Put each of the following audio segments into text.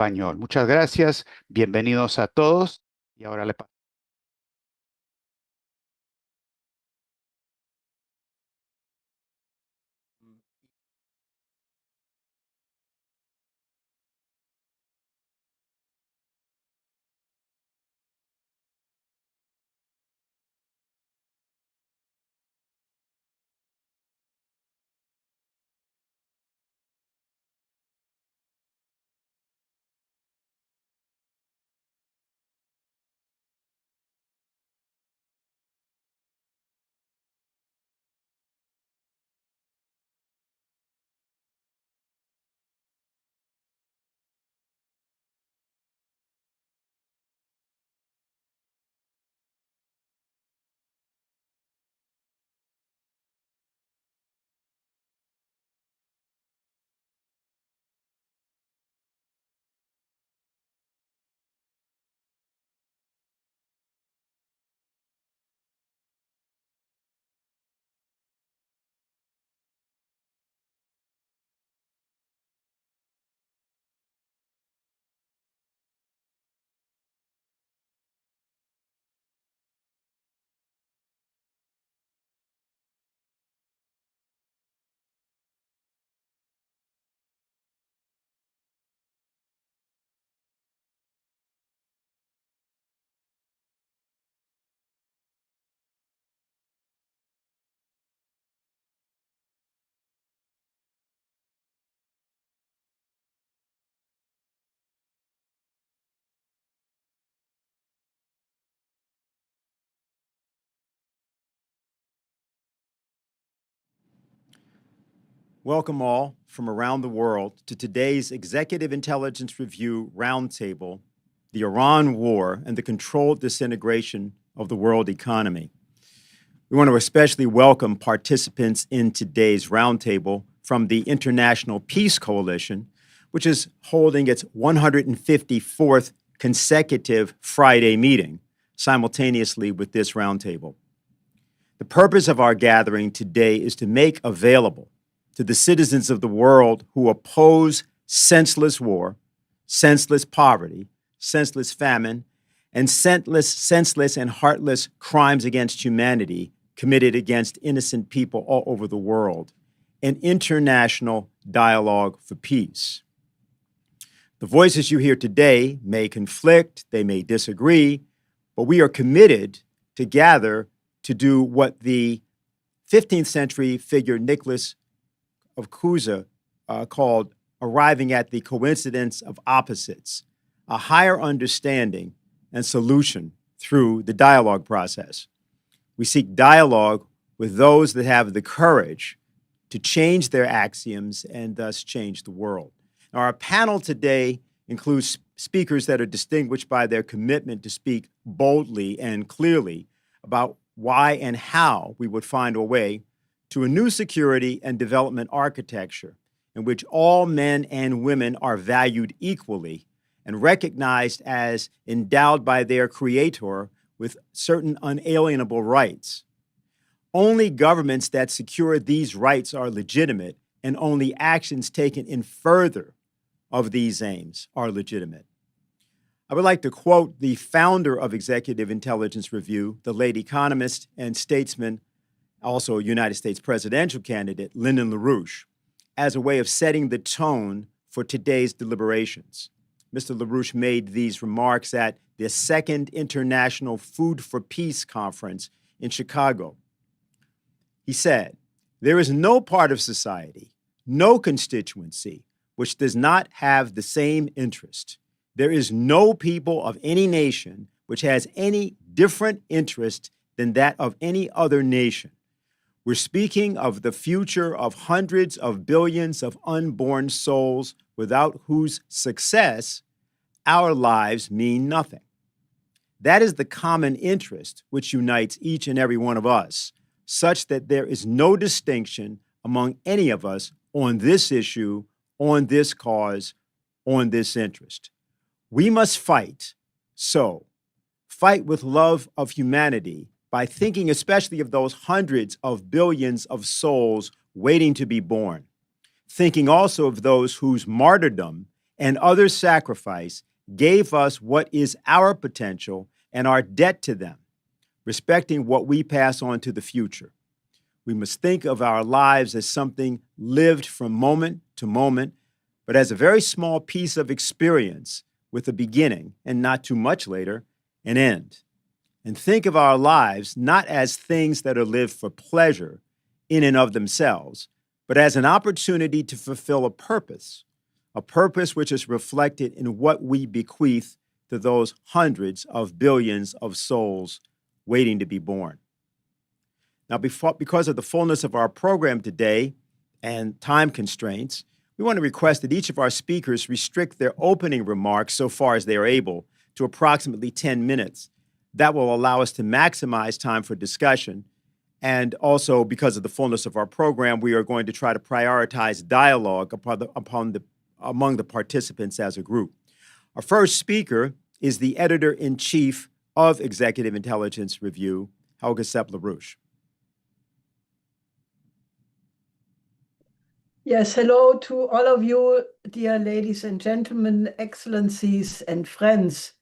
Español. Muchas gracias, bienvenidos a todos y ahora le paso. Welcome all from around the world to today's Executive Intelligence Review Roundtable, the Iran War and the Controlled Disintegration of the World Economy. We want to especially welcome participants in today's roundtable from the International Peace Coalition, which is holding its 154th consecutive Friday meeting simultaneously with this roundtable. The purpose of our gathering today is to make available to the citizens of the world who oppose senseless war, senseless poverty, senseless famine, and senseless and heartless crimes against humanity committed against innocent people all over the world, an international dialogue for peace. The voices you hear today may conflict, they may disagree, but we are committed to gather to do what the 15th century figure Nicholas of Cusa called arriving at the coincidence of opposites, a higher understanding and solution through the dialogue process. We seek dialogue with those that have the courage to change their axioms and thus change the world. Now, our panel today includes speakers that are distinguished by their commitment to speak boldly and clearly about why and how we would find a way to a new security and development architecture in which all men and women are valued equally and recognized as endowed by their creator with certain unalienable rights. Only governments that secure these rights are legitimate, and only actions taken in further of these aims are legitimate. I would like to quote the founder of Executive Intelligence Review, the late economist and statesman, also a United States presidential candidate, Lyndon LaRouche, as a way of setting the tone for today's deliberations. Mr. LaRouche made these remarks at the Second International Food for Peace Conference in Chicago. He said, "There is no part of society, no constituency, which does not have the same interest. There is no people of any nation which has any different interest than that of any other nation. We're speaking of the future of hundreds of billions of unborn souls without whose success our lives mean nothing. That is the common interest which unites each and every one of us, such that there is no distinction among any of us on this issue, on this cause, on this interest. We must fight, so fight with love of humanity by thinking especially of those hundreds of billions of souls waiting to be born, thinking also of those whose martyrdom and other sacrifice gave us what is our potential and our debt to them, respecting what we pass on to the future. We must think of our lives as something lived from moment to moment, but as a very small piece of experience with a beginning and not too much later, an end. And think of our lives not as things that are lived for pleasure in and of themselves, but as an opportunity to fulfill a purpose which is reflected in what we bequeath to those hundreds of billions of souls waiting to be born. Now, because of the fullness of our program today and time constraints, we want to request that each of our speakers restrict their opening remarks so far as they are able to approximately 10 minutes. That will allow us to maximize time for discussion. And also, because of the fullness of our program, we are going to try to prioritize dialogue among the participants as a group. Our first speaker is the editor-in-chief of Executive Intelligence Review, Helga Zepp-LaRouche. Yes, hello to all of you, dear ladies and gentlemen, excellencies and friends.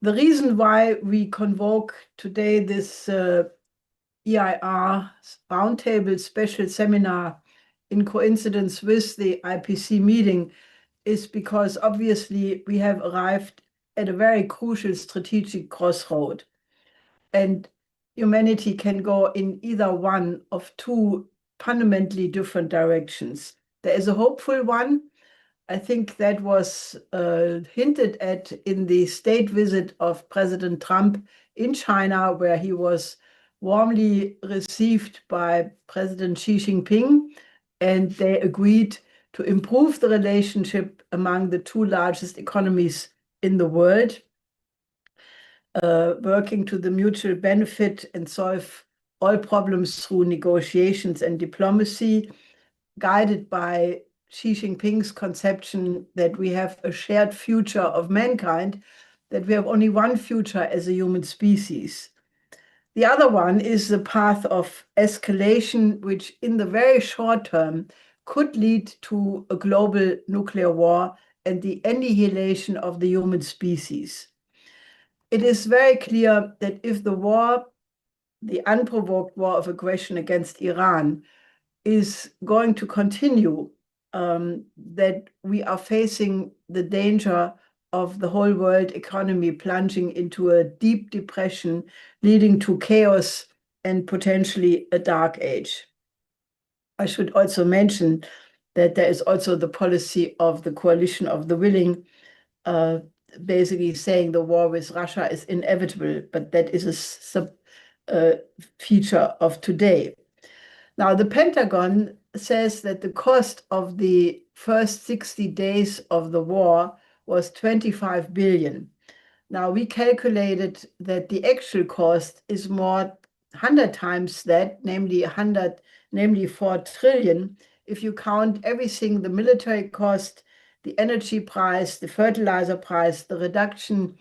The reason why we convoke today this EIR Roundtable special seminar in coincidence with the IPC meeting is because obviously we have arrived at a very crucial strategic crossroad, and humanity can go in either one of two fundamentally different directions. There is a hopeful one. I think that was hinted at in the state visit of President Trump in China, where he was warmly received by President Xi Jinping, and they agreed to improve the relationship among the two largest economies in the world, working to the mutual benefit and solve all problems through negotiations and diplomacy, guided by Xi Jinping's conception that we have a shared future of mankind, that we have only one future as a human species. The other one is the path of escalation, which in the very short term could lead to a global nuclear war and the annihilation of the human species. It is very clear that if the war, the unprovoked war of aggression against Iran, is going to continue, that we are facing the danger of the whole world economy plunging into a deep depression, leading to chaos and potentially a dark age. I should also mention that there is also the policy of the coalition of the willing, basically saying the war with Russia is inevitable, but that is a feature of today. Now, the Pentagon says that the cost of the first 60 days of the war was 25 billion. Now, we calculated that the actual cost is more 100 times that, namely 4 trillion, if you count everything, the military cost, the energy price, the fertilizer price, the reduction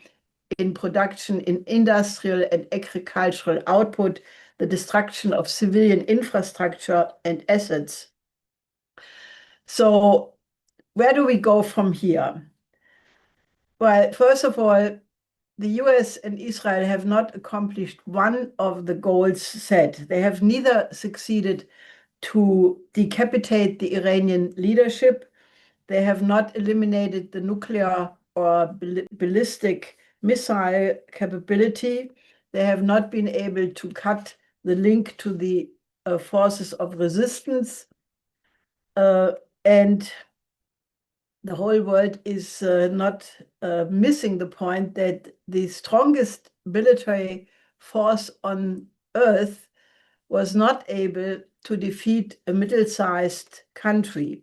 in production in industrial and agricultural output, the destruction of civilian infrastructure and assets. So where do we go from here? Well, first of all, the US and Israel have not accomplished one of the goals set. They have neither succeeded to decapitate the Iranian leadership. They have not eliminated the nuclear or ballistic missile capability. They have not been able to cut the link to the forces of resistance. And the whole world is not missing the point that the strongest military force on earth was not able to defeat a middle-sized country.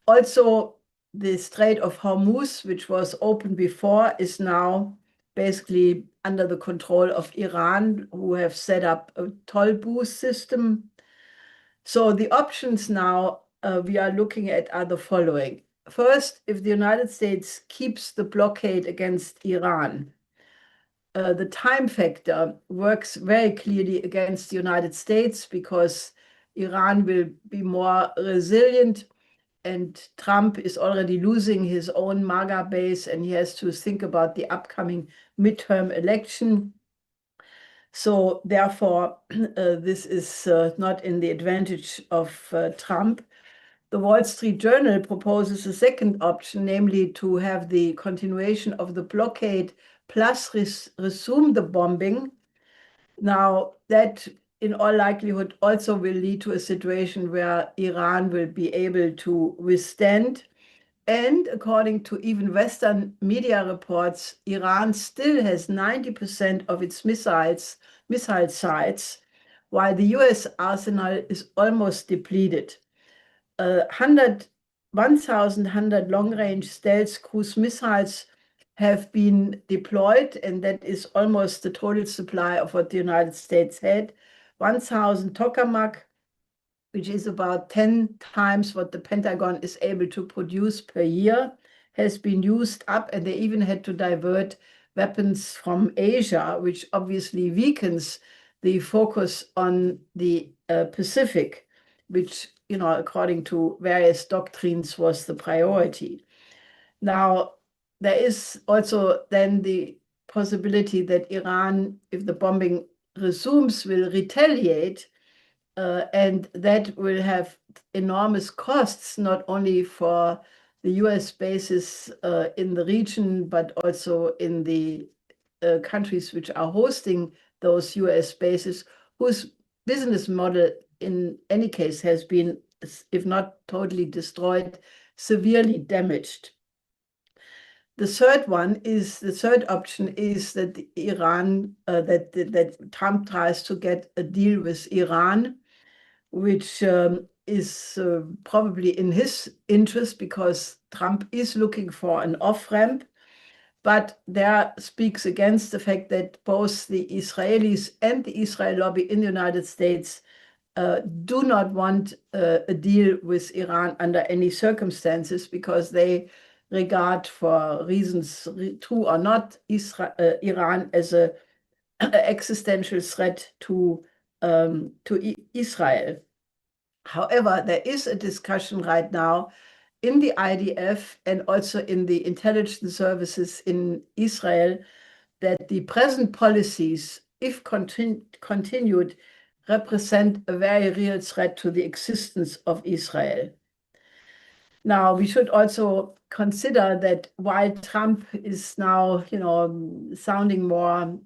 Also, the Strait of Hormuz, which was open before, is now basically under the control of Iran, who have set up a toll booth system. So the options now we are looking at are the following. First, if the United States keeps the blockade against Iran, the time factor works very clearly against the United States because Iran will be more resilient and Trump is already losing his own MAGA base, and he has to think about the upcoming midterm election. So therefore, this is not in the advantage of Trump. The Wall Street Journal proposes a second option, namely to have the continuation of the blockade plus resume the bombing. Now, that in all likelihood also will lead to a situation where Iran will be able to withstand. And according to even Western media reports, Iran still has 90% of its missile sites, while the US arsenal is almost depleted. 1,100 long-range stealth cruise missiles have been deployed, and that is almost the total supply of what the United States had. 1,000 tokamak, which is about 10 times what the Pentagon is able to produce per year, has been used up, and they even had to divert weapons from Asia, which obviously weakens the focus on the Pacific, which, according to various doctrines, was the priority. Now, there is also then the possibility that Iran, if the bombing resumes, will retaliate, and that will have enormous costs, not only for the US bases in the region, but also in the countries which are hosting those US bases, whose business model in any case has been, if not totally destroyed, severely damaged. The third option is that that Trump tries to get a deal with Iran, which is probably in his interest, because Trump is looking for an off-ramp, but there speaks against the fact that both the Israelis and the Israel lobby in the United States do not want a deal with Iran under any circumstances, because they regard, for reasons true or not, Iran as an existential threat to Israel. However, there is a discussion right now in the IDF and also in the intelligence services in Israel that the present policies, if continued, represent a very real threat to the existence of Israel. Now, we should also consider that while Trump is now, sounding more,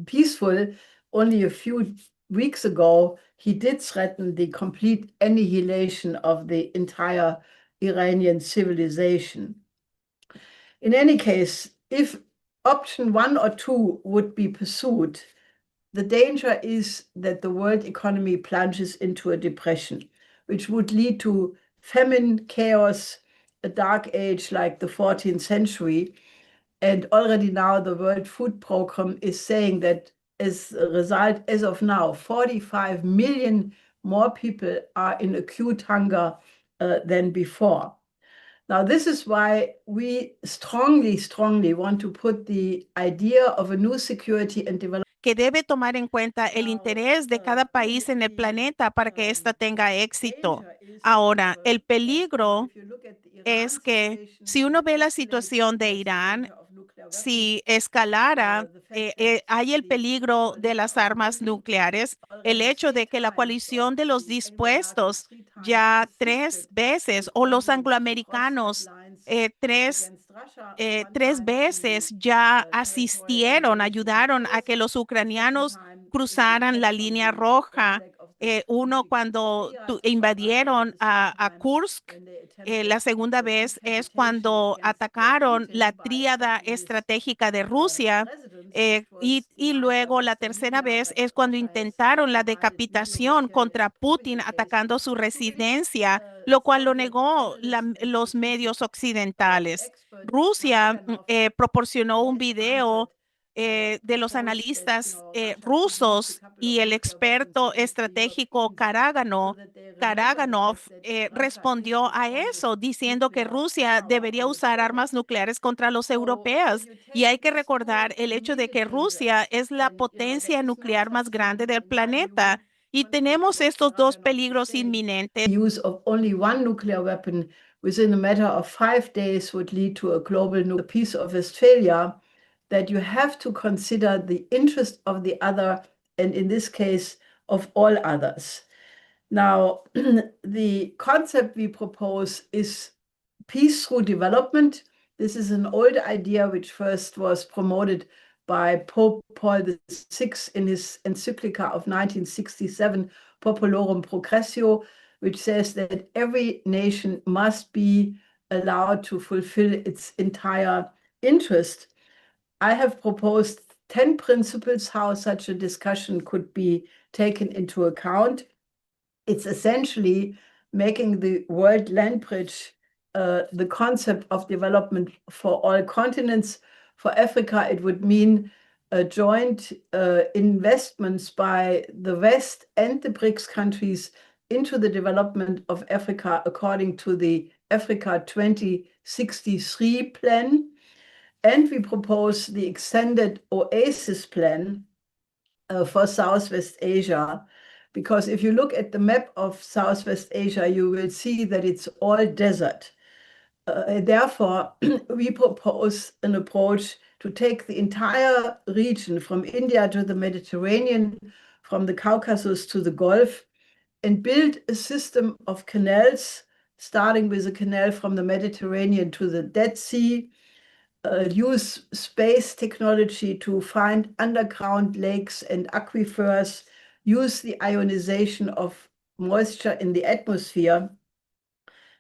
peaceful, only a few weeks ago, he did threaten the complete annihilation of the entire Iranian civilization. In any case, if option 1 or 2 would be pursued, the danger is that the world economy plunges into a depression, which would lead to famine, chaos, a dark age like the 14th century. And already now the World Food Program is saying that as a result, as of now, 45 million more people are in acute hunger than before. Now, this is why we strongly, strongly want to put the idea of a new security and development que debe tomar en cuenta el interés de cada país en el planeta para que ésta tenga éxito. Ahora, el peligro es que si uno ve la situación de Irán, si escalara, hay el peligro de las armas nucleares, el hecho de que la coalición de los dispuestos ya 3 veces, o los angloamericanos 3 veces ya asistieron, ayudaron a que los ucranianos cruzaran la línea roja. Uno cuando invadieron a Kursk, la segunda vez es cuando atacaron la tríada estratégica de Rusia, y luego la tercera vez es cuando intentaron la decapitación contra Putin atacando su residencia, lo cual lo negó los medios occidentales. Rusia proporcionó un video de los analistas rusos y el experto estratégico Karaganov respondió a eso diciendo que Rusia debería usar armas nucleares contra los europeos. Y hay que recordar el hecho de que Rusia es la potencia nuclear más grande del planeta. Y tenemos estos dos peligros inminentes. The use of only one nuclear weapon within a matter of 5 days would lead to a global nuclear peace of Westphalia, that you have to consider the interest of the other, and in this case, of all others. Now, the concept we propose is peace through development. This is an old idea which first was promoted by Pope Paul VI in his encyclica of 1967, Populorum Progressio, which says that every nation must be allowed to fulfill its entire interest. I have proposed 10 principles how such a discussion could be taken into account. It's essentially making the world land bridge the concept of development for all continents. For Africa, it would mean joint investments by the West and the BRICS countries into the development of Africa according to the Africa 2063 plan. And we propose the extended OASIS plan for Southwest Asia, because if you look at the map of Southwest Asia, you will see that it's all desert. Therefore, we propose an approach to take the entire region from India to the Mediterranean, from the Caucasus to the Gulf, and build a system of canals, starting with a canal from the Mediterranean to the Dead Sea, use space technology to find underground lakes and aquifers, use the ionization of moisture in the atmosphere,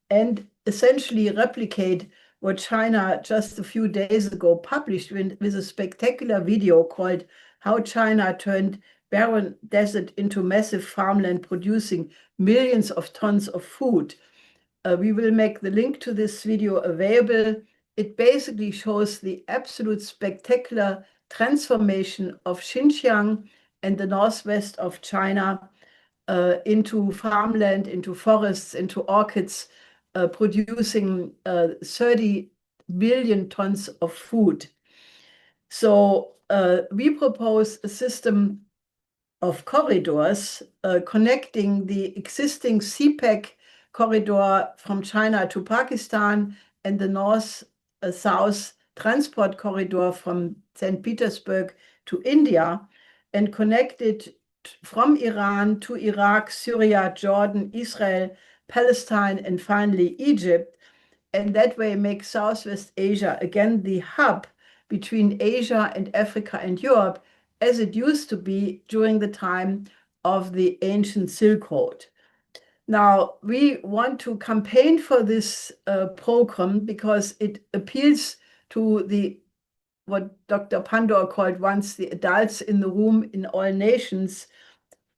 and essentially replicate what China just a few days ago published with a spectacular video called How China Turned Barren Desert into Massive Farmland Producing Millions of Tons of Food. We will make the link to this video available. It basically shows the absolute spectacular transformation of Xinjiang and the northwest of China into farmland, into forests, into orchids, producing 30 billion tons of food. So we propose a system of corridors connecting the existing CPEC corridor from China to Pakistan and the north-south transport corridor from St. Petersburg to India, and connect it from Iran to Iraq, Syria, Jordan, Israel, Palestine, and finally Egypt, and that way make Southwest Asia again the hub between Asia and Africa and Europe, as it used to be during the time of the ancient Silk Road. Now, we want to campaign for this program because it appeals to what Dr. Pandor called once the adults in the room in all nations.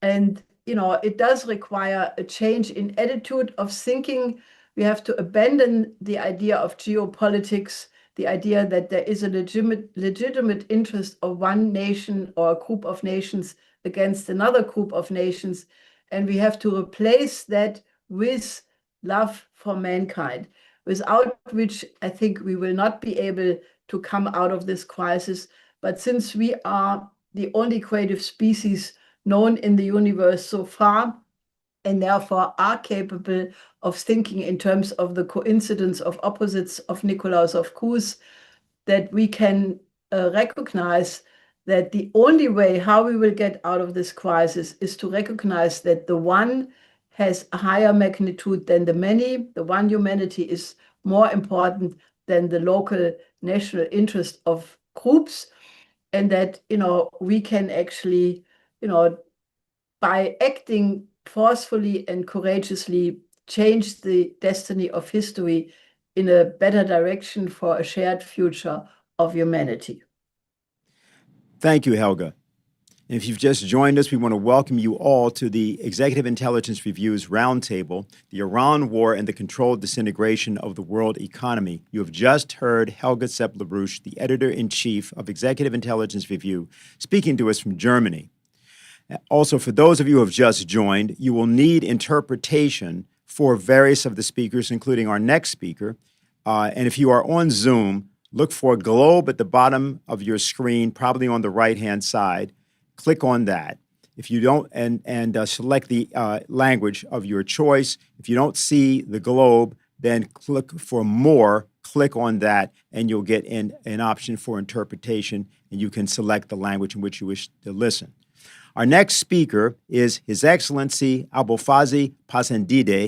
And, it does require a change in attitude of thinking. We have to abandon the idea of geopolitics, the idea that there is a legitimate interest of one nation or a group of nations against another group of nations. And we have to replace that with love for mankind, without which I think we will not be able to come out of this crisis. But since we are the only creative species known in the universe so far, and therefore are capable of thinking in terms of the coincidence of opposites of Nicolaus of Cruz, that we can recognize that the only way how we will get out of this crisis is to recognize that the one has a higher magnitude than the many. The one humanity is more important than the local national interest of groups, and that we can actually by acting forcefully and courageously change the destiny of history in a better direction for a shared future of humanity. Thank you, Helga. And if you've just joined us, we want to welcome you all to the Executive Intelligence Review's Roundtable, the Iran War and the Controlled Disintegration of the World Economy. You have just heard Helga Zepp-LaRouche, the Editor-in-Chief of Executive Intelligence Review, speaking to us from Germany. Also, for those of you who have just joined, you will need interpretation for various of the speakers, including our next speaker. And if you are on Zoom, look for a globe at the bottom of your screen, probably on the right-hand side. Click on that. If you don't, and select the language of your choice. If you don't see the globe, then click for more, click on that, and you'll get an option for interpretation, and you can select the language in which you wish to listen. Our next speaker is His Excellency Abolfazl Pasandideh,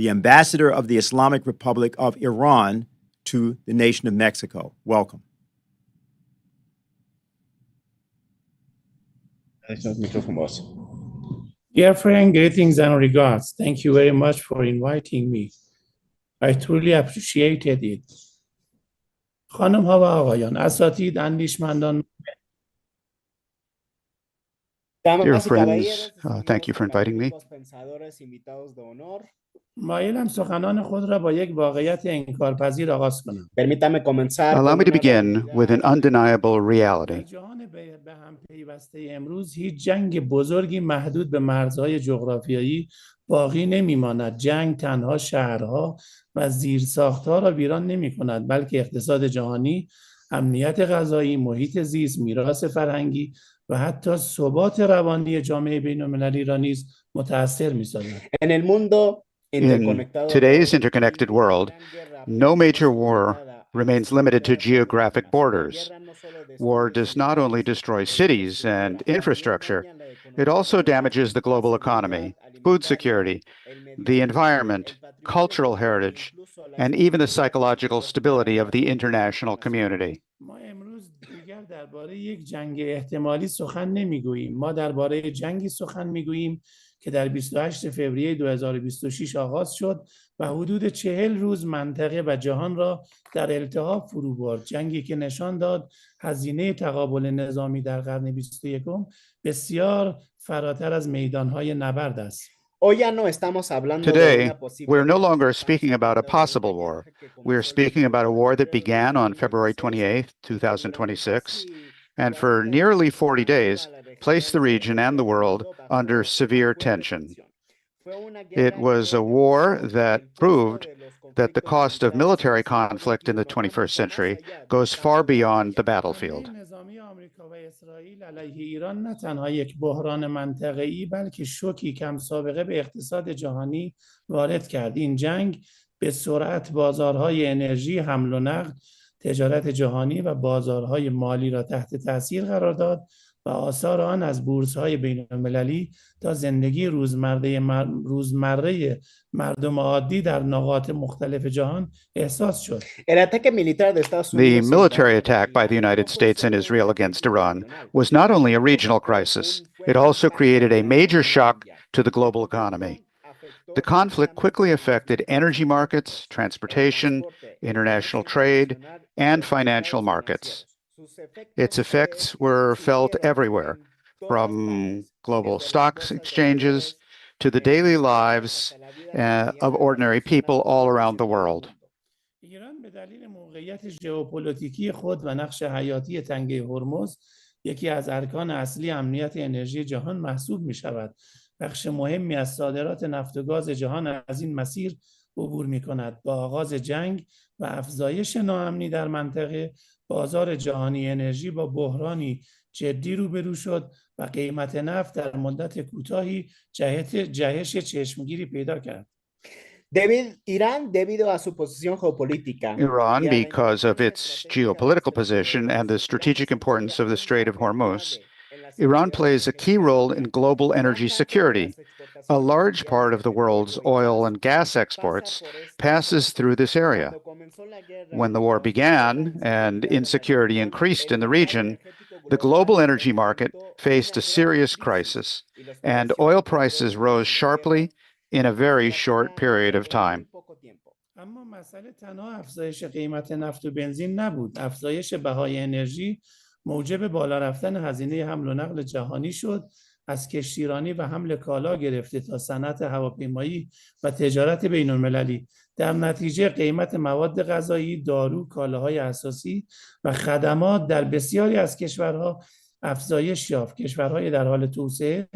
the Ambassador of the Islamic Republic of Iran to the nation of Mexico. Welcome. Dear friend, greetings and regards. Thank you very much for inviting me. I truly appreciated it. خانم ها و آقایان، اساتید، اندیشمندان. Dear friends, thank you for inviting me. مایلم سخنان خود را با یک واقعیت انکارپذیر آغاز کنم. Allow me to begin with an undeniable reality. جهان به هم پیوسته امروز هیچ جنگ بزرگی محدود به مرزهای جغرافیایی باقی نمیماند. جنگ تنها شهرها و زیرساختها را ویران نمی کند، بلکه اقتصاد جهانی، امنیت غذایی، محیط زیست، میراث فرهنگی و حتی ثبات روانی جامعه بین‌المللی را نیز متأثر می‌سازد. In today's interconnected world, no major war remains limited to geographic borders. War does not only destroy cities and infrastructure, it also damages the global economy, food security, the environment, cultural heritage, and even the psychological stability of the international community. ما امروز دیگر درباره یک جنگ احتمالی سخن نمیگوییم. ما درباره جنگی سخن میگوییم که در 28 فوریه 2026 آغاز شد و حدود 40 روز منطقه و جهان را در التهاب فرو برد. جنگی که نشان داد هزینه تقابل نظامی در قرن 21 بسیار فراتر از میدانهای نبرد است. Today, we're no longer speaking about a possible war. We're speaking about a war that began on February 28, 2026, and for nearly 40 days placed the region and the world under severe tension. It was a war that proved that the cost of military conflict in the 21st century goes far beyond the battlefield. آمریکا و اسرائیل علیه ایران نه تنها یک بحران منطقه‌ای بلکه شوکی کم سابقه به اقتصاد جهانی وارد کرد. این جنگ به سرعت بازارهای انرژی، حمل و نقل، تجارت جهانی و بازارهای مالی را تحت تاثیر قرار داد و آثار آن از بورس‌های بین‌المللی تا زندگی روزمره مردم عادی در نقاط مختلف جهان احساس شد. The military attack by the United States and Israel against Iran was not only a regional crisis, it also created a major shock to the global economy. The conflict quickly affected energy markets, transportation, international trade, and financial markets. Its effects were felt everywhere, from global stocks exchanges to the daily lives of ordinary people all around the world. ایران به دلیل موقعیت ژئوپلیتیکی خود و نقش حیاتی تنگه هرمز یکی از ارکان اصلی امنیت انرژی جهان محسوب می شود. بخش مهمی از صادرات نفت و گاز جهان از این مسیر عبور می کند. با آغاز جنگ و افزایش ناامنی در منطقه، بازار جهانی انرژی با بحرانی جدی روبرو شد و قیمت نفت در مدت کوتاهی جهش چشمگیری پیدا کرد. Iran, because of its geopolitical position and the strategic importance of the Strait of Hormuz, Iran plays a key role in global energy security. A large part of the world's oil and gas exports passes through this area. When the war began and insecurity increased in the region, the global energy market faced a serious crisis, and oil prices rose sharply in a very short period of time. اما مسئله تنها افزایش قیمت نفت و بنزین نبود. افزایش بهای انرژی موجب بالا رفتن هزینه حمل و نقل جهانی شد، از کشتیرانی و حمل کالا گرفته تا صنعت هواپیمایی و تجارت بین‌المللی. در نتیجه قیمت مواد غذایی، دارو، کالاهای اساسی و خدمات در بسیاری از کشورها افزایش یافت. کشورهای در حال توسعه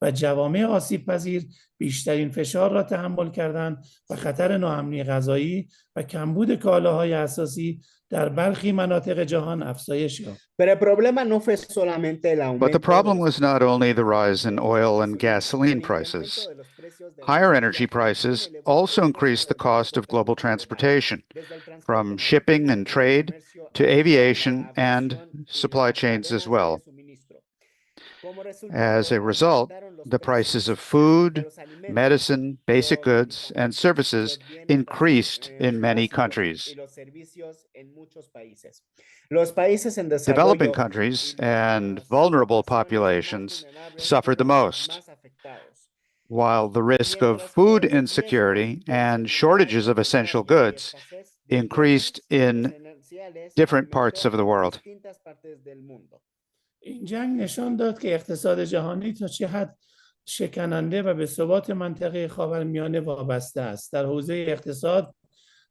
و جوامع آسیب پذیر بیشترین فشار را تحمل کردند و خطر ناامنی غذایی و کمبود کالاهای اساسی در برخی مناطق جهان افزایش یافت. But the problem was not only the rise in oil and gasoline prices. Higher energy prices also increased the cost of global transportation, from shipping and trade to aviation and supply chains as well. As a result, the prices of food, medicine, basic goods, and services increased in many countries. Developing countries and vulnerable populations suffered the most, while the risk of food insecurity and shortages of essential goods increased in different parts of the world. این جنگ نشان داد که اقتصاد جهانی تا چه حد شکننده و به ثبات منطقه خاورمیانه وابسته است. در حوزه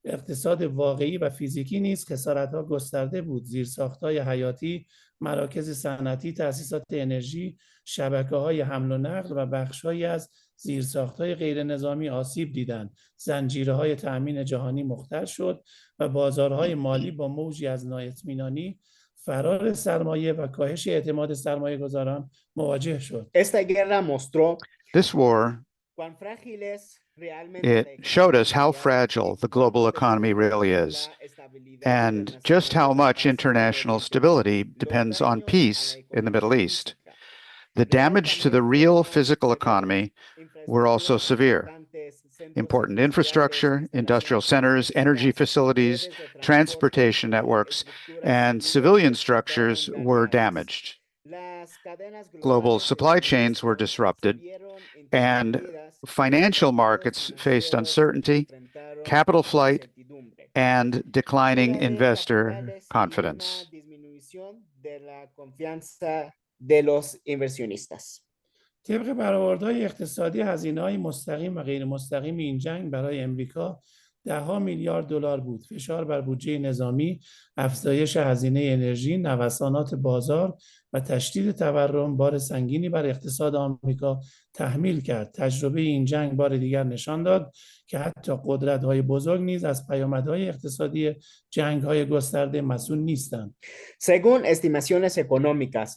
اقتصاد واقعی و فیزیکی نیز خسارت‌ها گسترده بود. زیرساخت‌های حیاتی، مراکز صنعتی، تأسیسات انرژی، شبکه‌های حمل و نقل و بخش‌هایی از زیرساخت‌های غیر نظامی آسیب دیدند. زنجیره‌های تأمین جهانی مختل شد و بازارهای مالی با موجی از نااطمینانی، فرار سرمایه و کاهش اعتماد سرمایه‌گذاران مواجه شد. This war, it showed us how fragile the global economy really is, and just how much international stability depends on peace in the Middle East. The damage to the real physical economy were also severe. Important infrastructure, industrial centers, energy facilities, transportation networks, and civilian structures were damaged. Global supply chains were disrupted, and financial markets faced uncertainty, capital flight, and declining investor confidence. طبق برآوردهای اقتصادی، هزینه‌های مستقیم و غیر مستقیم این جنگ برای امریکا $10 میلیارد بود. فشار بر بودجه نظامی، افزایش هزینه انرژی، نوسانات بازار و تشدید تورم بار سنگینی بر اقتصاد آمریکا تحمیل کرد. تجربه این جنگ بار دیگر نشان داد که حتی قدرت‌های بزرگ نیز از پیامدهای اقتصادی جنگ‌های گسترده مسئول نیستند.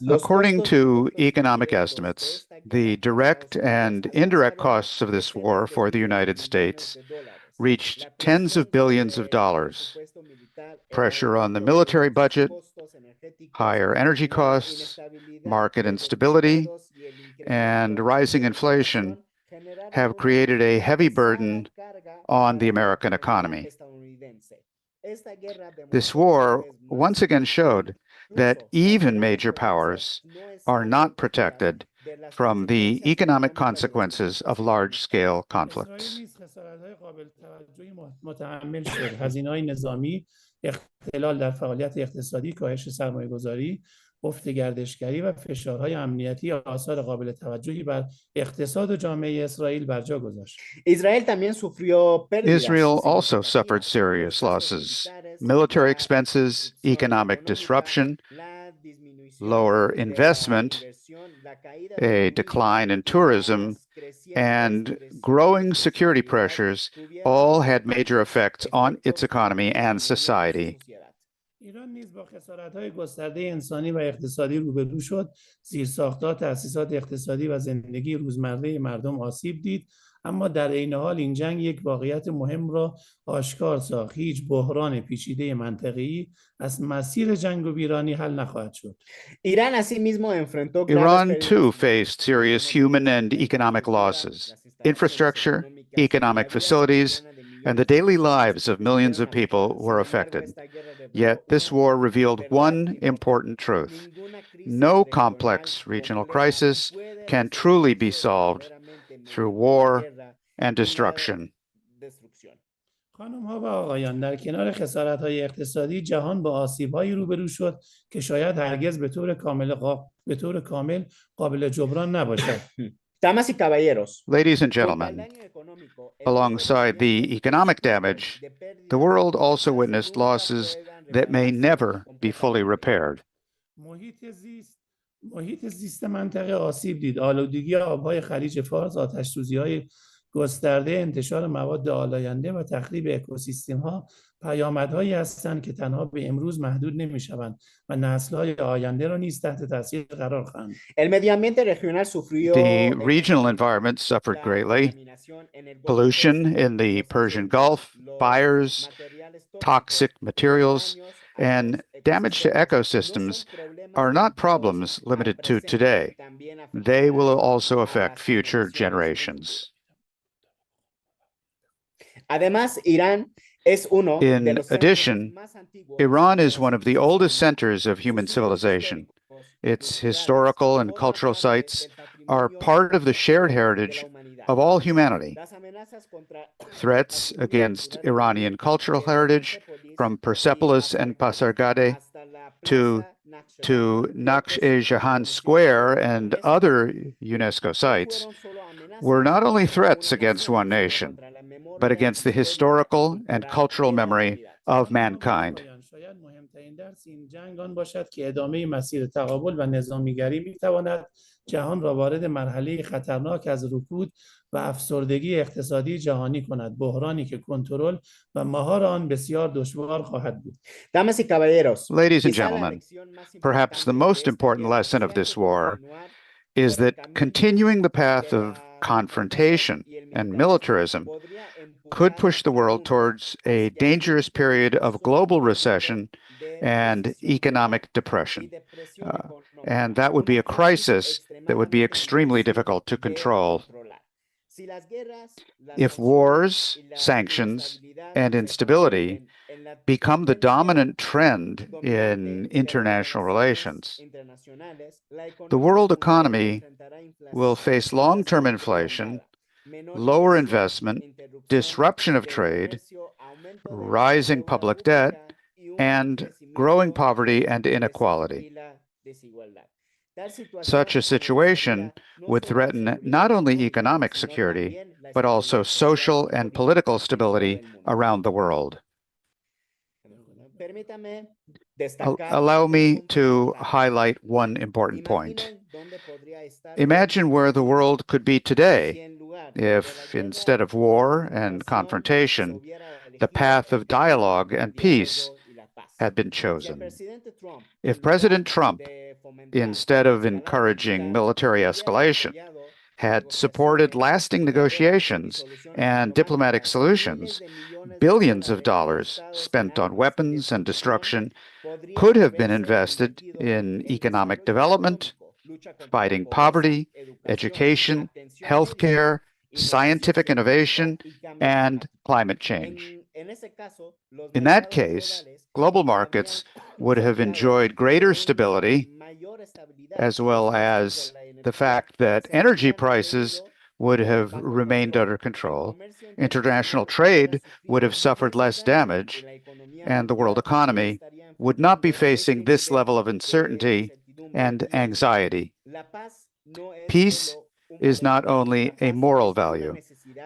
According to economic estimates, the direct and indirect costs of this war for the United States reached tens of billions of dollars. Pressure on the military budget, higher energy costs, market instability, and rising inflation have created a heavy burden on the American economy. This war once again showed that even major powers are not protected from the economic consequences of large-scale conflicts. هزینه‌های نظامی، اختلال در فعالیت اقتصادی، کاهش سرمایه‌گذاری، افت گردشگری و فشارهای امنیتی آثار قابل توجهی بر اقتصاد و جامعه اسرائیل بر جا گذاشت. Israel also suffered serious losses: military expenses, economic disruption, lower investment, a decline in tourism, and growing security pressures all had major effects on its economy and society. ایران نیز با خسارت‌های گسترده انسانی و اقتصادی روبرو شد. زیرساخت‌ها، تأسیسات اقتصادی و زندگی روزمره مردم آسیب دید، اما در عین حال این جنگ یک واقعیت مهم را آشکار ساخت: هیچ بحران پیچیده منطقه‌ای از مسیر جنگ و ویرانی حل نخواهد شد. Iran too faced serious human and economic losses. Infrastructure, economic facilities, and the daily lives of millions of people were affected. Yet this war revealed one important truth: no complex regional crisis can truly be solved through war and destruction. خانم‌ها و آقایان، در کنار خسارت‌های اقتصادی، جهان با آسیب‌هایی روبرو شد که شاید هرگز به طور کامل قابل جبران نباشد. Ladies and gentlemen, alongside the economic damage, the world also witnessed losses that may never be fully repaired. محیط زیست محیط زیست منطقه آسیب دید. آلودگی آبهای خلیج فارس، آتش‌سوزی‌های گسترده، انتشار مواد آلاینده و تخریب اکوسیستم‌ها پیامدهایی هستند که تنها به امروز محدود نمی‌شوند و نسل‌های آینده را نیز تحت تاثیر قرار خواهند. The regional environment suffered greatly. Pollution in the Persian Gulf, fires, toxic materials, and damage to ecosystems are not problems limited to today. They will also affect future generations. In addition, Iran is one of the oldest centers of human civilization. Its historical and cultural sites are part of the shared heritage of all humanity. Threats against Iranian cultural heritage, from Persepolis and Pasandideh to Naqsh-e-Jahan Square and other UNESCO sites, were not only threats against one nation, but against the historical and cultural memory of mankind. شاید مهمترین درس این جنگ آن باشد که ادامه مسیر تقابل و نظامیگری می‌تواند جهان را وارد مرحله خطرناک از رکود و افسردگی اقتصادی جهانی کند، بحرانی که کنترل و مهار آن بسیار دشوار خواهد بود. Ladies and gentlemen, perhaps the most important lesson of this war is that continuing the path of confrontation and militarism could push the world towards a dangerous period of global recession and economic depression. And that would be a crisis that would be extremely difficult to control. If wars, sanctions, and instability become the dominant trend in international relations, the world economy will face long-term inflation, lower investment, disruption of trade, rising public debt, and growing poverty and inequality. Such a situation would threaten not only economic security, but also social and political stability around the world. Allow me to highlight one important point. Imagine where the world could be today if, instead of war and confrontation, the path of dialogue and peace had been chosen. If President Trump, instead of encouraging military escalation, had supported lasting negotiations and diplomatic solutions, billions of dollars spent on weapons and destruction could have been invested in economic development, fighting poverty, education, healthcare, scientific innovation, and climate change. In that case, global markets would have enjoyed greater stability, as well as the fact that energy prices would have remained under control, international trade would have suffered less damage, and the world economy would not be facing this level of uncertainty and anxiety. Peace is not only a moral value.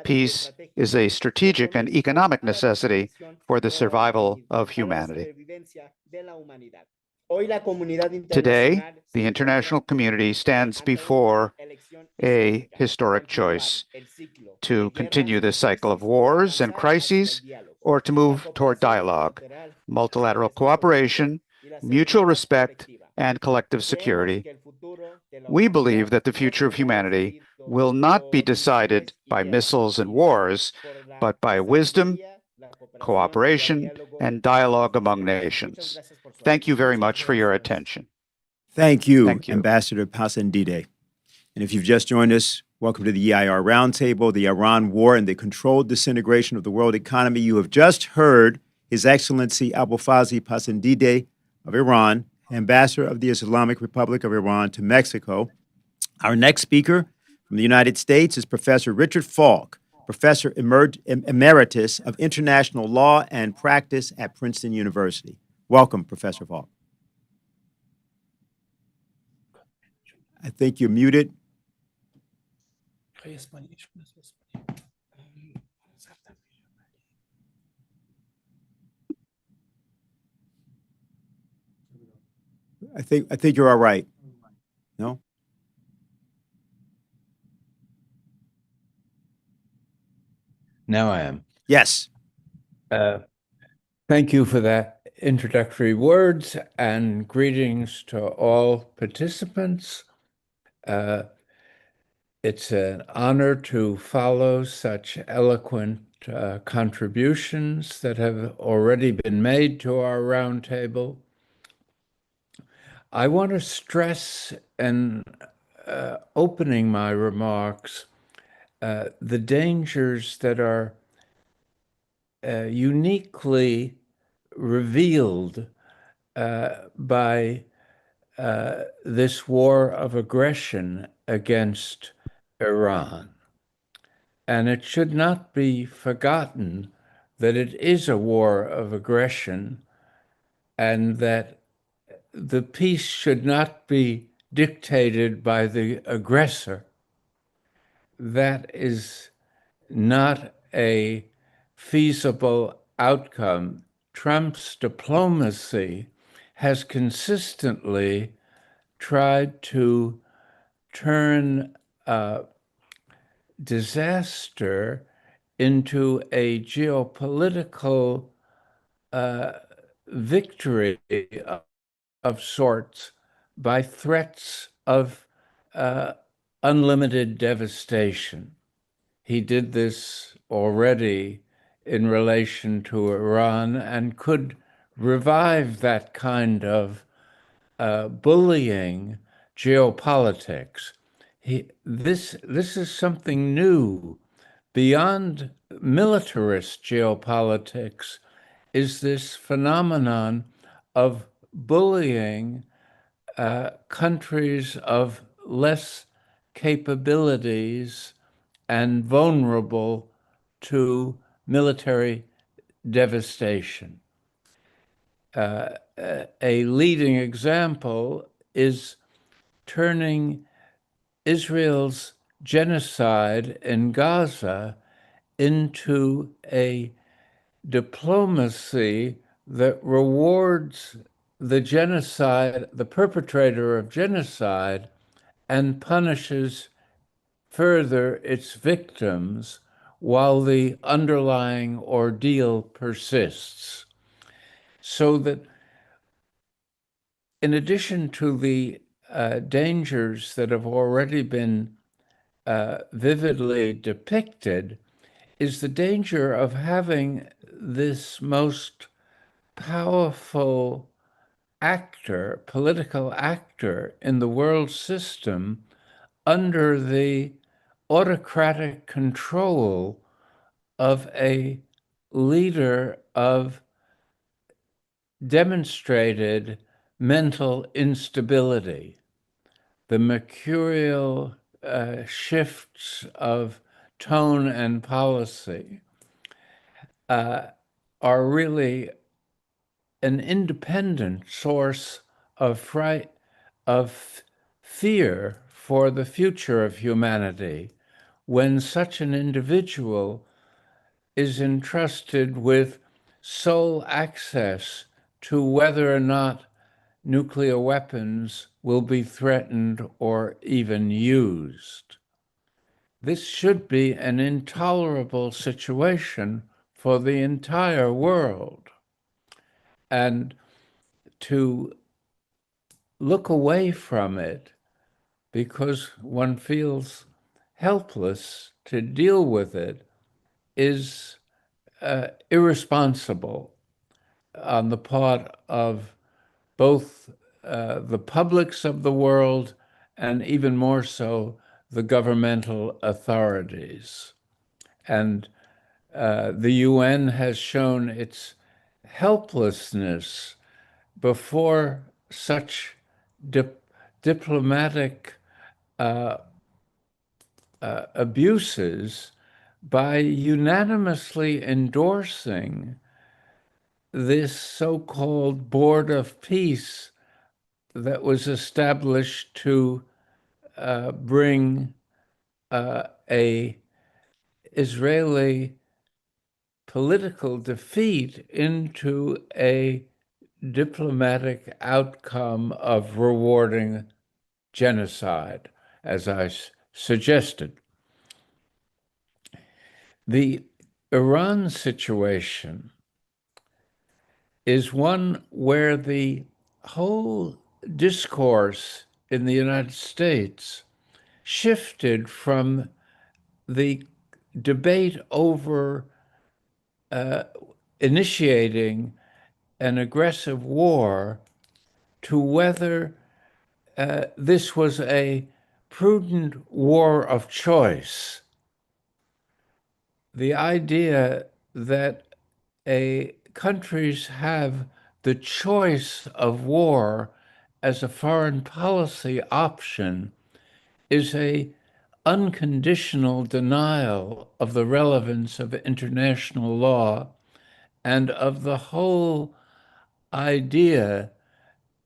Peace is a strategic and economic necessity for the survival of humanity. Today, the international community stands before a historic choice: to continue this cycle of wars and crises, or to move toward dialogue, multilateral cooperation, mutual respect, and collective security. We believe that the future of humanity will not be decided by missiles and wars, but by wisdom, cooperation, and dialogue among nations. Thank you very much for your attention. Thank you, Thank you. Ambassador Pasandideh. And if you've just joined us, welcome to the EIR Roundtable, the Iran War and the Controlled Disintegration of the World Economy. You have just heard His Excellency Abolfazl Pasandideh of Iran, Ambassador of the Islamic Republic of Iran to Mexico. Our next speaker from the United States is Professor Richard Falk, Professor Emeritus of International Law and Practice at Princeton University. Welcome, Professor Falk. I think you're muted. I think you're all right. No? Now I am. Yes. Thank you for that introductory words and greetings to all participants. It's an honor to follow such eloquent contributions that have already been made to our roundtable. I want to stress in opening my remarks the dangers that are uniquely revealed by this war of aggression against Iran. And it should not be forgotten that it is a war of aggression and that the peace should not be dictated by the aggressor. That is not a feasible outcome. Trump's diplomacy has consistently tried to turn disaster into a geopolitical victory of sorts by threats of unlimited devastation. He did this already in relation to Iran and could revive that kind of bullying geopolitics. This is something new. Beyond militarist geopolitics is this phenomenon of bullying countries of less capabilities and vulnerable to military devastation. A leading example is turning Israel's genocide in Gaza into a diplomacy that rewards the genocide, the perpetrator of genocide, and punishes further its victims while the underlying ordeal persists. So that in addition to the dangers that have already been vividly depicted, is the danger of having this most powerful actor, political actor in the world system under the autocratic control of a leader of demonstrated mental instability. The mercurial shifts of tone and policy are really an independent source of fear for the future of humanity when such an individual is entrusted with sole access to whether or not nuclear weapons will be threatened or even used. This should be an intolerable situation for the entire world. And to look away from it because one feels helpless to deal with it is irresponsible on the part of both the publics of the world and even more so the governmental authorities. And the UN has shown its helplessness before such diplomatic abuses by unanimously endorsing this so-called Board of Peace that was established to bring a Israeli political defeat into a diplomatic outcome of rewarding genocide, as I suggested. The Iran situation is one where the whole discourse in the United States shifted from the debate over initiating an aggressive war to whether this was a prudent war of choice. The idea that countries have the choice of war as a foreign policy option is an unconditional denial of the relevance of international law and of the whole idea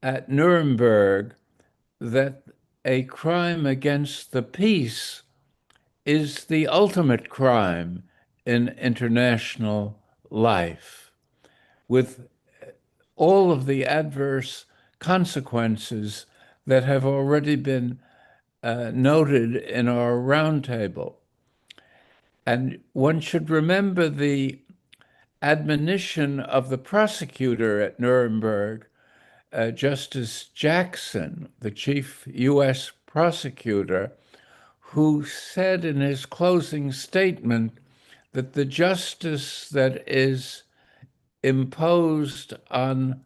at Nuremberg that a crime against the peace is the ultimate crime in international life, with all of the adverse consequences that have already been noted in our roundtable. And one should remember the admonition of the prosecutor at Nuremberg, Justice Jackson, the chief U.S. prosecutor, who said in his closing statement that the justice that is imposed on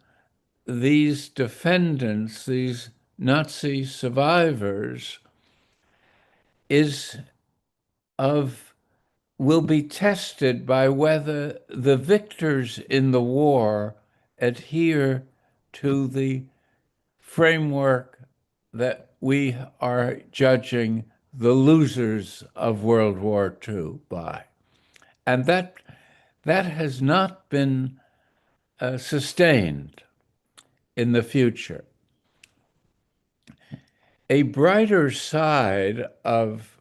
these defendants, these Nazi survivors, will be tested by whether the victors in the war adhere to the framework that we are judging the losers of World War II by. And that has not been sustained in the future. A brighter side of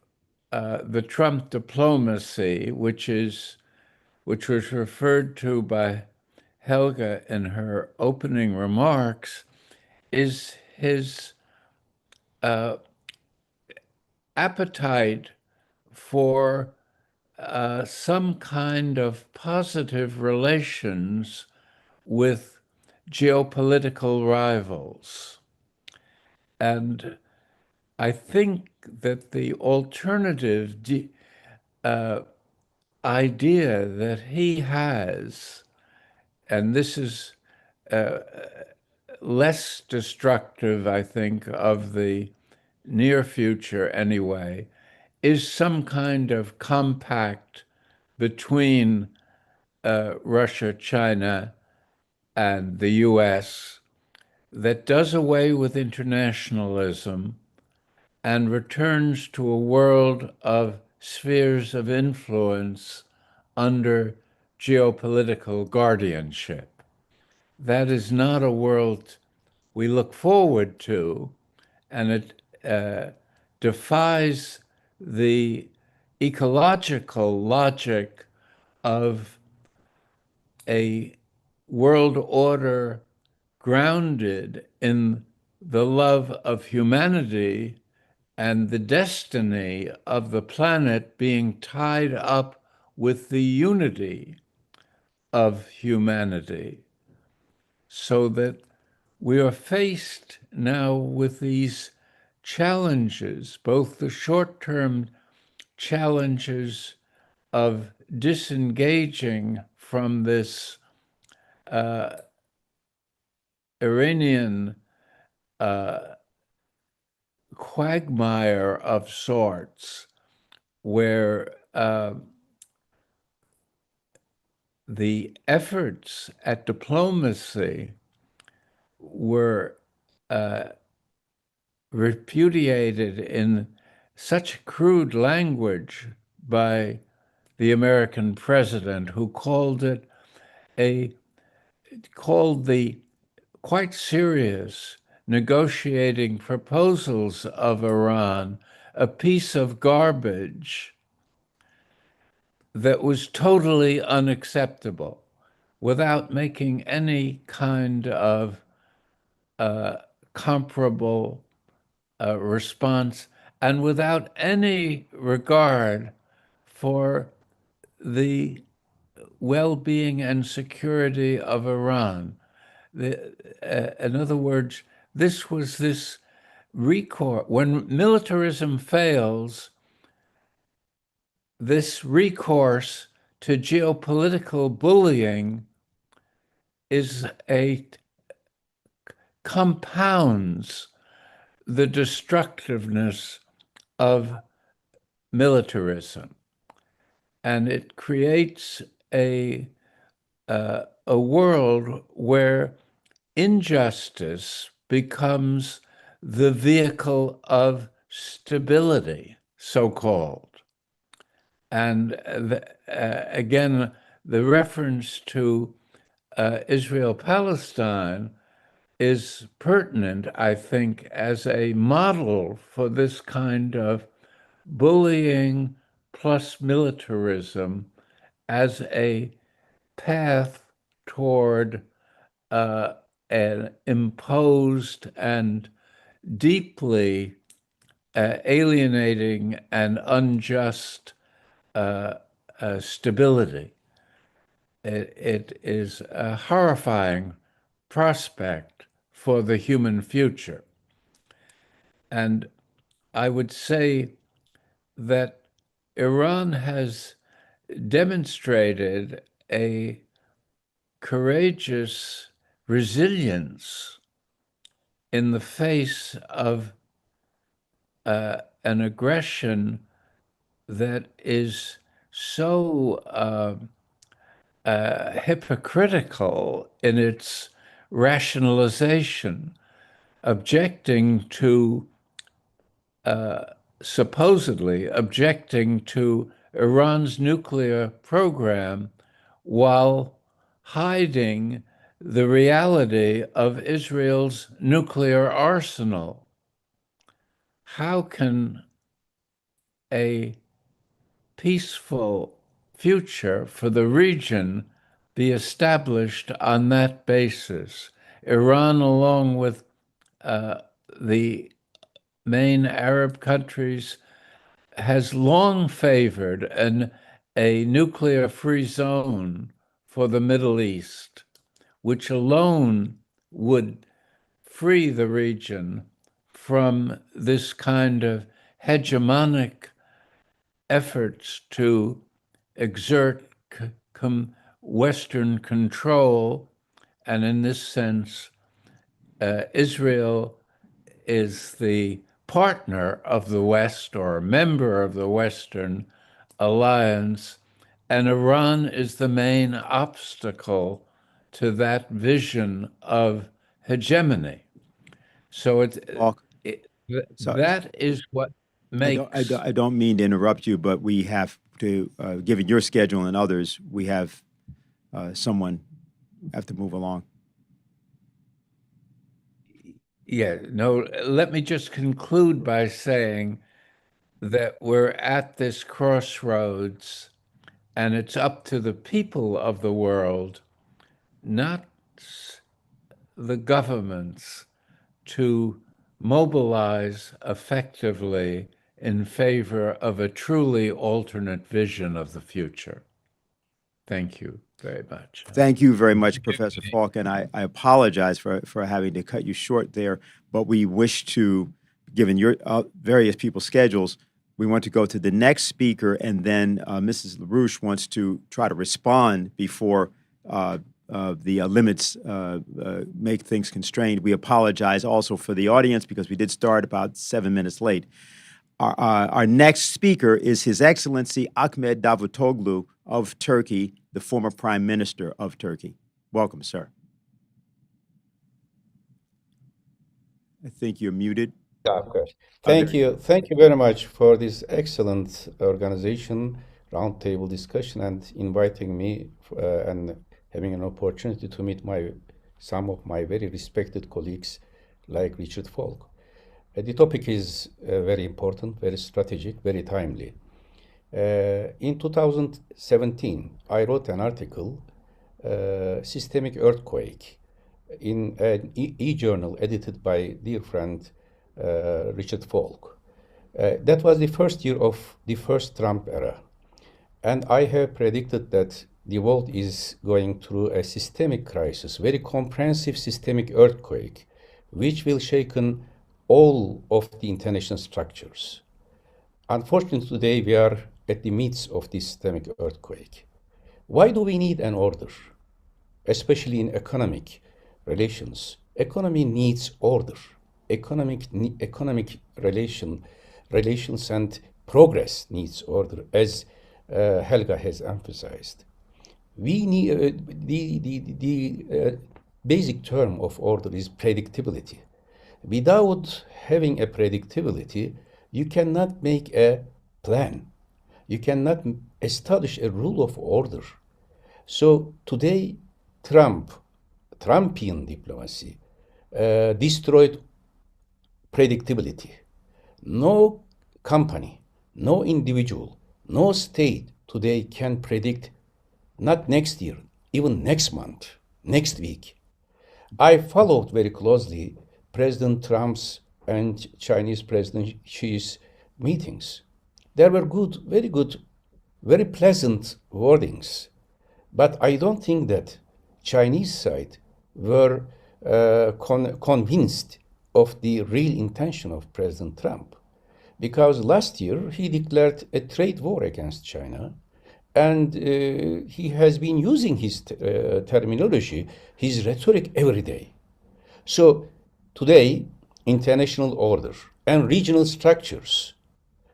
the Trump diplomacy, which was referred to by Helga in her opening remarks, is his appetite for some kind of positive relations with geopolitical rivals. And I think that the alternative idea that he has, and this is less destructive, I think, of the near future anyway, is some kind of compact between Russia, China, and the US that does away with internationalism and returns to a world of spheres of influence under geopolitical guardianship. That is not a world we look forward to, and it defies the ecological logic of a world order grounded in the love of humanity and the destiny of the planet being tied up with the unity of humanity, so that we are faced now with these challenges, both the short-term challenges of disengaging from this Iranian quagmire of sorts, where the efforts at diplomacy were repudiated in such crude language by the American president, who called the quite serious negotiating proposals of Iran a piece of garbage that was totally unacceptable, without making any kind of comparable response, and without any regard for the well-being and security of Iran. In other words, this was this recourse. When militarism fails, this recourse to geopolitical bullying compounds the destructiveness of militarism, and it creates a world where injustice becomes the vehicle of stability, so-called. And again, the reference to Israel-Palestine is pertinent, I think, as a model for this kind of bullying plus militarism as a path toward an imposed and deeply alienating and unjust stability. It is a horrifying prospect for the human future. And I would say that Iran has demonstrated a courageous resilience in the face of an aggression that is so hypocritical in its rationalization, supposedly objecting to Iran's nuclear program while hiding the reality of Israel's nuclear arsenal. How can a peaceful future for the region be established on that basis? Iran, along with the main Arab countries, has long favored a nuclear-free zone for the Middle East, which alone would free the region from this kind of hegemonic efforts to exert Western control. And in this sense, Israel is the partner of the West or a member of the Western alliance, and Iran is the main obstacle to that vision of hegemony. So that is what makes... I don't mean to interrupt you, but we have to, given your schedule and others, we have someone have to move along. Yeah, no, let me just conclude by saying that we're at this crossroads, and it's up to the people of the world, not the governments, to mobilize effectively in favor of a truly alternate vision of the future. Thank you very much. Thank you very much, Professor Falk, and I apologize for having to cut you short there, but we wish to, given your various people's schedules, we want to go to the next speaker, and then Mrs. LaRouche wants to try to respond before the limits make things constrained. We apologize also for the audience because we did start about 7 minutes late. Our next speaker is His Excellency Ahmet Davutoglu of Turkey, the former Prime Minister of Turkey. Welcome, sir. I think you're muted. Yeah, of course. Thank you. Thank you very much for this excellent organization, roundtable discussion, and inviting me and having an opportunity to meet some of my very respected colleagues like Richard Falk. The topic is very important, very strategic, very timely. In 2017, I wrote an article, Systemic Earthquake, in an e-journal edited by dear friend Richard Falk. That was the first year of the first Trump era. And I have predicted that the world is going through a systemic crisis, very comprehensive systemic earthquake, which will shaken all of the international structures. Unfortunately, today we are at the midst of this systemic earthquake. Why do we need an order, especially in economic relations? Economy needs order. Economic relations and progress needs order, as Helga has emphasized. We need the basic term of order is predictability. Without having a predictability, you cannot make a plan. You cannot establish a rule of order. So today, Trumpian diplomacy destroyed predictability. No company, no individual, no state today can predict, not next year, even next month, next week. I followed very closely President Trump's and Chinese President Xi's meetings. There were very good, very pleasant wordings, but I don't think that Chinese side were convinced of the real intention of President Trump. Because last year he declared a trade war against China, and he has been using his terminology, his rhetoric every day. So today, international order and regional structures,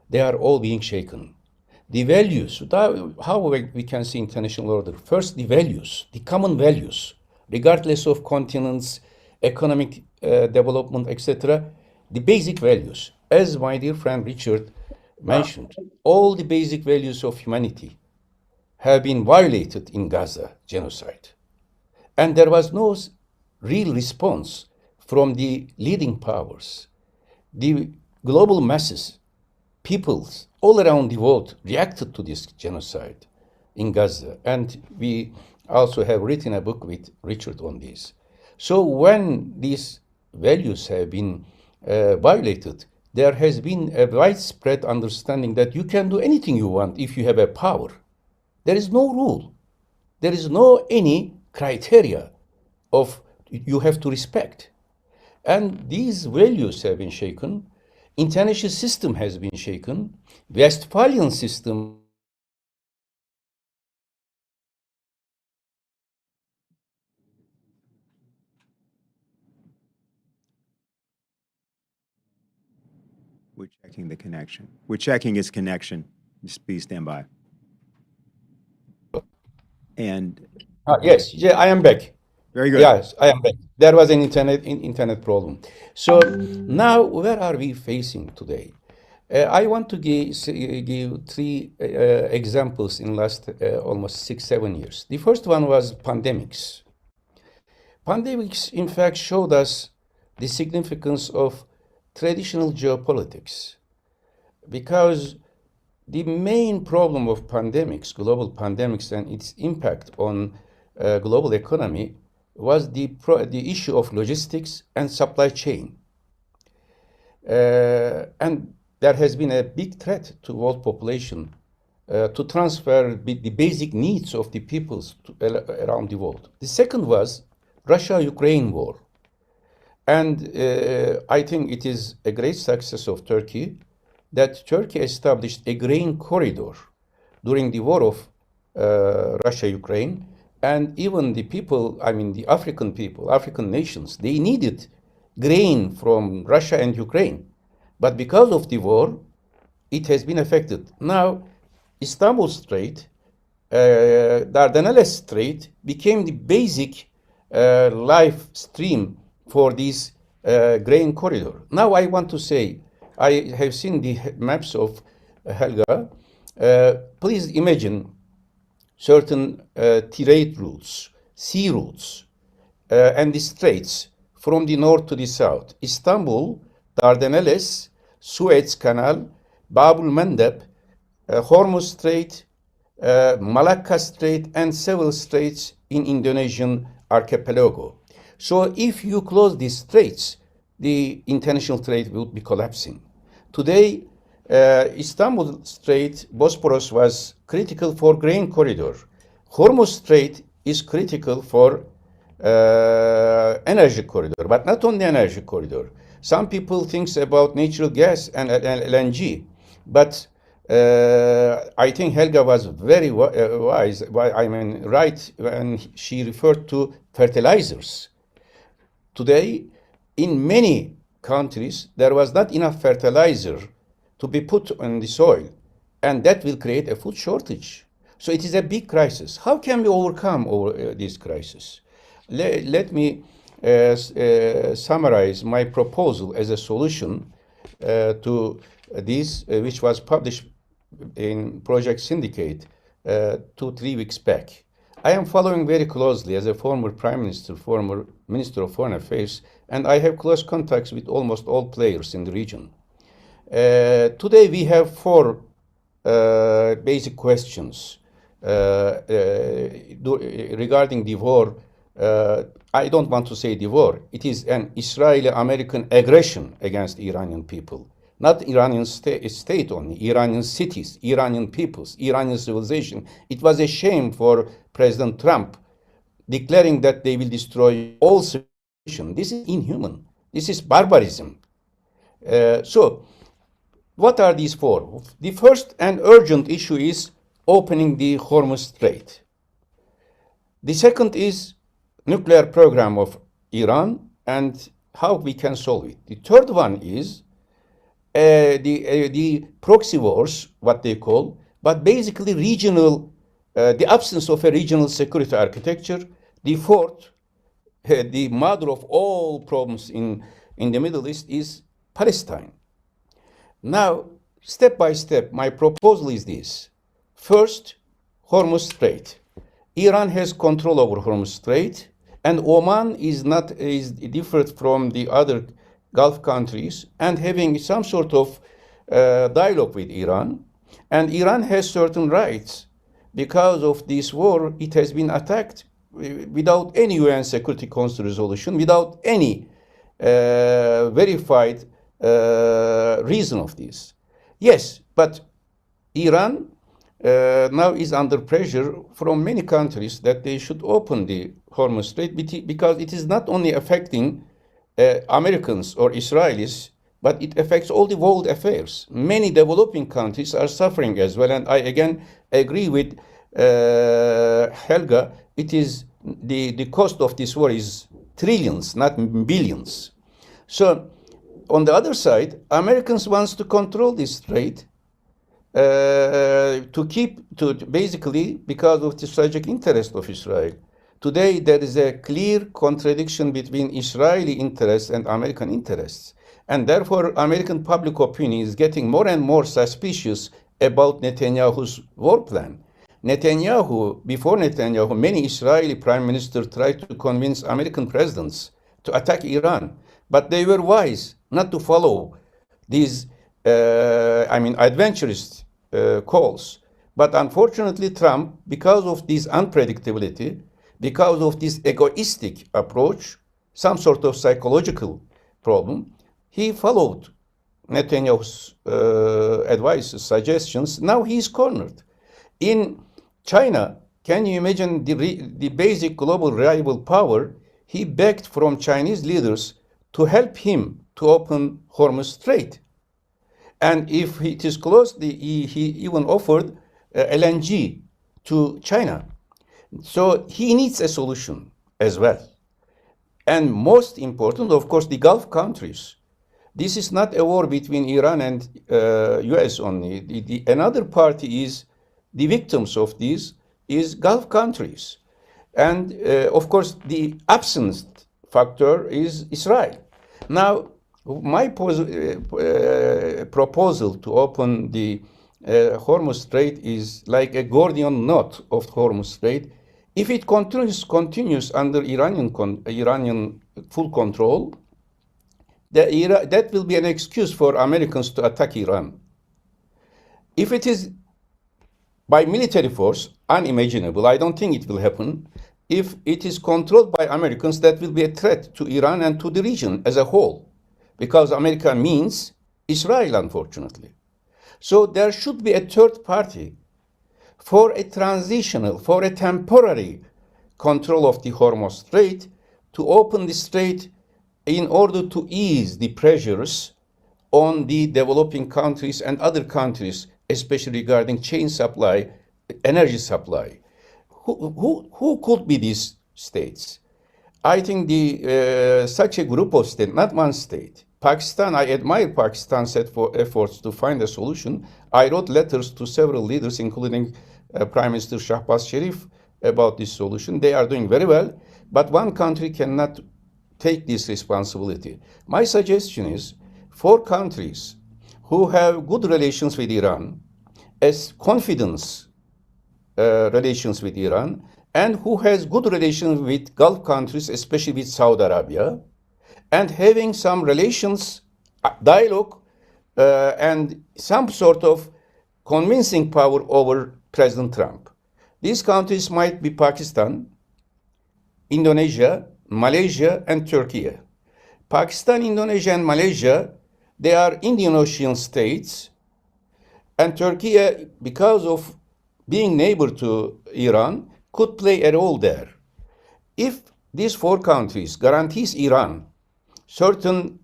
they are all being shaken. The values, how we can see international order? First, the values, the common values, regardless of continents, economic development, etc., the basic values. As my dear friend Richard mentioned, all the basic values of humanity have been violated in Gaza genocide. And there was no real response from the leading powers. The global masses, peoples all around the world reacted to this genocide in Gaza. And we also have written a book with Richard on this. So when these values have been violated, there has been a widespread understanding that you can do anything you want if you have a power. There is no rule. There is no any criteria of you have to respect. And these values have been shaken. International system has been shaken. Westphalian system. We're checking the connection. We're checking his connection. Just please stand by. And yes, yeah, I am back. Very good. Yes, I am back. There was an internet problem. So now, where are we facing today? I want to give three examples in last almost 6-7 years. The first one was pandemics. Pandemics, in fact, showed us the significance of traditional geopolitics, because the main problem of pandemics, global pandemics, and its impact on global economy was the issue of logistics and supply chain. And there has been a big threat to world population to transfer the basic needs of the peoples around the world. The second was Russia-Ukraine war. And I think it is a great success of Turkey that Turkey established a grain corridor during the war of Russia-Ukraine. And even the people, I mean the African people, African nations, they needed grain from Russia and Ukraine. But because of the war, it has been affected. Now, Istanbul Strait, Dardanelles Strait became the basic life stream for this grain corridor. Now I want to say, I have seen the maps of Helga. Please imagine certain trade routes, sea routes, and the straits from the north to the south. Istanbul, Dardanelles, Suez Canal, Bab el-Mandeb, Hormuz Strait, Malacca Strait, and several straits in Indonesian archipelago. So if you close these straits, the international trade will be collapsing. Today, Istanbul Strait, Bosporus was critical for grain corridor. Hormuz Strait is critical for energy corridor, but not only energy corridor. Some people think about natural gas and LNG, but I think Helga was very wise, right when she referred to fertilizers. Today, in many countries, there was not enough fertilizer to be put on the soil, and that will create a food shortage. So it is a big crisis. How can we overcome this crisis? Let me summarize my proposal as a solution to this, which was published in Project Syndicate 2-3 weeks back. I am following very closely as a former Prime Minister, former Minister of Foreign Affairs, and I have close contacts with almost all players in the region. Today we have four basic questions regarding the war. I don't want to say the war. It is an Israeli-American aggression against Iranian people. Not Iranian state only, Iranian cities, Iranian peoples, Iranian civilization. It was a shame for President Trump declaring that they will destroy all civilization. This is inhuman. This is barbarism. So, what are these for? The first and urgent issue is opening the Hormuz Strait. The second is nuclear program of Iran and how we can solve it. The third one is the proxy wars, what they call, but basically regional, the absence of a regional security architecture. The fourth, the mother of all problems in the Middle East is Palestine. Now, step by step, my proposal is this. First, Hormuz Strait. Iran has control over Hormuz Strait, and Oman is different from the other Gulf countries and having some sort of dialogue with Iran. And Iran has certain rights. Because of this war, it has been attacked without any UN Security Council resolution, without any verified reason of this. Yes, but Iran now is under pressure from many countries that they should open the Hormuz Strait because it is not only affecting Americans or Israelis, but it affects all the world affairs. Many developing countries are suffering as well, and I again agree with Helga. It is the cost of this war is trillions, not billions. So, on the other side, Americans wants to control this strait basically because of the strategic interest of Israel. Today, there is a clear contradiction between Israeli interests and American interests. And therefore, American public opinion is getting more and more suspicious about Netanyahu's war plan. Before Netanyahu, many Israeli prime ministers tried to convince American presidents to attack Iran. But they were wise not to follow these, adventurous calls. But unfortunately, Trump, because of this unpredictability, because of this egoistic approach, some sort of psychological problem, he followed Netanyahu's advice, suggestions. Now he is cornered. In China, can you imagine the basic global rival power? He begged from Chinese leaders to help him to open Hormuz Strait. And if it is closed, he even offered LNG to China. So he needs a solution as well. And most important, of course, the Gulf countries. This is not a war between Iran and US only. Another party is, the victims of this is Gulf countries. And of course, the absence factor is Israel. Now, my proposal to open the Hormuz Strait is like a Gordian knot of Hormuz Strait. If it continues under Iranian full control, that will be an excuse for Americans to attack Iran. If it is by military force, unimaginable, I don't think it will happen. If it is controlled by Americans, that will be a threat to Iran and to the region as a whole. because America means Israel, unfortunately. So there should be a third party for a transitional, for a temporary control of the Hormuz Strait, to open the strait in order to ease the pressures on the developing countries and other countries, especially regarding chain supply, energy supply. Who could be these states? I think such a group of states, not one state. Pakistan, I admire Pakistan's efforts to find a solution. I wrote letters to several leaders, including Prime Minister Shahbaz Sharif, about this solution. They are doing very well, but one country cannot take this responsibility. My suggestion is for countries who have good relations with Iran, as confidence relations with Iran, and who has good relations with Gulf countries, especially with Saudi Arabia, and having some relations, dialogue, and some sort of convincing power over President Trump. These countries might be Pakistan, Indonesia, Malaysia, and Turkey. Pakistan, Indonesia, and Malaysia, they are Indian Ocean states, and Turkey, because of being neighbor to Iran, could play a role there. If these four countries guarantees Iran certain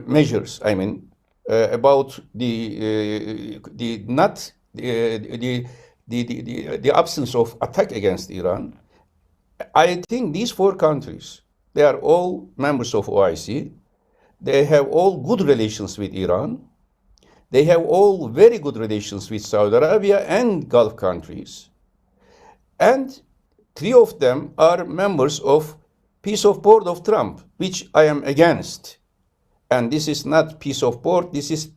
measures, about the absence of attack against Iran, I think these four countries, they are all members of OIC. They have all good relations with Iran. They have all very good relations with Saudi Arabia and Gulf countries. And three of them are members of Peace of Board of Trump, which I am against. And this is not Peace of Board, this is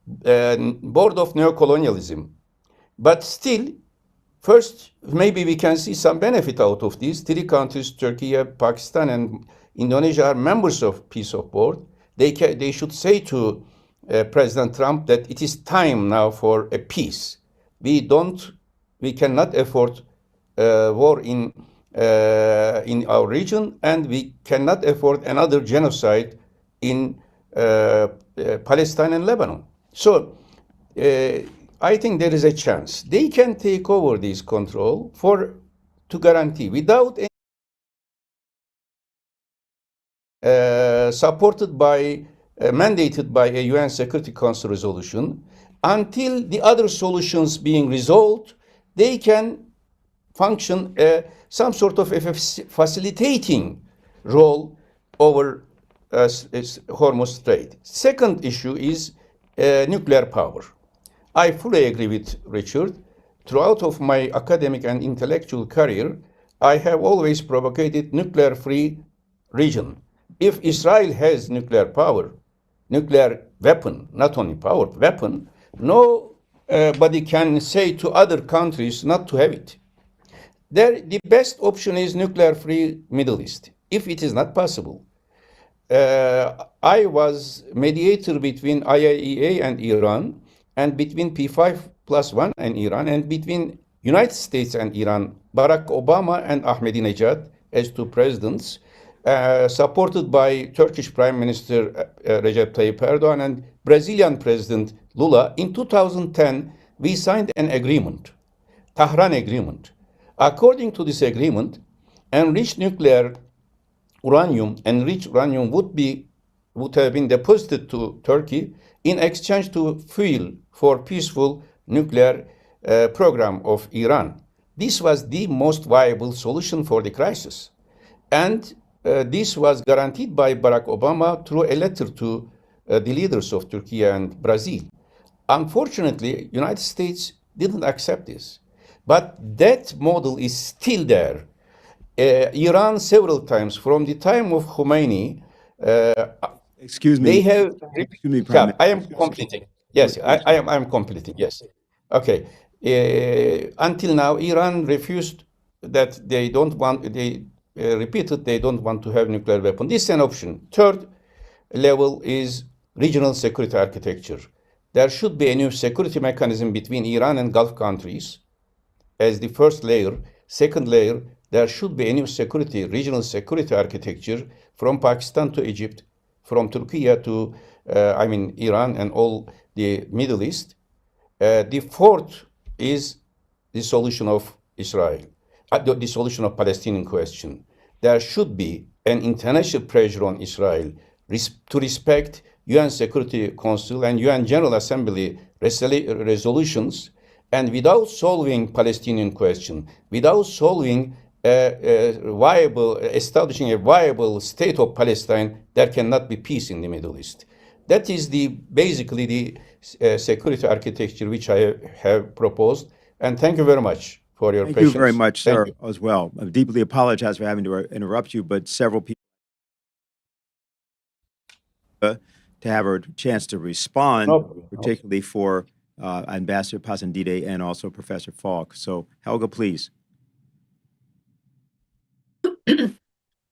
Board of Neocolonialism. But still, first, maybe we can see some benefit out of these. Three countries, Turkey, Pakistan, and Indonesia, are members of Peace of Board. They should say to President Trump that it is time now for a peace. We cannot afford war in our region, and we cannot afford another genocide in Palestine and Lebanon. So I think there is a chance they can take over this control to guarantee without any supported by mandated by a UN Security Council resolution. Until the other solutions being resolved, they can function some sort of a facilitating role over Hormuz Strait. Second issue is nuclear power. I fully agree with Richard. Throughout of my academic and intellectual career, I have always propagated nuclear-free region. If Israel has nuclear power, nuclear weapon, not only power, weapon, nobody can say to other countries not to have it. The best option is nuclear-free Middle East. If it is not possible, I was mediator between IAEA and Iran, and between P5+1 and Iran, and between United States and Iran, Barack Obama and Ahmadinejad as two presidents, supported by Turkish Prime Minister Recep Tayyip Erdogan and Brazilian President Lula. In 2010, we signed an agreement, Tehran Agreement. According to this agreement, enriched uranium would have been deposited to Turkey in exchange to fuel for peaceful nuclear program of Iran. This was the most viable solution for the crisis. And this was guaranteed by Barack Obama through a letter to the leaders of Turkey and Brazil. Unfortunately, United States didn't accept this. But that model is still there. Iran several times, from the time of Khomeini, excuse me. They have. Excuse me, Prime I am completing. Yes, I am completing. Yes. Okay. Until now, Iran refused that they don't want. They repeated they don't want to have nuclear weapon. This is an option. Third level is regional security architecture. There should be a new security mechanism between Iran and Gulf countries as the first layer. Second layer, there should be a new regional security architecture from Pakistan to Egypt, from Turkey to, I mean, Iran and all the Middle East. The fourth is the solution of Israel, the solution of Palestinian question. There should be an international pressure on Israel to respect UN Security Council and UN General Assembly resolutions, and without solving Palestinian question, without solving establishing a viable state of Palestine, there cannot be peace in the Middle East. That is basically the security architecture which I have proposed. And thank you very much for your patience. Thank you very much, sir, as well. I deeply apologize for having to interrupt you, but several people to have a chance to respond, particularly for Ambassador Pasandideh and also Professor Falk. So, Helga, please.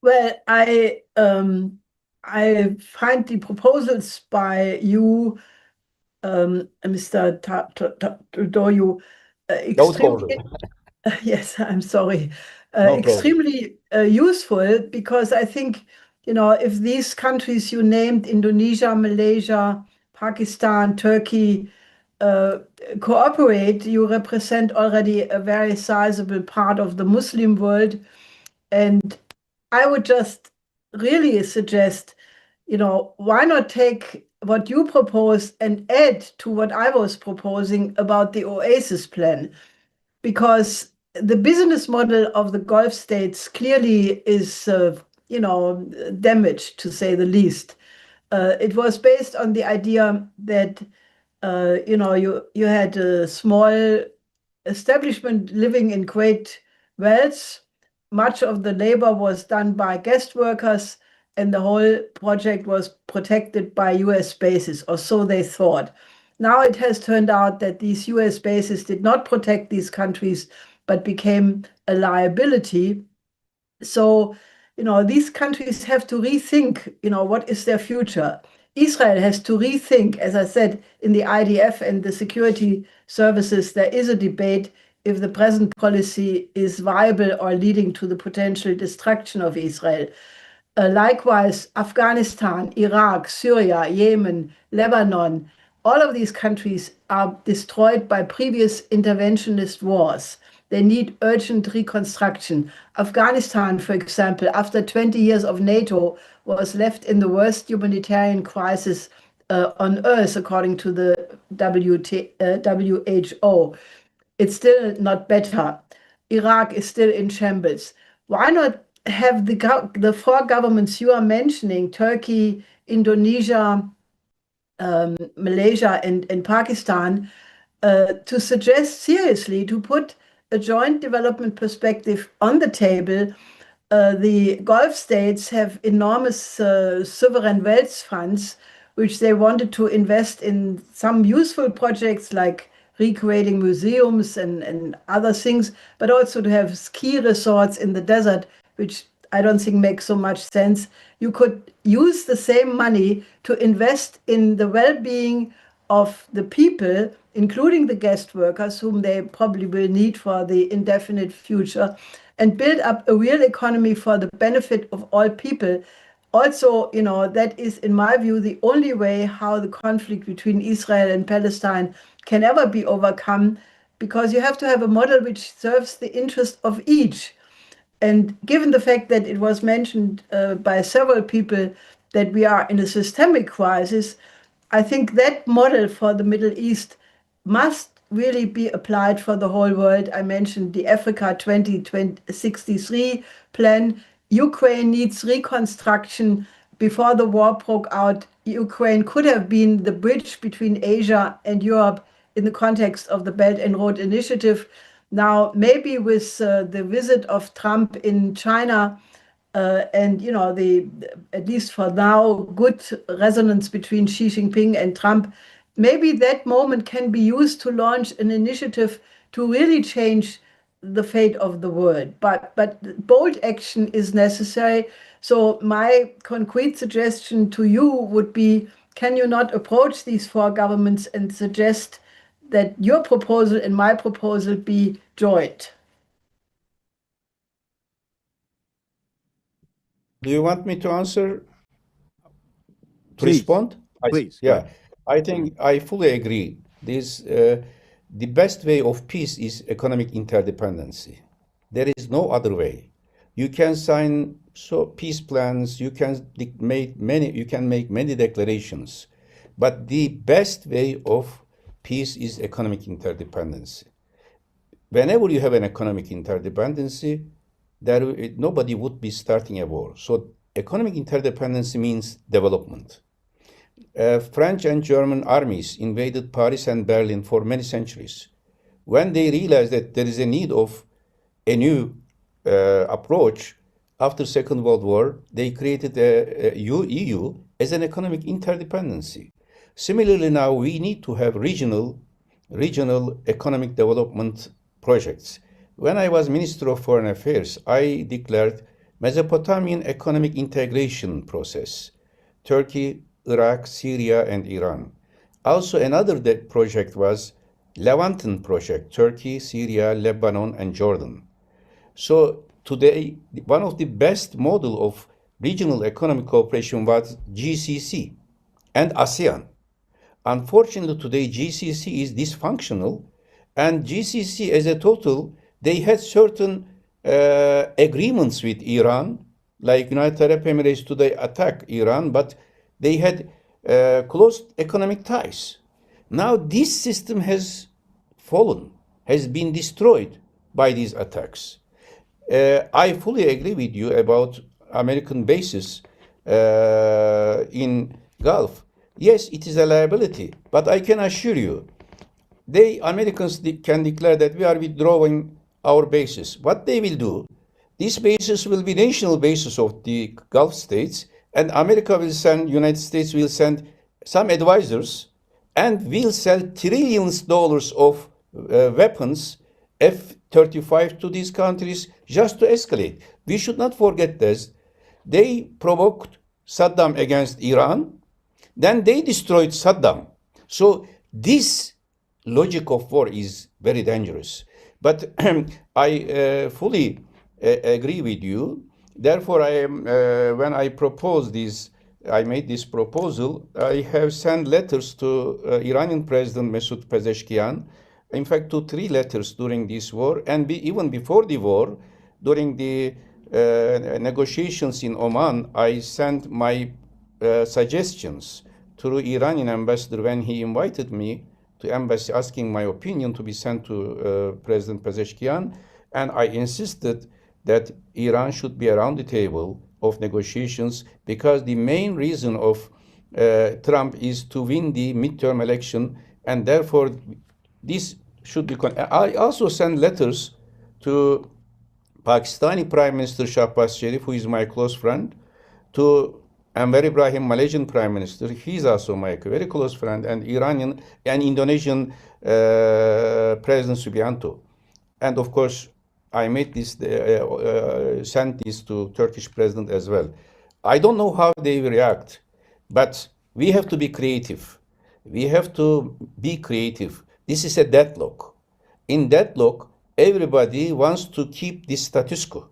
Well, I find the proposals by you, Mr. Doyu, extremely. Yes, I'm sorry. Extremely useful, because I think, if these countries you named, Indonesia, Malaysia, Pakistan, Turkey, cooperate, you represent already a very sizable part of the Muslim world. And I would just really suggest, why not take what you propose and add to what I was proposing about the Oasis plan? Because the business model of the Gulf states clearly is, damaged, to say the least. It was based on the idea that, you had a small establishment living in great wealth. Much of the labor was done by guest workers, and the whole project was protected by US bases, or so they thought. Now it has turned out that these US bases did not protect these countries, but became a liability. So, these countries have to rethink, what is their future. Israel has to rethink, as I said, in the IDF and the security services, there is a debate if the present policy is viable or leading to the potential destruction of Israel. Likewise, Afghanistan, Iraq, Syria, Yemen, Lebanon, all of these countries are destroyed by previous interventionist wars. They need urgent reconstruction. Afghanistan, for example, after 20 years of NATO, was left in the worst humanitarian crisis on earth, according to the WHO. It's still not better. Iraq is still in shambles. Why not have the four governments you are mentioning, Turkey, Indonesia, Malaysia, and Pakistan, to suggest seriously to put a joint development perspective on the table? The Gulf states have enormous sovereign wealth funds, which they wanted to invest in some useful projects like recreating museums and other things, but also to have ski resorts in the desert, which I don't think makes so much sense. You could use the same money to invest in the well-being of the people, including the guest workers, whom they probably will need for the indefinite future, and build up a real economy for the benefit of all people. Also, that is, in my view, the only way how the conflict between Israel and Palestine can ever be overcome, because you have to have a model which serves the interest of each. And given the fact that it was mentioned by several people that we are in a systemic crisis, I think that model for the Middle East must really be applied for the whole world. I mentioned the Africa 2063 plan. Ukraine needs reconstruction. Before the war broke out, Ukraine could have been the bridge between Asia and Europe in the context of the Belt and Road Initiative. Now, maybe with the visit of Trump in China, and at least for now, good resonance between Xi Jinping and Trump, maybe that moment can be used to launch an initiative to really change the fate of the world. But bold action is necessary. So my concrete suggestion to you would be, can you not approach these four governments and suggest that your proposal and my proposal be joint? Do you want me to answer? To respond? Please. Yeah, I think I fully agree. The best way of peace is economic interdependency. There is no other way. You can sign peace plans. You can make many declarations, but the best way of peace is economic interdependency. Whenever you have an economic interdependency, nobody would be starting a war. So economic interdependency means development. French and German armies invaded Paris and Berlin for many centuries. When they realized that there is a need of a new approach after Second World War, they created a EU as an economic interdependency. Similarly, now we need to have regional economic development projects. When I was Minister of Foreign Affairs, I declared Mesopotamian economic integration process, Turkey, Iraq, Syria, and Iran. Also, another project was Levanten project, Turkey, Syria, Lebanon, and Jordan. So today, one of the best model of regional economic cooperation was GCC and ASEAN. Unfortunately, today GCC is dysfunctional, and GCC as a total, they had certain agreements with Iran, like United Arab Emirates today attack Iran, but they had close economic ties. Now this system has fallen, has been destroyed by these attacks. I fully agree with you about American bases in Gulf. Yes, it is a liability, but I can assure you, Americans can declare that we are withdrawing our bases. What they will do, these bases will be national bases of the Gulf states, and United States will send some advisors, and will sell trillions of dollars of weapons, F-35 to these countries just to escalate. We should not forget this. They provoked Saddam against Iran, then they destroyed Saddam. So this logic of war is very dangerous. But I fully agree with you. Therefore, when I made this proposal, I have sent letters to Iranian President Masoud Pezeshkian. In fact, 3 letters during this war, and even before the war, during the negotiations in Oman, I sent my suggestions to Iranian ambassador when he invited me to embassy, asking my opinion to be sent to President Pezeshkian, and I insisted that Iran should be around the table of negotiations, because the main reason of Trump is to win the midterm election, and therefore this should be. I also sent letters to Pakistani Prime Minister Shahbaz Sharif, who is my close friend, to Anwar Ibrahim, Malaysian Prime Minister. He's also my very close friend, and Iranian and Indonesian President Subianto, and of course I made this, sent this to Turkish president as well. I don't know how they will react, but we have to be creative. We have to be creative. This is a deadlock. In deadlock, everybody wants to keep the status quo.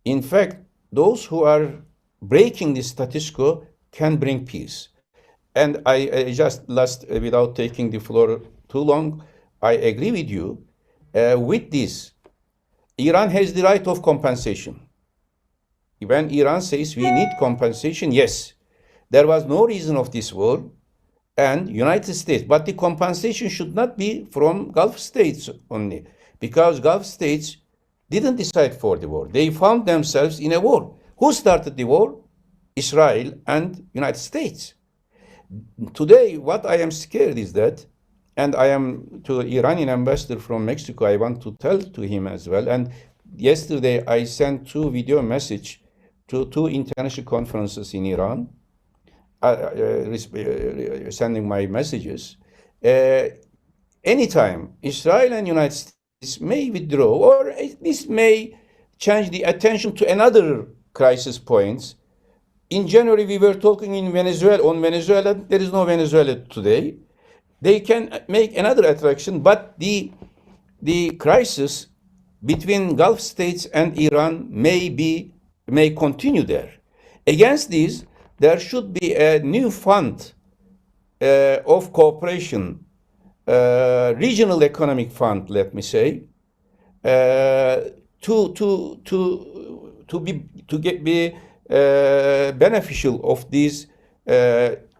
In fact, those who are breaking the status quo can bring peace. And I just without taking the floor too long, I agree with you. With this, Iran has the right of compensation. When Iran says we need compensation, yes, there was no reason of this war, and United States, but the compensation should not be from Gulf states only, because Gulf states didn't decide for the war. They found themselves in a war. Who started the war? Israel and United States. Today, what I am scared is that, and I am to the Iranian ambassador from Mexico, I want to tell to him as well. And yesterday I sent 2 video messages to 2 international conferences in Iran, sending my messages. Anytime Israel and United States may withdraw, or this may change the attention to another crisis points. In January, we were talking on Venezuela. There is no Venezuela today. They can make another attraction, but the crisis between Gulf states and Iran may continue there. Against this, there should be a new fund of cooperation, regional economic fund, let me say, to be beneficial of this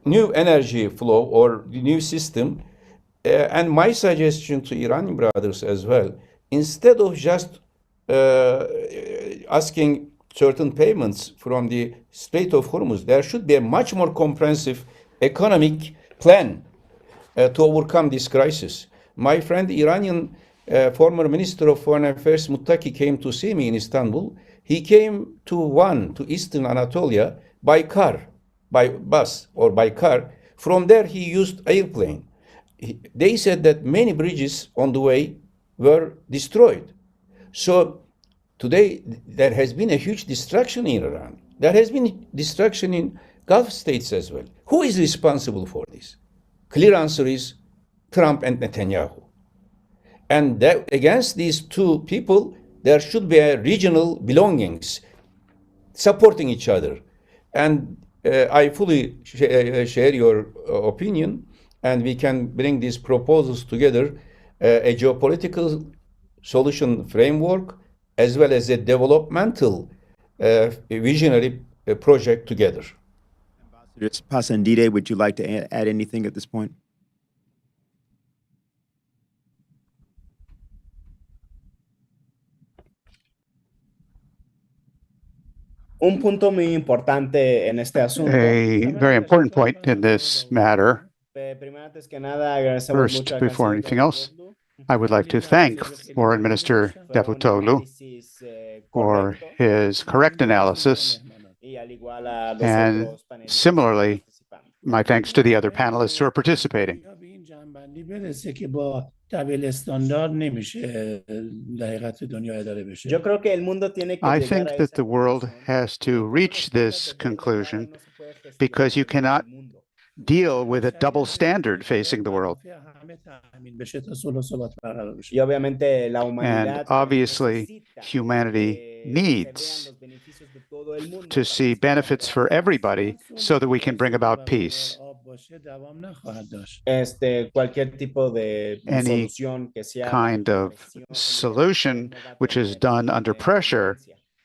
new energy flow or the new system. And my suggestion to Iranian brothers as well, instead of just asking certain payments from the Strait of Hormuz, there should be a much more comprehensive economic plan to overcome this crisis. My friend, Iranian former Minister of Foreign Affairs Muttaqi, came to see me in Istanbul. He came to Eastern Anatolia by car, by bus or by car. From there, he used airplane. They said that many bridges on the way were destroyed. So today, there has been a huge destruction in Iran. There has been destruction in Gulf states as well. Who is responsible for this? Clear answer is Trump and Netanyahu. And that, against these two people, there should be a regional belongings supporting each other. And I fully share your opinion, and we can bring these proposals together, a geopolitical solution framework, as well as a developmental visionary project together. Ambassador Pasandideh, would you like to add anything at this point? Un punto muy importante en este asunto. A very important point in this matter. Antes que nada, agradecemos First, mucho al before canciller anything else, Davutoglu I would like to thank Foreign Minister Davutoglu for his correct analysis, y al igual a los and otros panelistas similarly, participantes. my thanks to the other panelists who are participating. به این جنبندی برسه که با دبل استاندارد نمیشه دقیقت دنیا اداره بشه. Yo creo que el mundo tiene que I llegar think a that esa the world conclusión. has to reach this conclusion No se puede gestionar because you cannot el mundo. deal with a double standard facing the world. همه تأمین بشه تا صلح و ثبات برقرار بشه. Y obviamente la And humanidad obviously, necesita humanity que se needs vean los beneficios de todo el mundo to para see que se pueda benefits for lograr. everybody so that we can bring about peace. آب باشه دوام نخواهد داشت. Cualquier tipo de Any solución que sea kind of solution which is done under pressure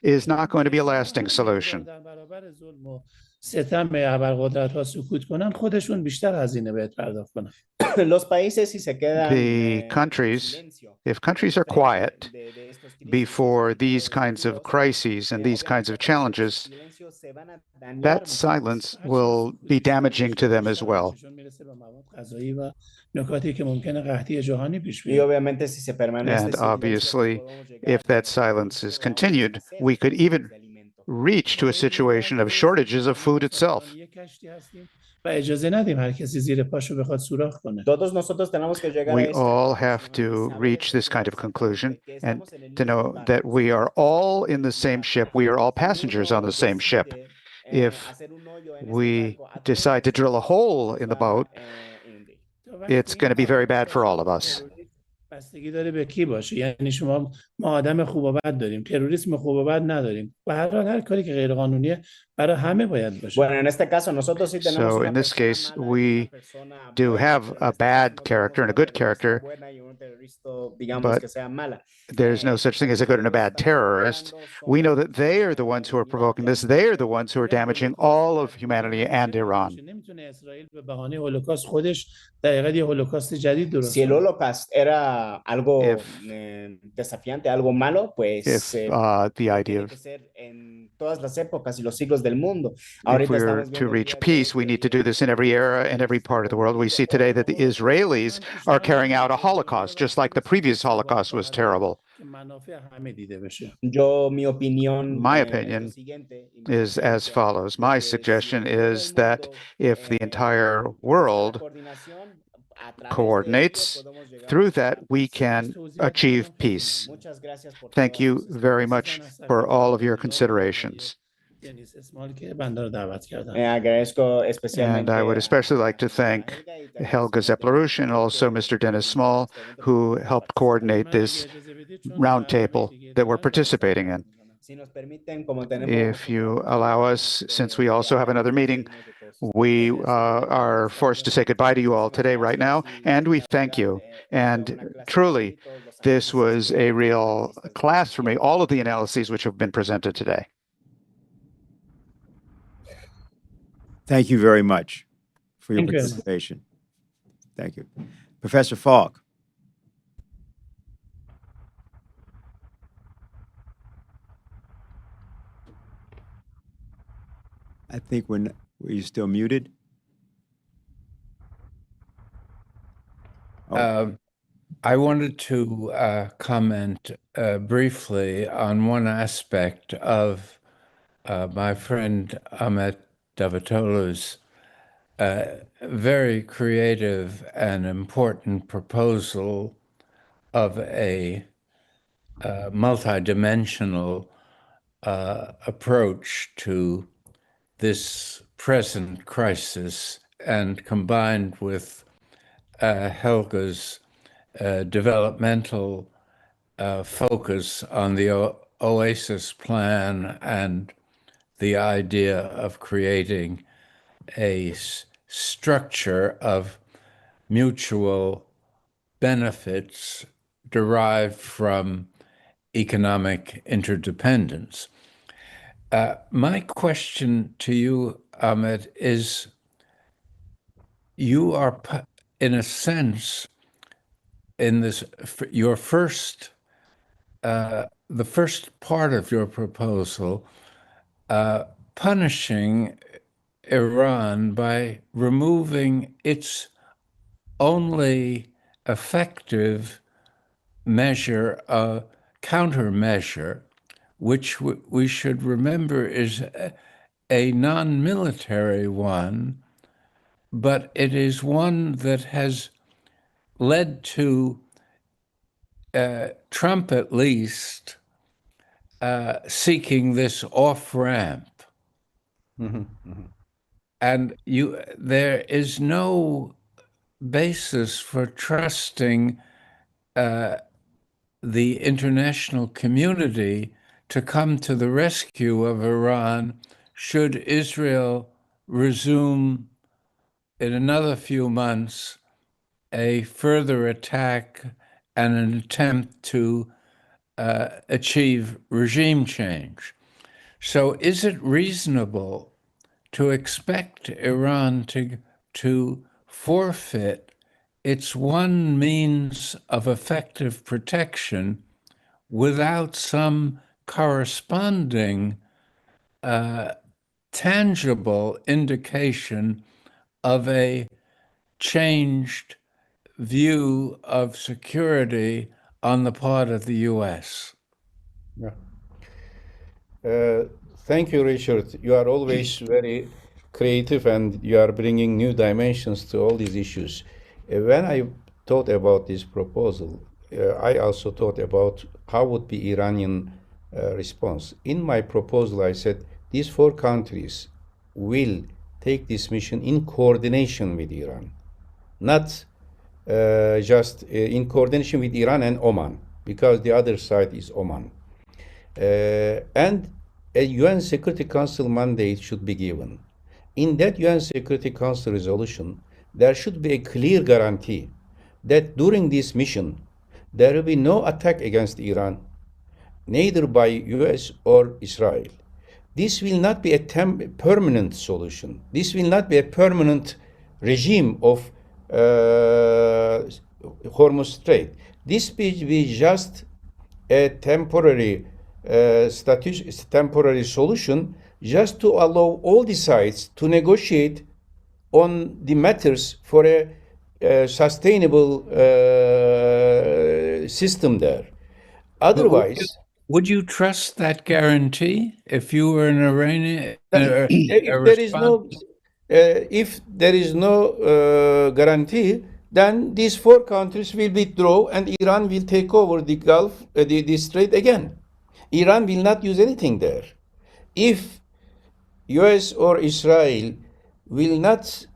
is not going to be a lasting solution. در برابر ظلم و ستم ابرقدرت‌ها سکوت کنن خودشون بیشتر هزینه بهت پرداخت کنن. Los países si se quedan The en countries, silencio if countries are quiet de estos crisis, before these kinds of crises and these kinds of challenges, silencio se van a dañar that mucho más. silence will be damaging to them as well. چون میرسه به مواد غذایی و نکاتی که ممکنه قحطی جهانی پیش Y بیاد. obviamente si se permanece And silencio, obviously, podemos llegar if that a silence is una continued, escasez we could even de alimentos. reach to a situation of shortages of food itself. یک کشتی هستیم و اجازه ندیم هر کسی زیر پاشو بخواد سوراخ کنه. Todos nosotros tenemos que llegar a We esta all conclusión have to y saber reach this kind of exactamente conclusion que and estamos en el to mismo know barco. that we are all in the same ship. We are all passengers on the same ship. If we decide to drill a hole in the boat, it's going to be very bad for all of us. بستگی داره به کی باشه. یعنی ما آدم خوب و بد داریم، تروریسم خوب و بد نداریم. به هر حال هر کاری که غیر قانونیه برای همه باید باشه. Bueno, en este caso nosotros sí tenemos So una in this persona case, mala y we una persona do buena, have pero a en este bad caso no character and a tenemos good una terrorista character, buena y una terrorista, digamos, but que sea mala. there's no such thing as a good and a bad terrorist. We know that they are the ones who are provoking this. They are the ones who are damaging all of humanity and Iran. نمیتونه اسرائیل به بهانه هولوکاست خودش دقیقاً یه هولوکاست جدید درست Si el کنه. Holocaust era algo If- desafiante, algo malo, pues If the idea tiene of que ser en todas las épocas y los siglos del mundo. if Ahorita we're estamos to viendo el reach día de peace, hoy we que need to do this in every era and every part of the world. We see today that the Israelis are carrying out a Holocaust, just like the previous Holocaust was terrible. که منافع همه دیده بشه. Yo, mi opinión My es lo opinion siguiente, y mi is as sugerencia, follows. My que si suggestion todo el is that mundo, if the entire busca la world coordinación, a través de ello coordinates, podemos llegar a through una that, we can achieve peace. Muchas gracias por Thank todas you sus very much for all of your considerations. دنیس اسمال که بنده رو دعوت کردن. agradezco And especialmente I would especially like to thank Helga Zepp-LaRouche and also Mr. Dennis Small, who helped coordinate this roundtable that we're participating in. If you allow us, since we also have another meeting, we are forced to say goodbye to you all today, right now, and we thank you. And truly, this was a real class for me, all of the analyses which have been presented today. Thank you very much for your Thank you. participation. Thank you. Professor Falk. I think were you still muted? I wanted to comment briefly on one aspect of my friend Ahmet Davutoğlu's very creative and important proposal of a multidimensional approach to this present crisis, and combined with Helga's developmental focus on the OASIS plan and the idea of creating a structure of mutual benefits derived from economic interdependence. My question to you, Ahmet, is you are, in a sense, in this, your first, the first part of your proposal, punishing Iran by removing its only effective measure, countermeasure, which we should remember is a non-military one, but it is one that has led to Trump, at least, seeking this off-ramp. And there is no basis for trusting the international community to come to the rescue of Iran should Israel resume in another few months a further attack and an attempt to achieve regime change. So is it reasonable to expect Iran to forfeit its one means of effective protection without some corresponding tangible indication of a changed view of security on the part of the U.S.? Yeah. Thank you, Richard. You are always very creative and you are bringing new dimensions to all these issues. When I thought about this proposal, I also thought about how would be Iranian response. In my proposal, I said these four countries will take this mission in coordination with Iran, not just in coordination with Iran and Oman, because the other side is Oman. And a UN Security Council mandate should be given. In that UN Security Council resolution, there should be a clear guarantee that during this mission, there will be no attack against Iran, neither by US or Israel. This will not be a permanent solution. This will not be a permanent regime of Hormuz Strait. This will be just a temporary temporary solution, just to allow all the sides to negotiate on the matters for a sustainable system there. Otherwise, would you trust that guarantee if you were an Iranian? If there is no guarantee, then these four countries will withdraw and Iran will take over the Gulf, the Strait again. Iran will not use anything there. If US or Israel will not,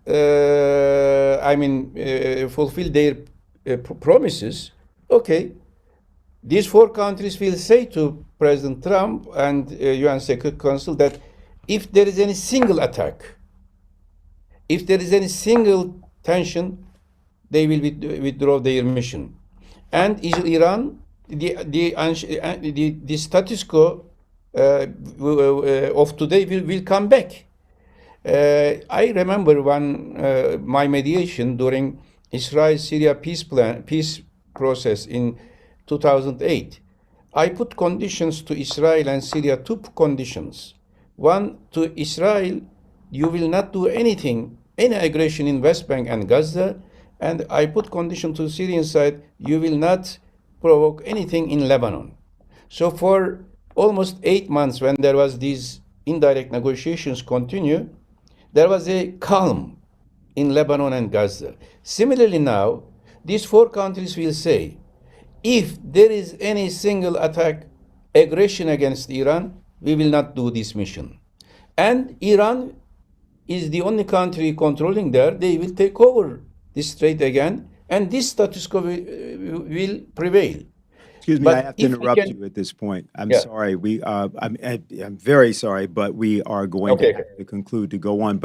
fulfill their promises, okay, these four countries will say to President Trump and UN Security Council that if there is any single attack, if there is any single tension, they will withdraw their mission. And Iran, the status quo of today will come back. I remember when my mediation during Israel-Syria peace process in 2008. I put conditions to Israel and Syria, two conditions. One, to Israel, you will not do anything, any aggression in West Bank and Gaza. And I put condition to the Syrian side, you will not provoke anything in Lebanon. So for almost 8 months, when there was these indirect negotiations continue, there was a calm in Lebanon and Gaza. Similarly now, these four countries will say, if there is any single attack, aggression against Iran, we will not do this mission. And Iran is the only country controlling there. They will take over this strait again, and this status quo will prevail. Excuse me, I have to interrupt you at this point. I'm sorry. I'm very sorry, but we are going to have to conclude to go on.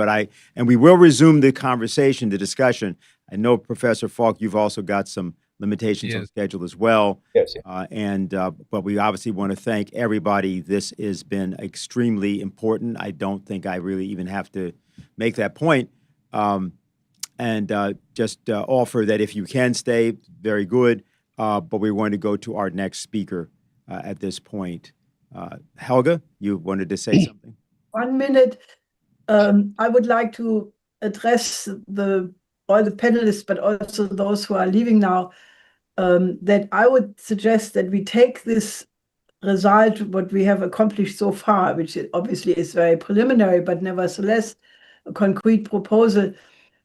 And we will resume the conversation, the discussion. I know, Professor Falk, you've also got some limitations on schedule as well. Yes. But we obviously want to thank everybody. This has been extremely important. I don't think I really even have to make that point. Just offer that if you can stay, very good. But we're going to go to our next speaker at this point. Helga, you wanted to say something? 1 minute. I would like to address all the panelists, but also those who are leaving now, that I would suggest that we take this result, what we have accomplished so far, which obviously is very preliminary, but nevertheless a concrete proposal,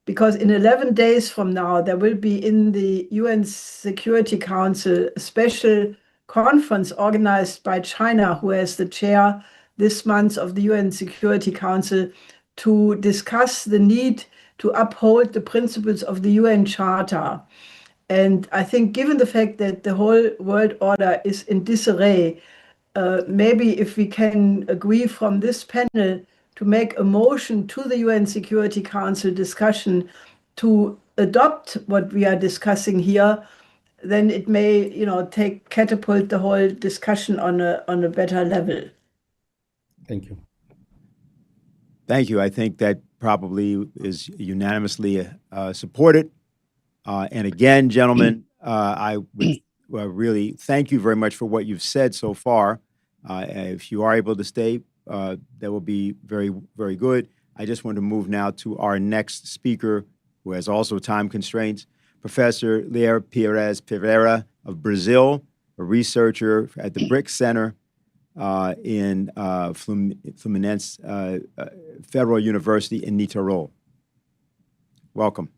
because in 11 days from now, there will be in the UN Security Council a special conference organized by China, who has the chair this month of the UN Security Council, to discuss the need to uphold the principles of the UN Charter. And I think given the fact that the whole world order is in disarray, maybe if we can agree from this panel to make a motion to the UN Security Council discussion to adopt what we are discussing here, then it may, catapult the whole discussion on a better level. Thank you. Thank you. I think that probably is unanimously supported. And again, gentlemen, I would really thank you very much for what you've said so far. If you are able to stay, that will be very, very good. I just want to move now to our next speaker, who has also time constraints, Professor Lier Pires Ferreira of Brazil, a researcher at the BRICS Center in Fluminense Federal University in Niterói. Welcome.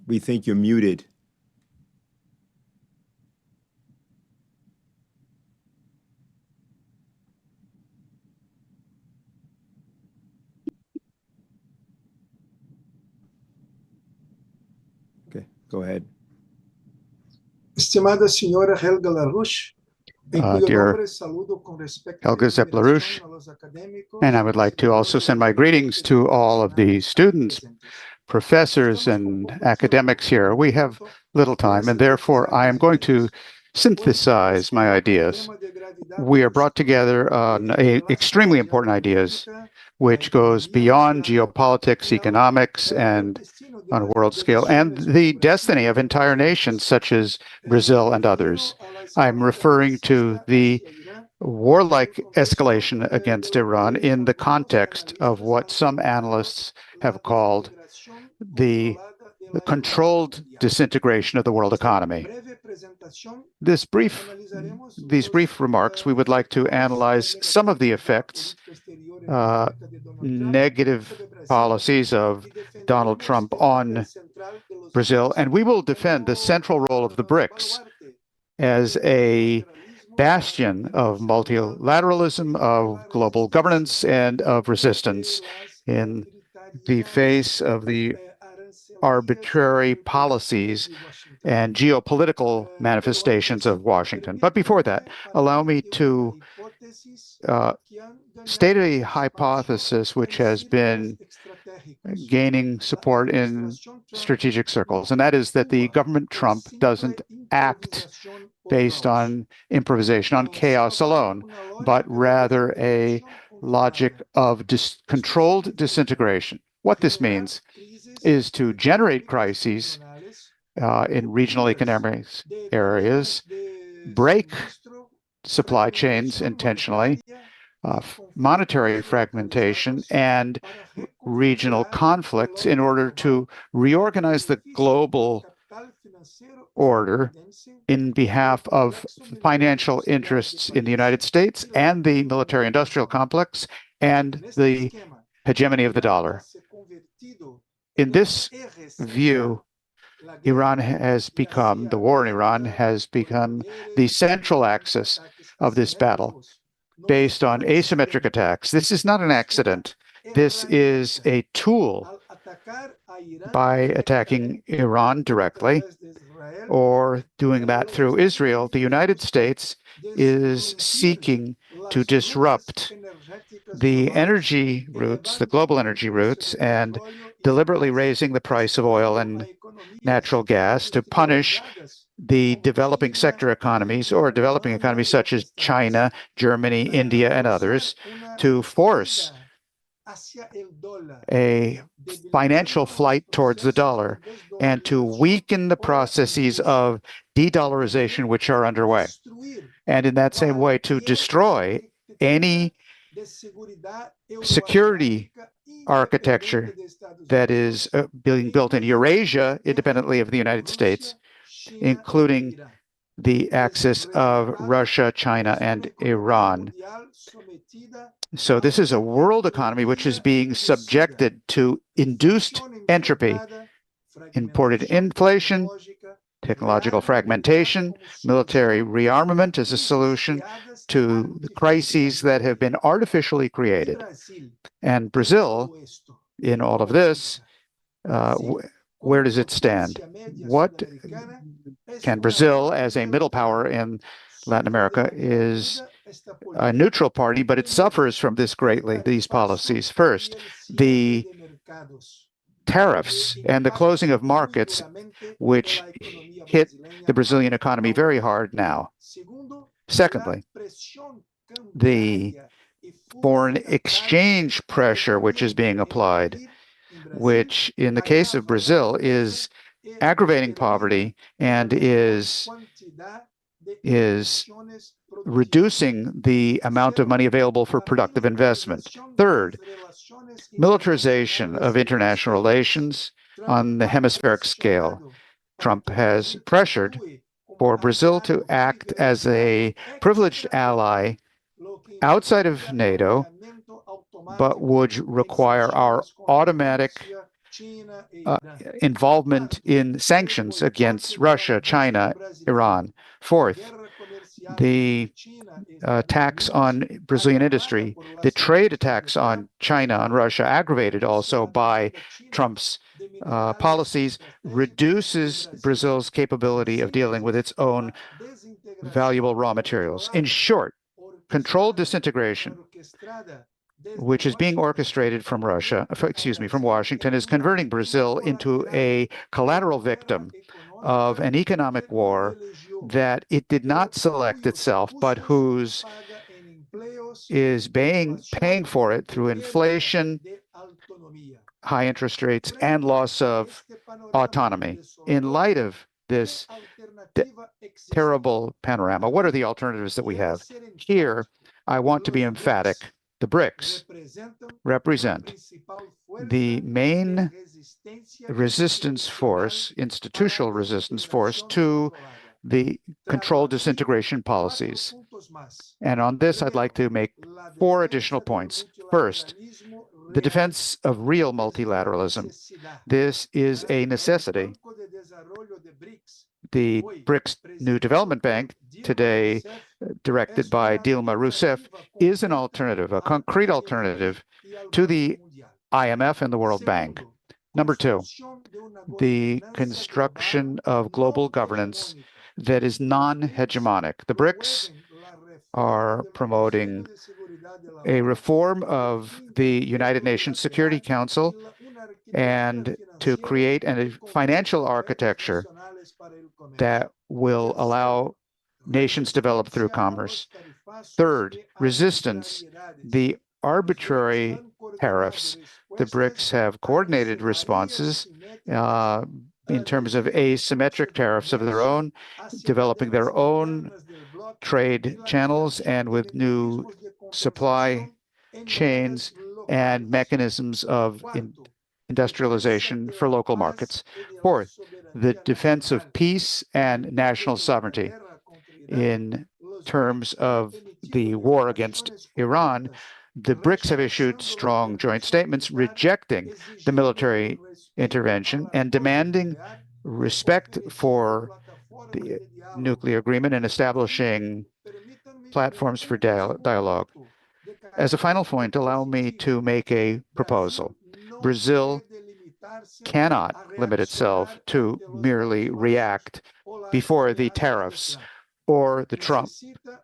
We think you're muted. Okay, go ahead. Estimada senhora Helga LaRouche, dear Helga Zepp-LaRouche, and I would like to also send my greetings to all of the students, professors, and academics here. We have little time, and therefore I am going to synthesize my ideas. We are brought together on extremely important ideas, which goes beyond geopolitics, economics, and on a world scale, and the destiny of entire nations such as Brazil and others. I'm referring to the warlike escalation against Iran in the context of what some analysts have called the controlled disintegration of the world economy. These brief remarks, we would like to analyze some of the effects, negative policies of Donald Trump on Brazil, and we will defend the central role of the BRICS as a bastion of multilateralism, of global governance, and of resistance in the face of the arbitrary policies and geopolitical manifestations of Washington. But before that, allow me to state a hypothesis which has been gaining support in strategic circles, and that is that the government Trump doesn't act based on improvisation, on chaos alone, but rather a logic of controlled disintegration. What this means is to generate crises in regional economic areas, break supply chains intentionally, monetary fragmentation, and regional conflicts in order to reorganize the global order in behalf of financial interests in the United States and the military-industrial complex and the hegemony of the dollar. In this view, the war in Iran has become the central axis of this battle, based on asymmetric attacks. This is not an accident. This is a tool. By attacking Iran directly or doing that through Israel, the United States is seeking to disrupt the energy routes, the global energy routes, and deliberately raising the price of oil and natural gas to punish the developing sector economies or developing economies such as China, Germany, India, and others, to force a financial flight towards the dollar and to weaken the processes of de-dollarization which are underway. And in that same way, to destroy any security architecture that is being built in Eurasia independently of the United States, including the axis of Russia, China, and Iran. So this is a world economy which is being subjected to induced entropy, imported inflation, technological fragmentation, military rearmament as a solution to the crises that have been artificially created. And Brazil, in all of this, where does it stand? What can Brazil, as a middle power in Latin America, is a neutral party, but it suffers from this greatly, these policies. First, the tariffs and the closing of markets, which hit the Brazilian economy very hard now. Secondly, the foreign exchange pressure which is being applied, which in the case of Brazil is aggravating poverty and is reducing the amount of money available for productive investment. Third, militarization of international relations on the hemispheric scale. Trump has pressured for Brazil to act as a privileged ally outside of NATO, but would require our automatic involvement in sanctions against Russia, China, Iran. Fourth, the attacks on Brazilian industry, the trade attacks on China, on Russia, aggravated also by Trump's policies, reduces Brazil's capability of dealing with its own valuable raw materials. In short, controlled disintegration, which is being orchestrated from from Washington, is converting Brazil into a collateral victim of an economic war that it did not select itself, but whose is paying for it through inflation, high interest rates, and loss of autonomy. In light of this terrible panorama, what are the alternatives that we have? Here, I want to be emphatic. The BRICS represent the main resistance force, institutional resistance force, to the controlled disintegration policies. And on this, I'd like to make 4 additional points. First, the defense of real multilateralism. This is a necessity. The BRICS New Development Bank, today directed by Dilma Rousseff, is an alternative, a concrete alternative to the IMF and the World Bank. Number two, the construction of global governance that is non-hegemonic. The BRICS are promoting a reform of the United Nations Security Council and to create a financial architecture that will allow nations develop through commerce. Third, resistance. The arbitrary tariffs. The BRICS have coordinated responses in terms of asymmetric tariffs of their own, developing their own trade channels and with new supply chains and mechanisms of industrialization for local markets. Fourth, the defense of peace and national sovereignty. In terms of the war against Iran, the BRICS have issued strong joint statements rejecting the military intervention and demanding respect for the nuclear agreement and establishing platforms for dialogue. As a final point, allow me to make a proposal. Brazil cannot limit itself to merely react before the tariffs or the Trump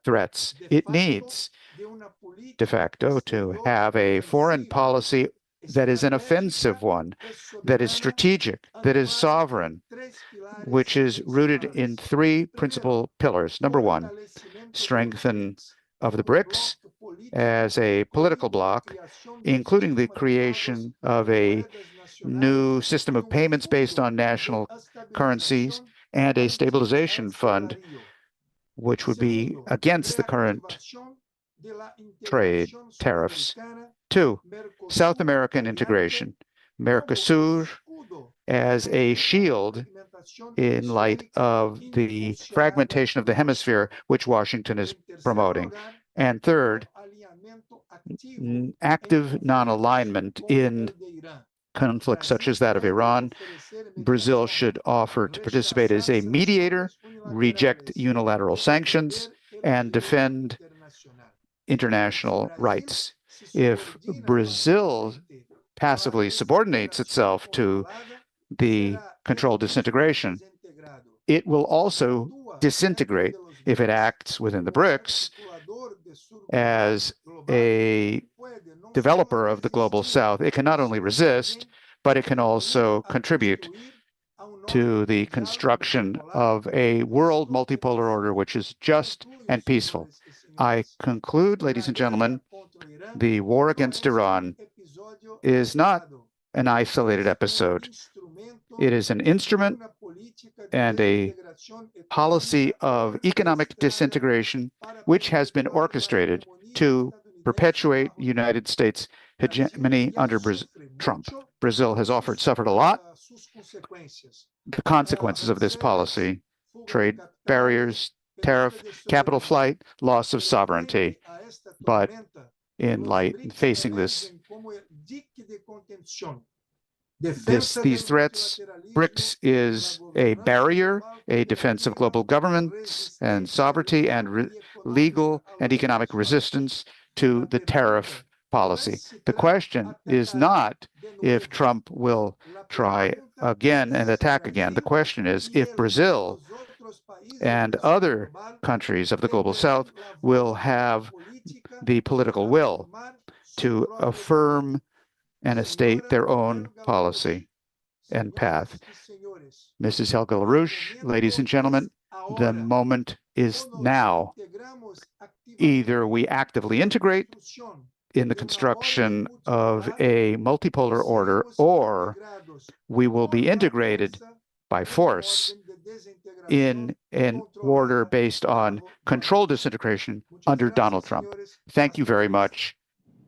threats. It needs, de facto, to have a foreign policy that is an offensive one, that is strategic, that is sovereign, which is rooted in three principal pillars. Number one, strengthen of the BRICS as a political bloc, including the creation of a new system of payments based on national currencies and a stabilization fund, which would be against the current trade tariffs. Two, South American integration. Mercosur as a shield in light of the fragmentation of the hemisphere, which Washington is promoting. And third, active non-alignment in conflicts such as that of Iran. Brazil should offer to participate as a mediator, reject unilateral sanctions, and defend international rights. If Brazil passively subordinates itself to the controlled disintegration, it will also disintegrate if it acts within the BRICS as a developer of the global South. It can not only resist, but it can also contribute to the construction of a world multipolar order which is just and peaceful. I conclude, ladies and gentlemen, the war against Iran is not an isolated episode. It is an instrument and a policy of economic disintegration which has been orchestrated to perpetuate United States hegemony under Trump. Brazil has suffered a lot. The consequences of this policy, trade barriers, tariff, capital flight, loss of sovereignty. But in facing these threats, BRICS is a barrier, a defense of global governments and sovereignty, and legal and economic resistance to the tariff policy. The question is not if Trump will try again and attack again. The question is if Brazil and other countries of the global South will have the political will to affirm and state their own policy and path. Mrs. Helga LaRouche, ladies and gentlemen, the moment is now. Either we actively integrate in the construction of a multipolar order, or we will be integrated by force in an order based on controlled disintegration under Donald Trump. Thank you very much.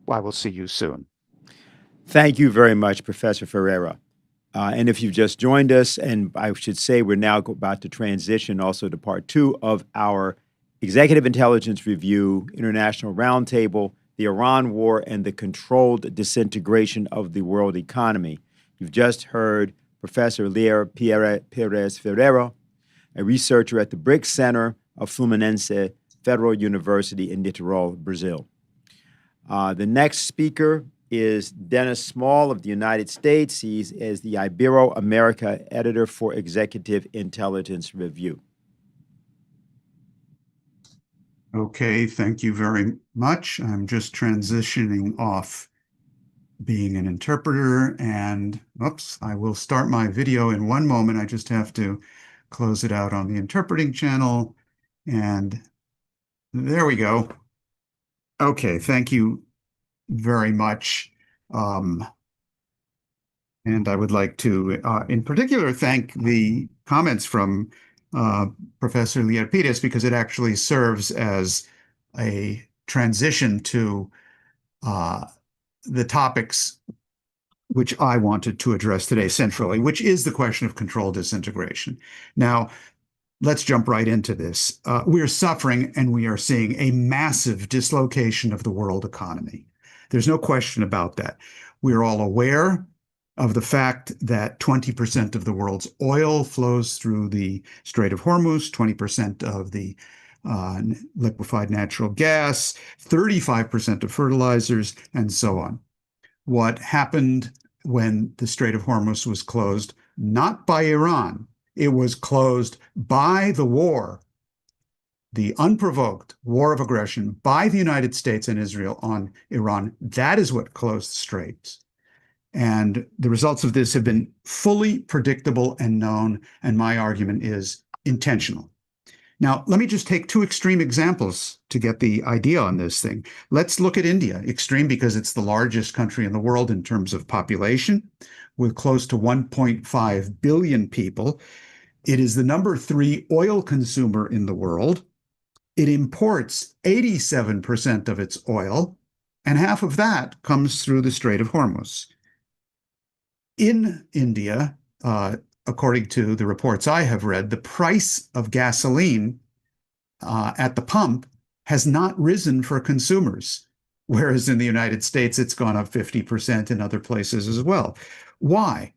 I will see you soon. Thank you very much, Professor Ferreira. And if you've just joined us, and I should say we're now about to transition also to part two of our Executive Intelligence Review International Roundtable, the Iran War and the Controlled Disintegration of the World Economy. You've just heard Professor Lier Pires Ferreira, a researcher at the BRICS Center of Fluminense Federal University in Niterói, Brazil. The next speaker is Dennis Small of the United States. He's as the Ibero-America editor for Executive Intelligence Review. Okay, thank you very much. I'm just transitioning off being an interpreter, and oops, I will start my video in one moment. I just have to close it out on the interpreting channel, and there we go. Okay, thank you very much. And I would like to, in particular, thank the comments from Professor Lier Pires, because it actually serves as a transition to the topics which I wanted to address today centrally, which is the question of controlled disintegration. Now, let's jump right into this. We are suffering and we are seeing a massive dislocation of the world economy. There's no question about that. We're all aware of the fact that 20% of the world's oil flows through the Strait of Hormuz, 20% of the liquefied natural gas, 35% of fertilizers, and so on. What happened when the Strait of Hormuz was closed, not by Iran, it was closed by the war, the unprovoked war of aggression by the United States and Israel on Iran. That is what closed the straits. And the results of this have been fully predictable and known, and my argument is intentional. Now, let me just take two extreme examples to get the idea on this thing. Let's look at India. Extreme because it's the largest country in the world in terms of population, with close to 1.5 billion people. It is the number 3 oil consumer in the world. It imports 87% of its oil, and half of that comes through the Strait of Hormuz. In India, according to the reports I have read, the price of gasoline at the pump has not risen for consumers, whereas in the United States, it's gone up 50% in other places as well. Why?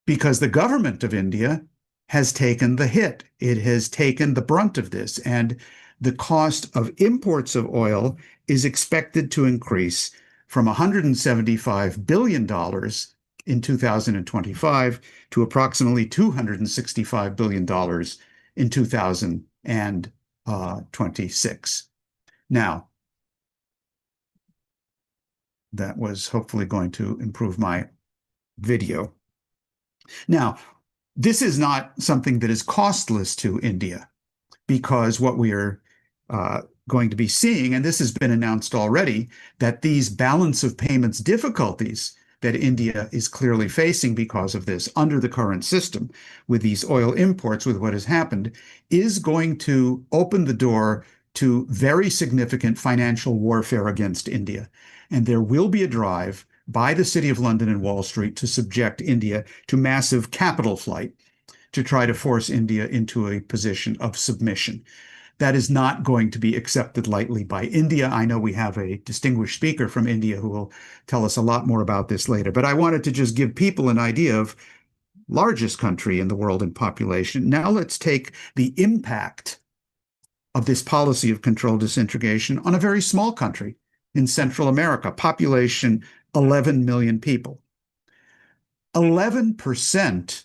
Because the government of India has taken the hit. It has taken the brunt of this, and the cost of imports of oil is expected to increase from $175 billion in 2025 to approximately $265 billion in 2026. Now, that was hopefully going to improve my video. Now, this is not something that is costless to India, because what we are going to be seeing, and this has been announced already, that these balance of payments difficulties that India is clearly facing because of this under the current system with these oil imports, with what has happened, is going to open the door to very significant financial warfare against India. And there will be a drive by the City of London and Wall Street to subject India to massive capital flight to try to force India into a position of submission. That is not going to be accepted lightly by India. I know we have a distinguished speaker from India who will tell us a lot more about this later, but I wanted to just give people an idea of largest country in the world in population. Now let's take the impact of this policy of controlled disintegration on a very small country in Central America, population 11 million people. 11%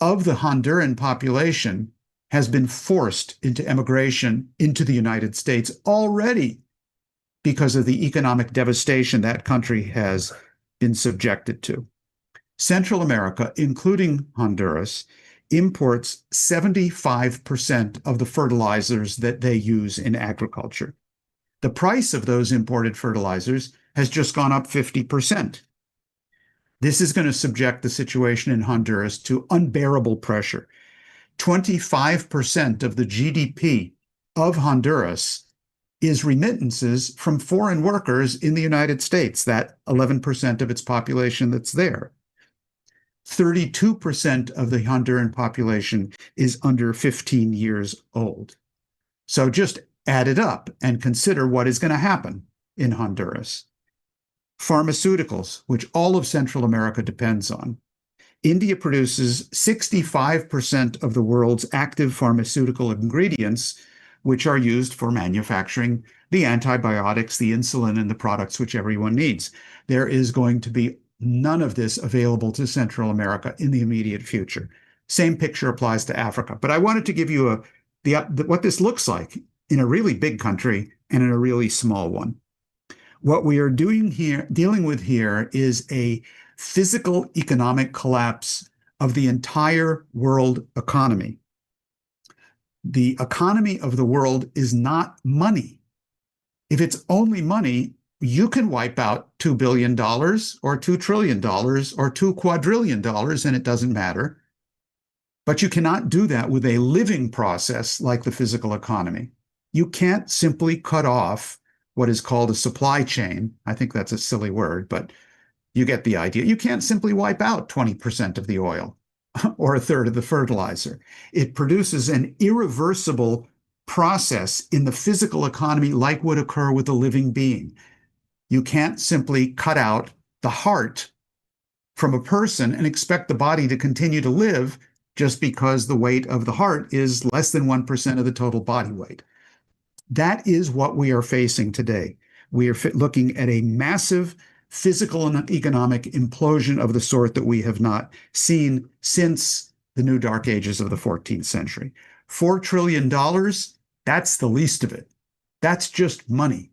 of the Honduran population has been forced into emigration into the United States already because of the economic devastation that country has been subjected to. Central America, including Honduras, imports 75% of the fertilizers that they use in agriculture. The price of those imported fertilizers has just gone up 50%. This is going to subject the situation in Honduras to unbearable pressure. 25% of the GDP of Honduras is remittances from foreign workers in the United States, that 11% of its population that's there. 32% of the Honduran population is under 15 years old. So just add it up and consider what is going to happen in Honduras. Pharmaceuticals, which all of Central America depends on. India produces 65% of the world's active pharmaceutical ingredients, which are used for manufacturing the antibiotics, the insulin, and the products which everyone needs. There is going to be none of this available to Central America in the immediate future. Same picture applies to Africa. But I wanted to give you what this looks like in a really big country and in a really small one. What we are dealing with here is a physical economic collapse of the entire world economy. The economy of the world is not money. If it's only money, you can wipe out $2 billion or $2 trillion or $2 quadrillion, and it doesn't matter. But you cannot do that with a living process like the physical economy. You can't simply cut off what is called a supply chain. I think that's a silly word, but you get the idea. You can't simply wipe out 20% of the oil or a third of the fertilizer. It produces an irreversible process in the physical economy like would occur with a living being. You can't simply cut out the heart from a person and expect the body to continue to live just because the weight of the heart is less than 1% of the total body weight. That is what we are facing today. We are looking at a massive physical and economic implosion of the sort that we have not seen since the new dark ages of the 14th century. $4 trillion, that's the least of it. That's just money.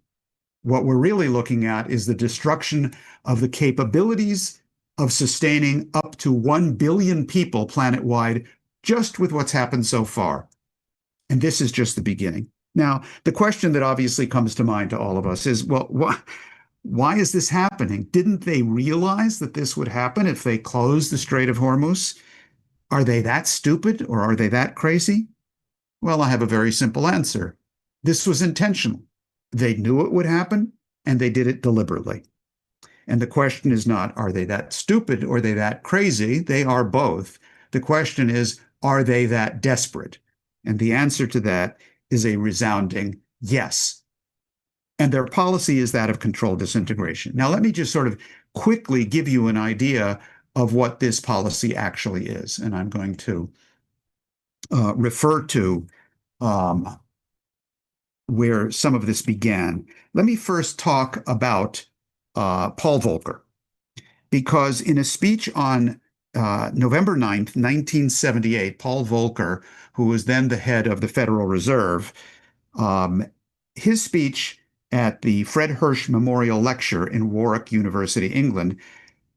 What we're really looking at is the destruction of the capabilities of sustaining up to 1 billion people planet-wide just with what's happened so far. And this is just the beginning. Now, the question that obviously comes to mind to all of us is, well, why is this happening? Didn't they realize that this would happen if they closed the Strait of Hormuz? Are they that stupid or are they that crazy? Well, I have a very simple answer. This was intentional. They knew it would happen and they did it deliberately. And the question is not, are they that stupid or are they that crazy? They are both. The question is, are they that desperate? And the answer to that is a resounding yes. And their policy is that of controlled disintegration. Now, let me just sort of quickly give you an idea of what this policy actually is. And I'm going to refer to where some of this began. Let me first talk about Paul Volcker, because in a speech on November 9th, 1978, Paul Volcker, who was then the head of the Federal Reserve, his speech at the Fred Hirsch Memorial Lecture in Warwick University, England,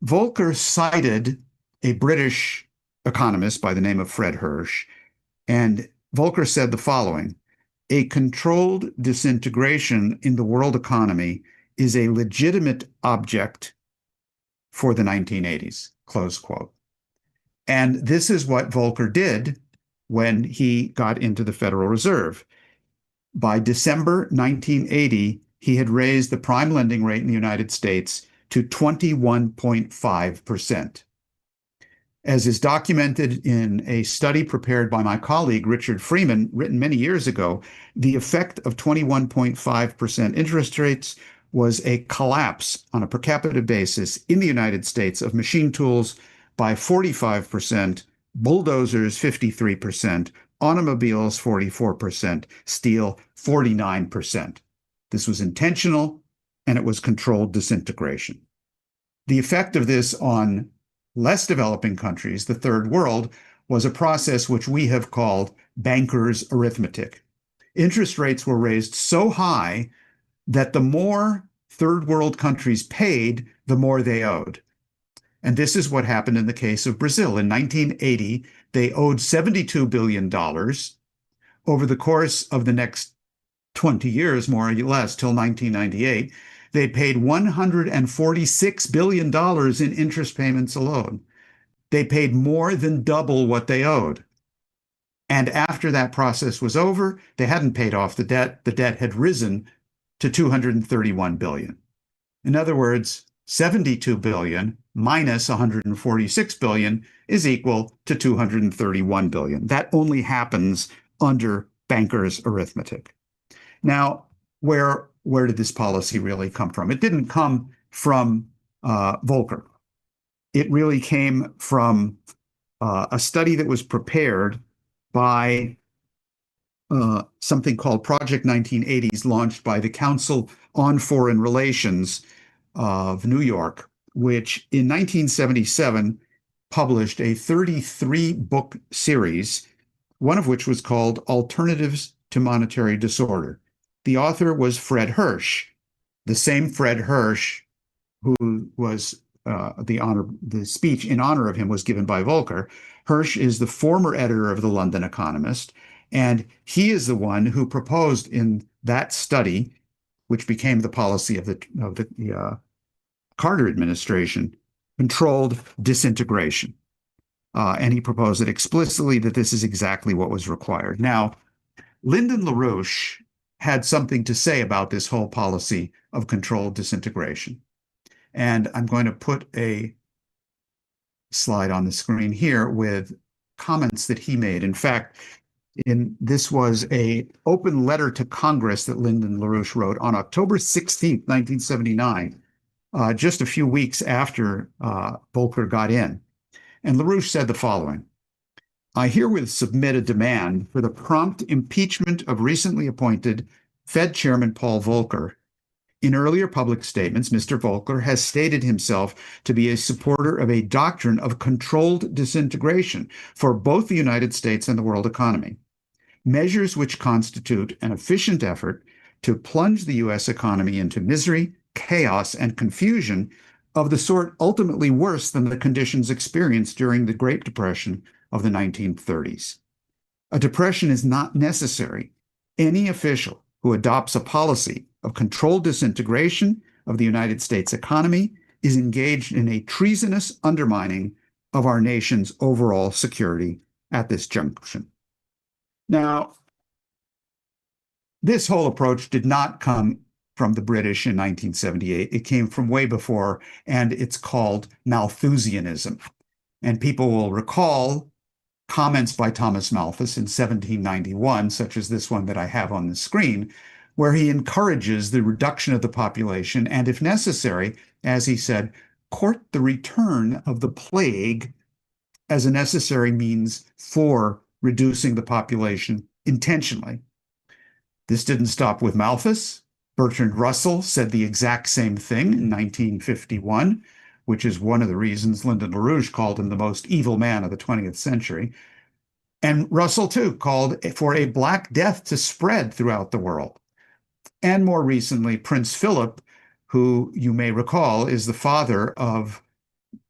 Volcker cited a British economist by the name of Fred Hirsch, and Volcker said the following: "A controlled disintegration in the world economy is a legitimate object for the 1980s," close quote. And this is what Volcker did when he got into the Federal Reserve. By December 1980, he had raised the prime lending rate in the United States to 21.5%. As is documented in a study prepared by my colleague, Richard Freeman, written many years ago, the effect of 21.5% interest rates was a collapse on a per capita basis in the United States of machine tools by 45%, bulldozers 53%, automobiles 44%, steel 49%. This was intentional, and it was controlled disintegration. The effect of this on less developing countries, the third world, was a process which we have called banker's arithmetic. Interest rates were raised so high that the more third world countries paid, the more they owed. And this is what happened in the case of Brazil. In 1980, they owed $72 billion. Over the course of the next 20 years, more or less, till 1998, they paid $146 billion in interest payments alone. They paid more than double what they owed. And after that process was over, they hadn't paid off the debt. The debt had risen to $231 billion. In other words, 72 billion minus 146 billion is equal to 231 billion. That only happens under banker's arithmetic. Now, where did this policy really come from? It didn't come from Volcker. It really came from a study that was prepared by something called Project 1980s, launched by the Council on Foreign Relations of New York, which in 1977 published a 33-book series, one of which was called Alternatives to Monetary Disorder. The author was Fred Hirsch, the same Fred Hirsch who was the speech in honor of him was given by Volcker. Hirsch is the former editor of the London Economist, and he is the one who proposed in that study, which became the policy of the Carter administration, controlled disintegration. And he proposed it explicitly that this is exactly what was required. Now, Lyndon LaRouche had something to say about this whole policy of controlled disintegration. And I'm going to put a slide on the screen here with comments that he made. In fact, this was an open letter to Congress that Lyndon LaRouche wrote on October 16th, 1979, just a few weeks after Volcker got in. And LaRouche said the following: I herewith submit a demand for the prompt impeachment of recently appointed Fed Chairman Paul Volcker. In earlier public statements, Mr. Volcker has stated himself to be a supporter of a doctrine of controlled disintegration for both the United States and the world economy, measures which constitute an efficient effort to plunge the U.S. economy into misery, chaos, and confusion of the sort ultimately worse than the conditions experienced during the Great Depression of the 1930s. A depression is not necessary. Any official who adopts a policy of controlled disintegration of the United States economy is engaged in a treasonous undermining of our nation's overall security at this junction. Now, this whole approach did not come from the British in 1978. It came from way before, and it's called Malthusianism. And people will recall comments by Thomas Malthus in 1791, such as this one that I have on the screen, where he encourages the reduction of the population and, if necessary, as he said, court the return of the plague as a necessary means for reducing the population intentionally. This didn't stop with Malthus. Bertrand Russell said the exact same thing in 1951, which is one of the reasons Lyndon LaRouche called him the most evil man of the 20th century. And Russell, too, called for a Black Death to spread throughout the world. And more recently, Prince Philip, who you may recall is the father of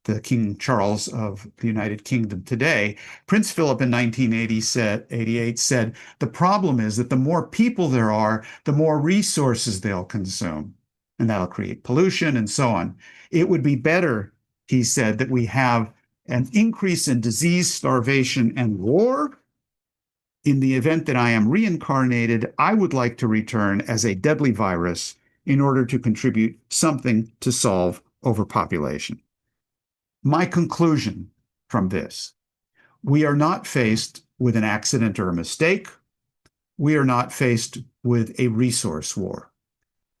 the King Charles of the United Kingdom today. Prince Philip in 1988 said, the problem is that the more people there are, the more resources they'll consume, and that'll create pollution and so on. It would be better, he said, that we have an increase in disease, starvation, and war. In the event that I am reincarnated, I would like to return as a deadly virus in order to contribute something to solve overpopulation. My conclusion from this: we are not faced with an accident or a mistake. We are not faced with a resource war.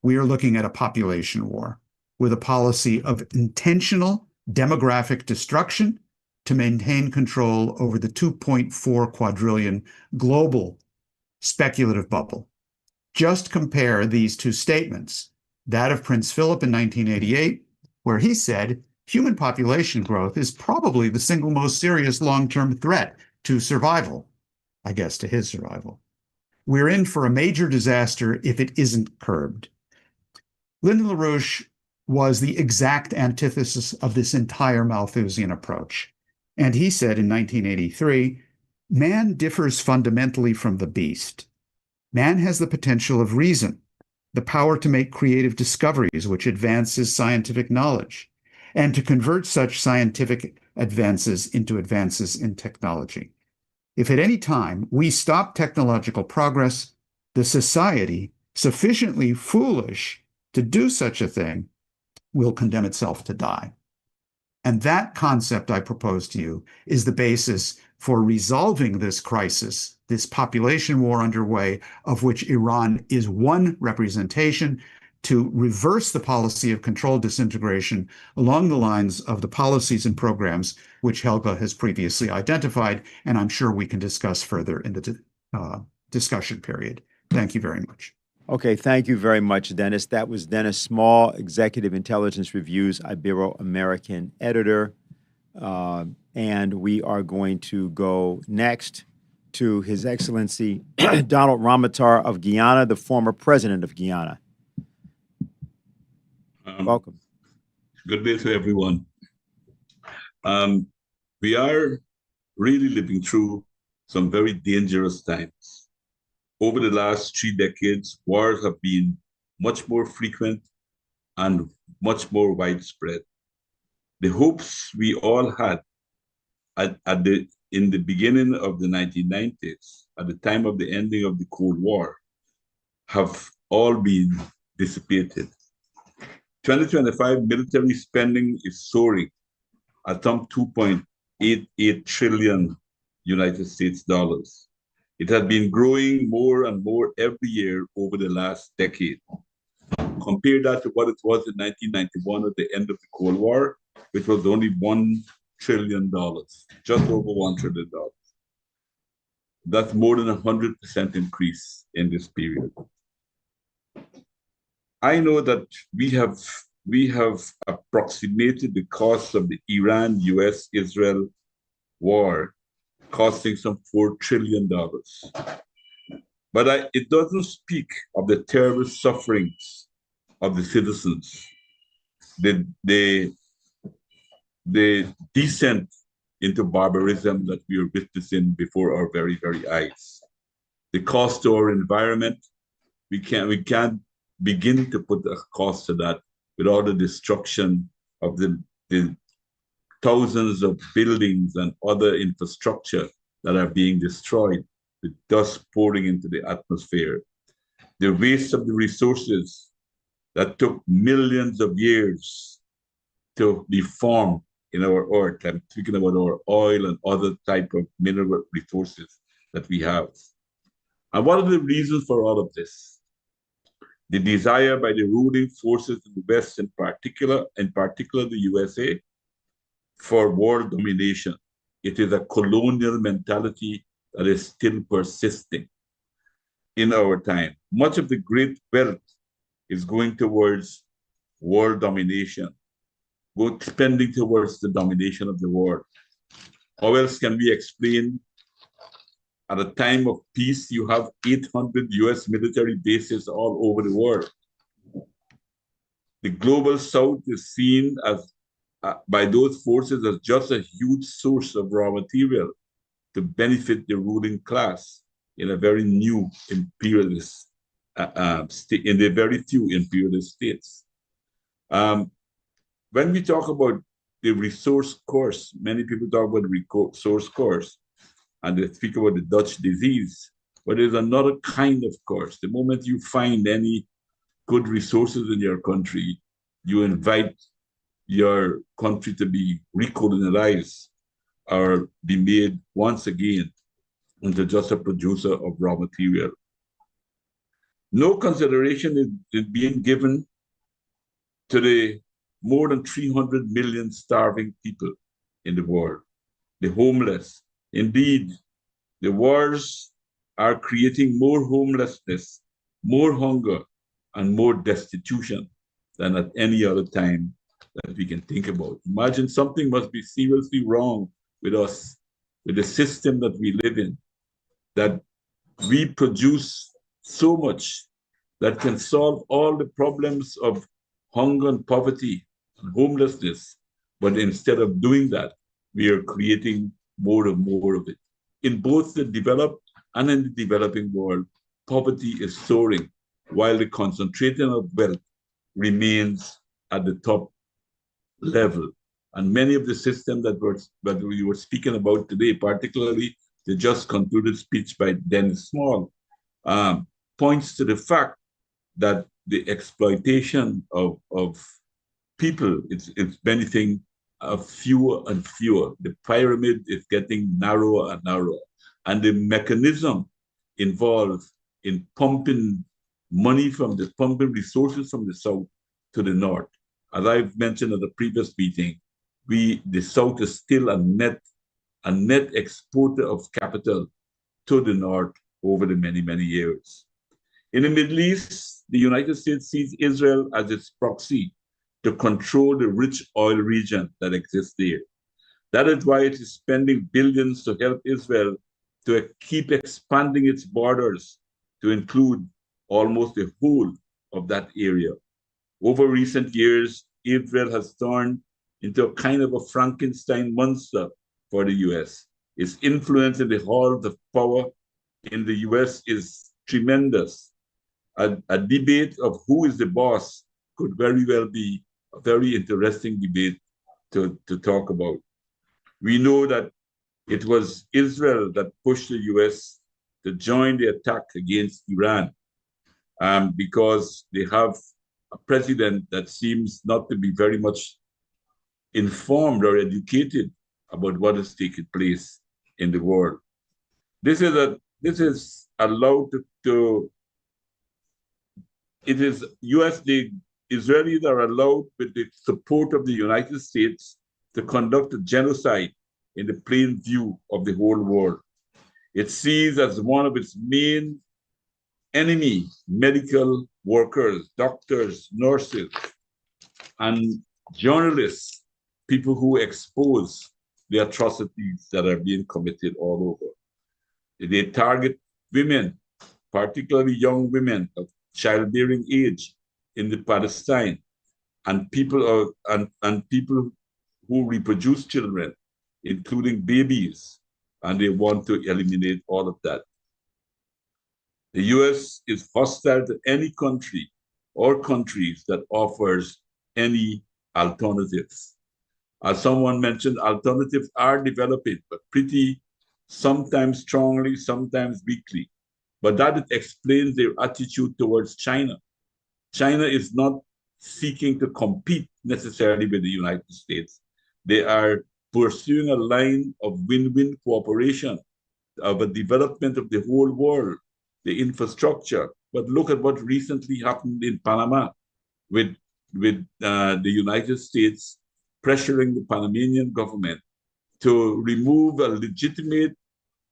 We are looking at a population war with a policy of intentional demographic destruction to maintain control over the 2.4 quadrillion global speculative bubble. Just compare these two statements, that of Prince Philip in 1988, where he said, human population growth is probably the single most serious long-term threat to survival, I guess to his survival. We're in for a major disaster if it isn't curbed. Lyndon LaRouche was the exact antithesis of this entire Malthusian approach. And he said in 1983, man differs fundamentally from the beast. Man has the potential of reason, the power to make creative discoveries which advances scientific knowledge, and to convert such scientific advances into advances in technology. If at any time we stop technological progress, the society sufficiently foolish to do such a thing will condemn itself to die. And that concept I propose to you is the basis for resolving this crisis, this population war underway, of which Iran is one representation, to reverse the policy of controlled disintegration along the lines of the policies and programs which Helga has previously identified, and I'm sure we can discuss further in the discussion period. Thank you very much. Okay, thank you very much, Dennis. That was Dennis Small, Executive Intelligence Review's Ibero-American editor. And we are going to go next to His Excellency Donald Ramotar of Guyana, the former president of Guyana. Welcome. Good day to everyone. We are really living through some very dangerous times. Over the last 3 decades, wars have been much more frequent and much more widespread. The hopes we all had in the beginning of the 1990s, at the time of the ending of the Cold War, have all been dissipated. 2025 military spending is soaring at some 2.88 trillion United States dollars. It has been growing more and more every year over the last decade. Compare that to what it was in 1991 at the end of the Cold War, which was only $1 trillion, just over $1 trillion. That's more than 100% increase in this period. I know that we have approximated the cost of the Iran-US-Israel war costing some $4 trillion. But it doesn't speak of the terrible sufferings of the citizens, the descent into barbarism that we are witnessing before our very, very eyes. The cost to our environment, we can't begin to put a cost to that without the destruction of the thousands of buildings and other infrastructure that are being destroyed, with dust pouring into the atmosphere. The waste of the resources that took millions of years to be formed in our earth. I'm speaking about our oil and other type of mineral resources that we have. And what are the reasons for all of this? The desire by the ruling forces in the West, in particular the USA, for world domination. It is a colonial mentality that is still persisting in our time. Much of the great wealth is going towards world domination, spending towards the domination of the world. How else can we explain at a time of peace, you have 800 US military bases all over the world? The global South is seen as by those forces as just a huge source of raw material to benefit the ruling class in a very new imperialist state, in the very few imperialist states. When we talk about the resource curse, many people talk about the resource curse, and they speak about the Dutch disease, but there's another kind of curse. The moment you find any good resources in your country, you invite your country to be recolonized or be made once again into just a producer of raw material. No consideration is being given to the more than 300 million starving people in the world, the homeless. Indeed, the wars are creating more homelessness, more hunger, and more destitution than at any other time that we can think about. Imagine something must be seriously wrong with us, with the system that we live in, that we produce so much that can solve all the problems of hunger and poverty and homelessness. But instead of doing that, we are creating more and more of it. In both the developed and in the developing world, poverty is soaring, while the concentration of wealth remains at the top level. And many of the systems that we were speaking about today, particularly the just concluded speech by Dennis Small, points to the fact that the exploitation of people is benefiting fewer and fewer. The pyramid is getting narrower and narrower. And the mechanism involved in pumping money pumping resources from the south to the north. As I've mentioned at the previous meeting, the South is still a net exporter of capital to the North, over the many, many years. In the Middle East, the United States sees Israel as its proxy to control the rich oil region that exists there. That is why it is spending billions to help Israel to keep expanding its borders to include almost the whole of that area. Over recent years, Israel has turned into a kind of a Frankenstein monster for the US. Its influence in the halls of power in the US is tremendous. A debate of who is the boss could very well be a very interesting debate to talk about. We know that it was Israel that pushed the US to join the attack against Iran because they have a president that seems not to be very much informed or educated about what is taking place in the world. This is allowed the Israelis are allowed with the support of the United States to conduct a genocide in the plain view of the whole world. It sees as one of its main enemy medical workers, doctors, nurses, and journalists, people who expose the atrocities that are being committed all over. They target women, particularly young women of childbearing age in the Palestine, and people who reproduce children, including babies, and they want to eliminate all of that. The US is hostile to any country or countries that offers any alternatives. As someone mentioned, alternatives are developing, but pretty, sometimes strongly, sometimes weakly. But that explains their attitude towards China. China is not seeking to compete necessarily with the United States. They are pursuing a line of win-win cooperation, of a development of the whole world, the infrastructure. But look at what recently happened in Panama with the United States pressuring the Panamanian government to remove a legitimate,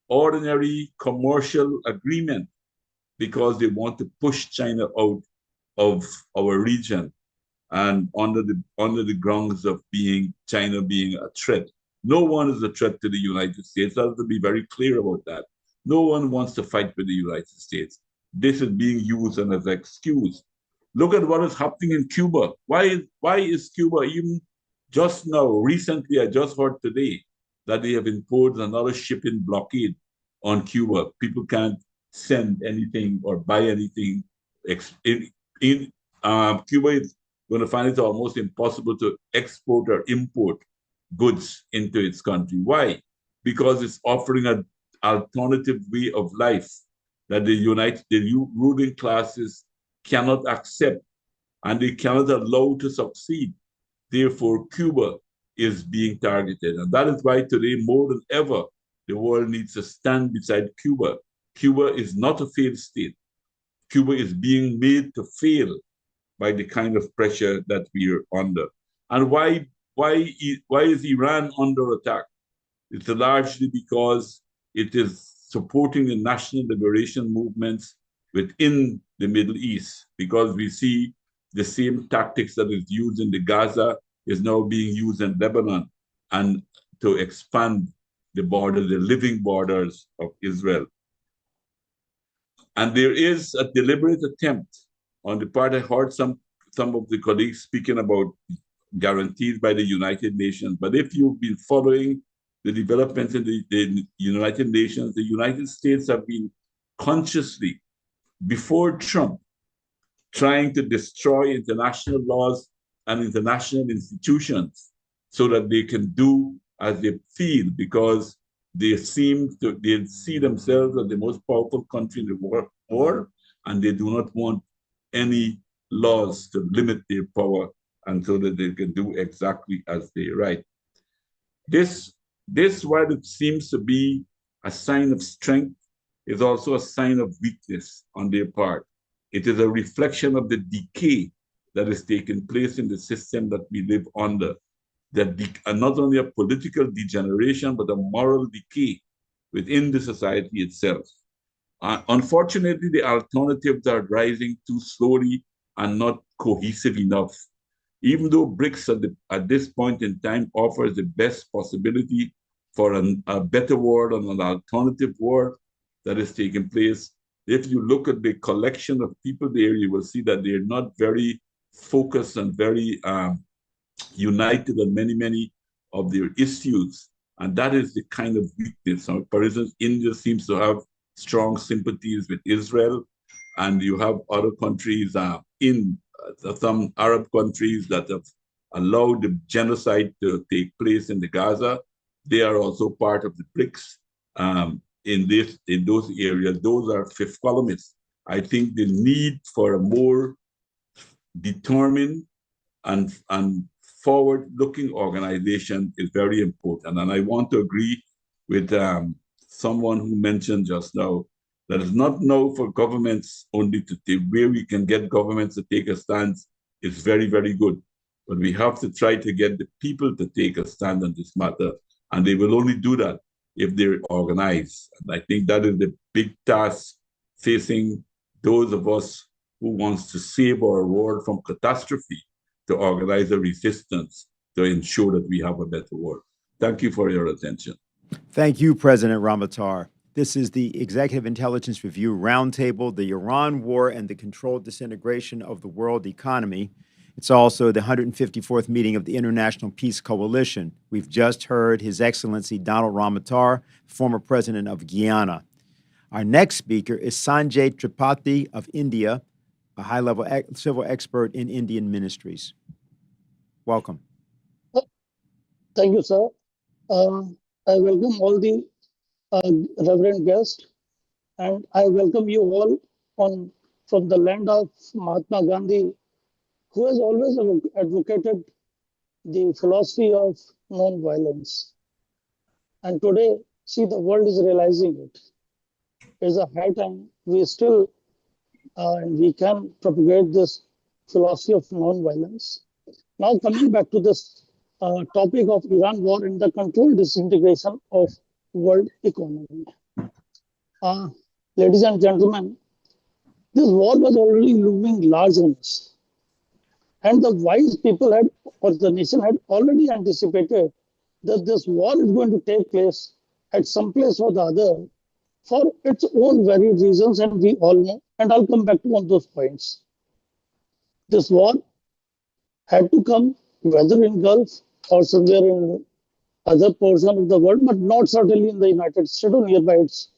ordinary commercial agreement because they want to push China out of our region and under the grounds of China being a threat. No one is a threat to the United States. I have to be very clear about that. No one wants to fight with the United States. This is being used as an excuse. Look at what is happening in Cuba. Why is Cuba, even just now, recently, I just heard today that they have imposed another shipping blockade on Cuba. People can't send anything or buy anything. Cuba is going to find it almost impossible to export or import goods into its country. Why? Because it's offering an alternative way of life that the ruling classes cannot accept and they cannot allow to succeed. Therefore, Cuba is being targeted. And that is why today, more than ever, the world needs to stand beside Cuba. Cuba is not a failed state. Cuba is being made to fail by the kind of pressure that we are under. And why is Iran under attack? It's largely because it is supporting the national liberation movements within the Middle East, because we see the same tactics that is used in the Gaza is now being used in Lebanon, and to expand the borders, the living borders of Israel. And there is a deliberate attempt on the part, I heard some of the colleagues speaking about guarantees by the United Nations, but if you've been following the developments in the United Nations, the United States have been consciously, before Trump, trying to destroy international laws and international institutions so that they can do as they feel, because they see themselves as the most powerful country in the world, and they do not want any laws to limit their power, and so that they can do exactly as they right. This, while it seems to be a sign of strength, is also a sign of weakness on their part. It is a reflection of the decay that is taking place in the system that we live under. And not only a political degeneration, but a moral decay within the society itself. Unfortunately, the alternatives are rising too slowly and not cohesive enough. Even though BRICS at this point in time offers the best possibility for a better world and an alternative world that is taking place, if you look at the collection of people there, you will see that they're not very focused and very united on many of their issues. And that is the kind of weakness. So, for instance, India seems to have strong sympathies with Israel, and you have other countries some Arab countries that have allowed the genocide to take place in the Gaza. They are also part of the BRICS in those areas. Those are fifth columnists. I think the need for a more determined and forward-looking organization is very important. And I want to agree with someone who mentioned just now that it's not now for governments only to take, where we can get governments to take a stance is very, very good. But we have to try to get the people to take a stand on this matter. And they will only do that if they're organized. And I think that is the big task facing those of us who wants to save our world from catastrophe, to organize a resistance to ensure that we have a better world. Thank you for your attention. Thank you, President Ramotar. This is the Executive Intelligence Review Roundtable, the Iran War and the Controlled Disintegration of the World Economy. It's also the 154th meeting of the International Peace Coalition. We've just heard His Excellency Donald Ramotar, former president of Guyana. Our next speaker is Sanjay Tripathi of India, a high-level civil expert in Indian ministries. Welcome. Thank you, sir. I welcome all the reverend guests, and I welcome you all from the land of Mahatma Gandhi, who has always advocated the philosophy of non-violence. And today, see, the world is realizing it. It's a high time we still we can propagate this philosophy of non-violence. Now, coming back to this topic of Iran war and the controlled disintegration of world economy. Ladies and gentlemen, this war was already looming large on us. And the wise people had, or the nation had already anticipated that this war is going to take place at some place or the other for its own varied reasons, and we all know, and I'll come back to one of those points. This war had to come, whether in Gulf or somewhere in other portion of the world, but not certainly in the United States or nearby its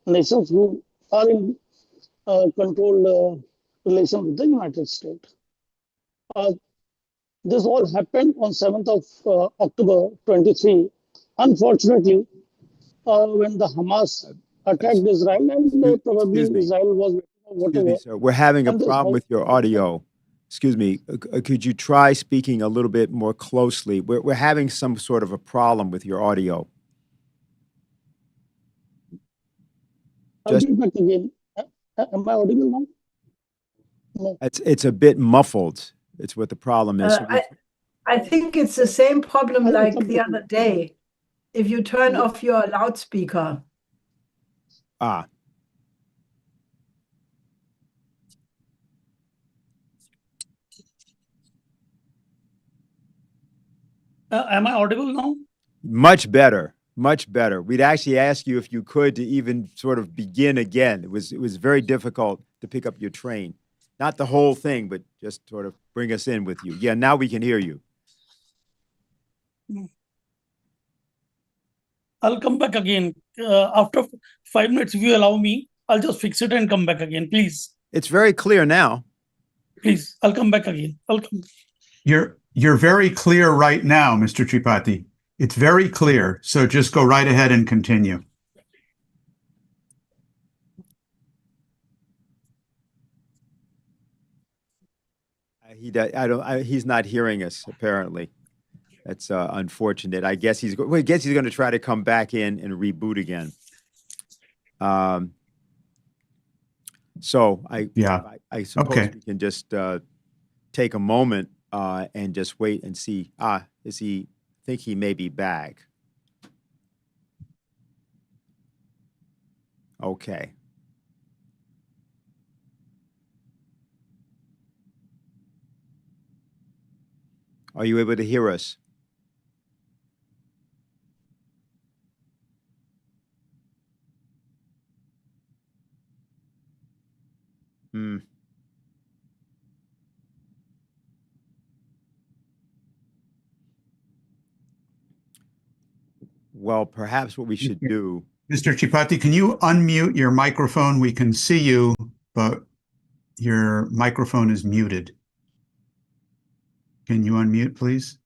nations who are in controlled relation with the United States. This all happened on 7th of October 23. Unfortunately, when the Hamas attacked Israel, and probably Israel was whatever. Excuse me, sir. We're having a problem with your audio. Excuse me. Could you try speaking a little bit more closely? We're having some sort of a problem with your audio. Just back again. Am I audible now? No. It's a bit muffled. It's what the problem is. I think it's the same problem like the other day. If you turn off your loudspeaker. Ah. Am I audible now? Much better. Much better. We'd actually ask you if you could to even sort of begin again. It was very difficult to pick up your train. Not the whole thing, but just sort of bring us in with you. Yeah, now we can hear you. I'll come back again. After 5 minutes, if you allow me, I'll just fix it and come back again, please. It's very clear now. Please, I'll come back again. I'll come. You're very clear right now, Mr. Tripathi. It's very clear. So just go right ahead and continue. He's not hearing us, apparently. That's unfortunate. I guess he's going to try to come back in and reboot again. So I suppose we can just take a moment and just wait and see. I think he may be back. Okay. Are you able to hear us? Hmm. Well, perhaps what we should do. Mr. Tripathi, can you unmute your microphone? We can see you, but your microphone is muted. Can you unmute, please?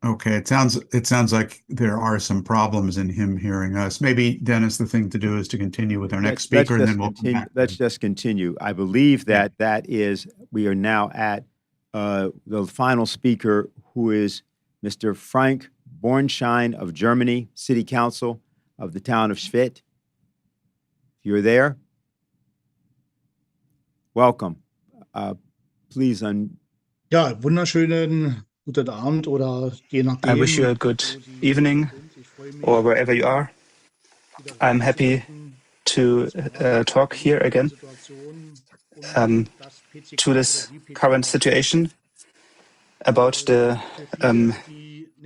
Okay, it sounds like there are some problems in him hearing us. Maybe, Dennis, the thing to do is to continue with our next speaker, and then we'll come back. Let's just continue. I believe that we are now at the final speaker, who is Mr. Frank Bornschein of Germany, City Council of the town of Schwedt. You're there? Welcome. Please Ja, wunderschönen guten Abend oder je nachdem. I wish you a good evening or wherever you are. I'm happy to talk here again to this current situation about the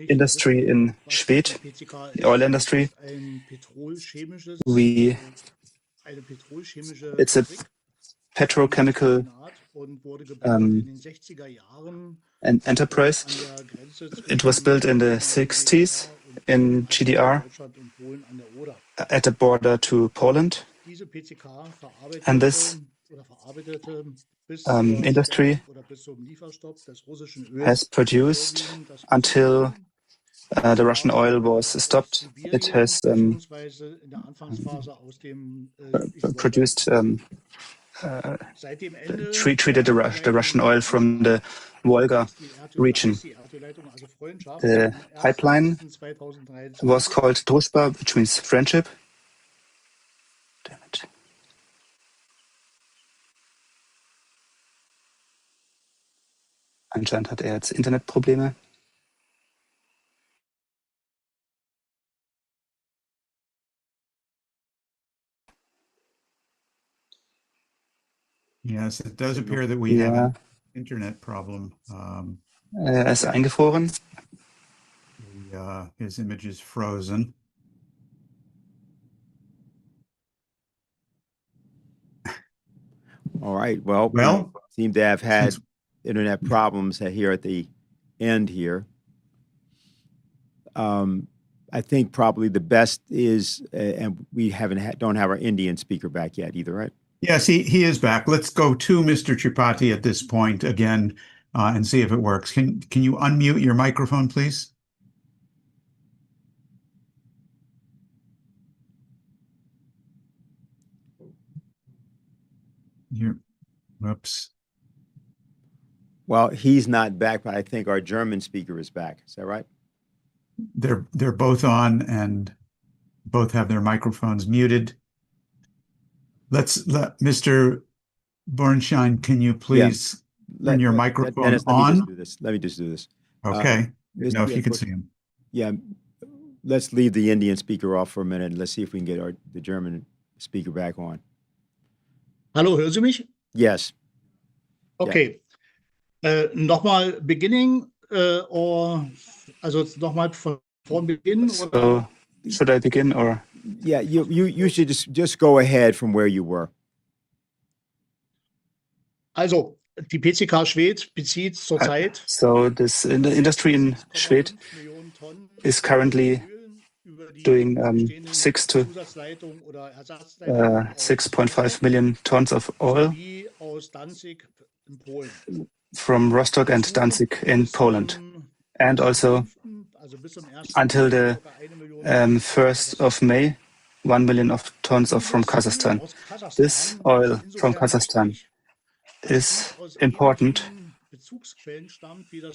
industry in Schwedt, the oil industry. It's a petrochemical an enterprise. It was built in the 60s in GDR at the border to Poland. And this industry has produced until the Russian oil was stopped. It has produced treated the Russian oil from the Volga region. The pipeline was called Družba, which means friendship. Damn it. Anscheinend hat jetzt Internetprobleme. Yes, it does appear that we have an internet problem. Ist eingefroren. His image is frozen. All right. Well, we seem to have had internet problems here at the end here. I think probably the best is, and we don't have our Indian speaker back yet either, right? Yes, he is back. Let's go to Mr. Tripathi at this point again and see if it works. Can you unmute your microphone, please? Whoops. Well, he's not back, but I think our German speaker is back. Is that right? They're both on and both have their microphones muted. Let's let Mr. Bornschein, can you please turn your microphone Dennis, on? Let me just do this. Okay. If you can see him. Yeah. Let's leave the Indian speaker off for a minute and let's see if we can get the German speaker back on. Hallo, hören Sie mich? Yes. Okay. Yeah. Nochmal beginning or also nochmal von Beginn? So should I begin or? Yeah, you should just go ahead from where you were. Also, die PCK Schwedt bezieht zurzeit. So this industry in Schwedt is currently doing 6.5 million tons of oil from Rostock and Danzig in Poland, and also until the 1st of May, 1 million of tons from Kazakhstan. This oil from Kazakhstan is important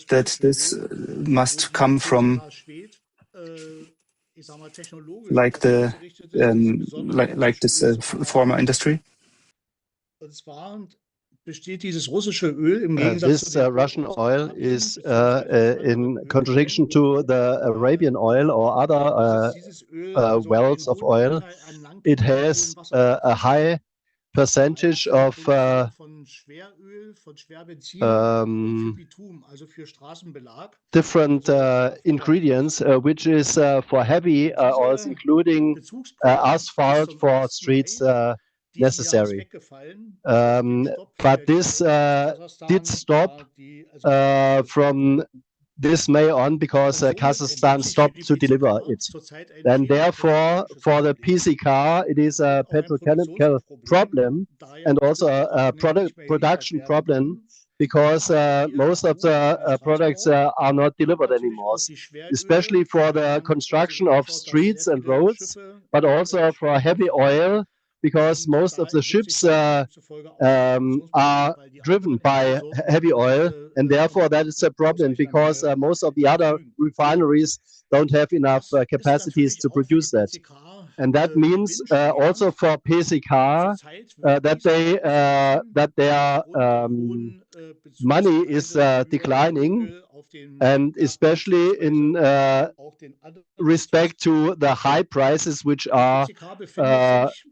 that this must come from like the like this former industry? This Russian oil is in contradiction to the Arabian oil or other wells of oil. It has a high percentage of different ingredients, which is for heavy oils, including asphalt for streets necessary. But this did stop from this May on because Kazakhstan stopped to deliver it. And therefore, for the PC car, it is a petrochemical problem and also a production problem because most of the products are not delivered anymore, especially for the construction of streets and roads, but also for heavy oil, because most of the ships are driven by heavy oil, and therefore that is a problem because most of the other refineries don't have enough capacities to produce that. And that means also for PCK that their money is declining, and especially in respect to the high prices which are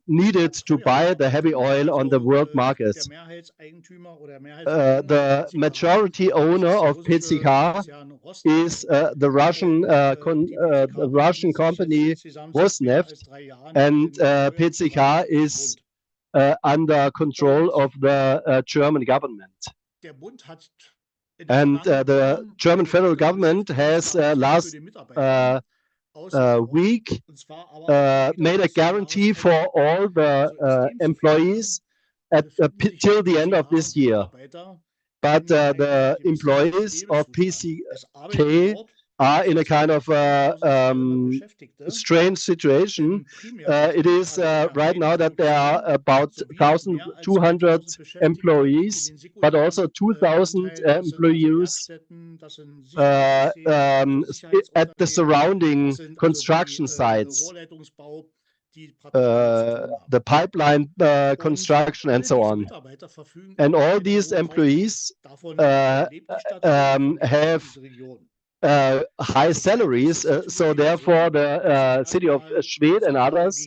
needed to buy the heavy oil on the world markets. The majority owner of PCK is the Russian company Rosneft, and PCK is under control of the German government. And the German federal government has last week made a guarantee for all the employees till the end of this year. But the employees of PCK are in a kind of strange situation. It is right now that there are about 1,200 employees, but also 2,000 employees at the surrounding construction sites, the pipeline construction and so on. And all these employees have high salaries, so therefore the city of Schwedt and others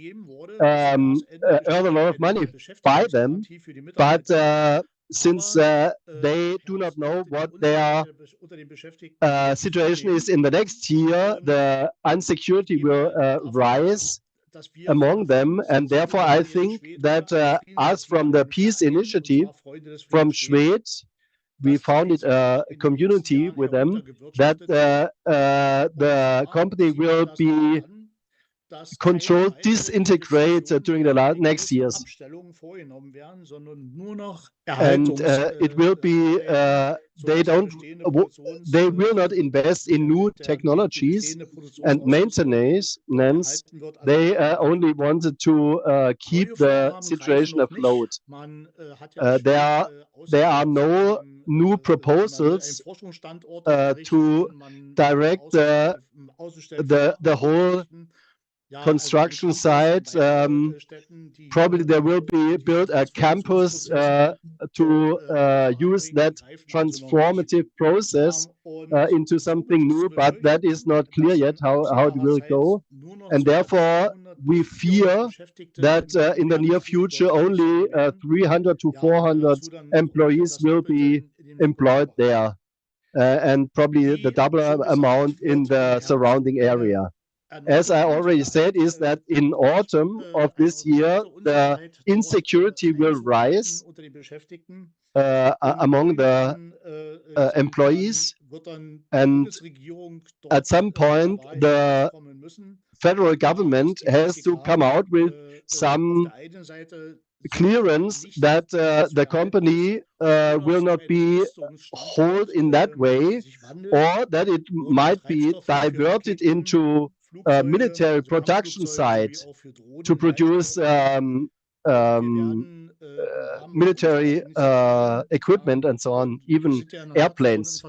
earn a lot of money by them, but since they do not know what their situation is in the next year, the insecurity will rise among them, and therefore I think that us from the Peace Initiative from Schwedt, we founded a community with them, that the company will be controlled, disintegrated during the next years. And it will be, they will not invest in new technologies and maintenance. They only wanted to keep the situation afloat. There are no new proposals to direct the whole construction site. Probably there will be built a campus to use that transformative process into something new, but that is not clear yet how it will go. And therefore we fear that in the near future only 300 to 400 employees will be employed there, and probably the double amount in the surrounding area. As I already said, is that in autumn of this year, the insecurity will rise among the employees, and at some point the federal government has to come out with some clearance that the company will not be held in that way, or that it might be diverted into a military production site to produce military equipment and so on, even airplanes.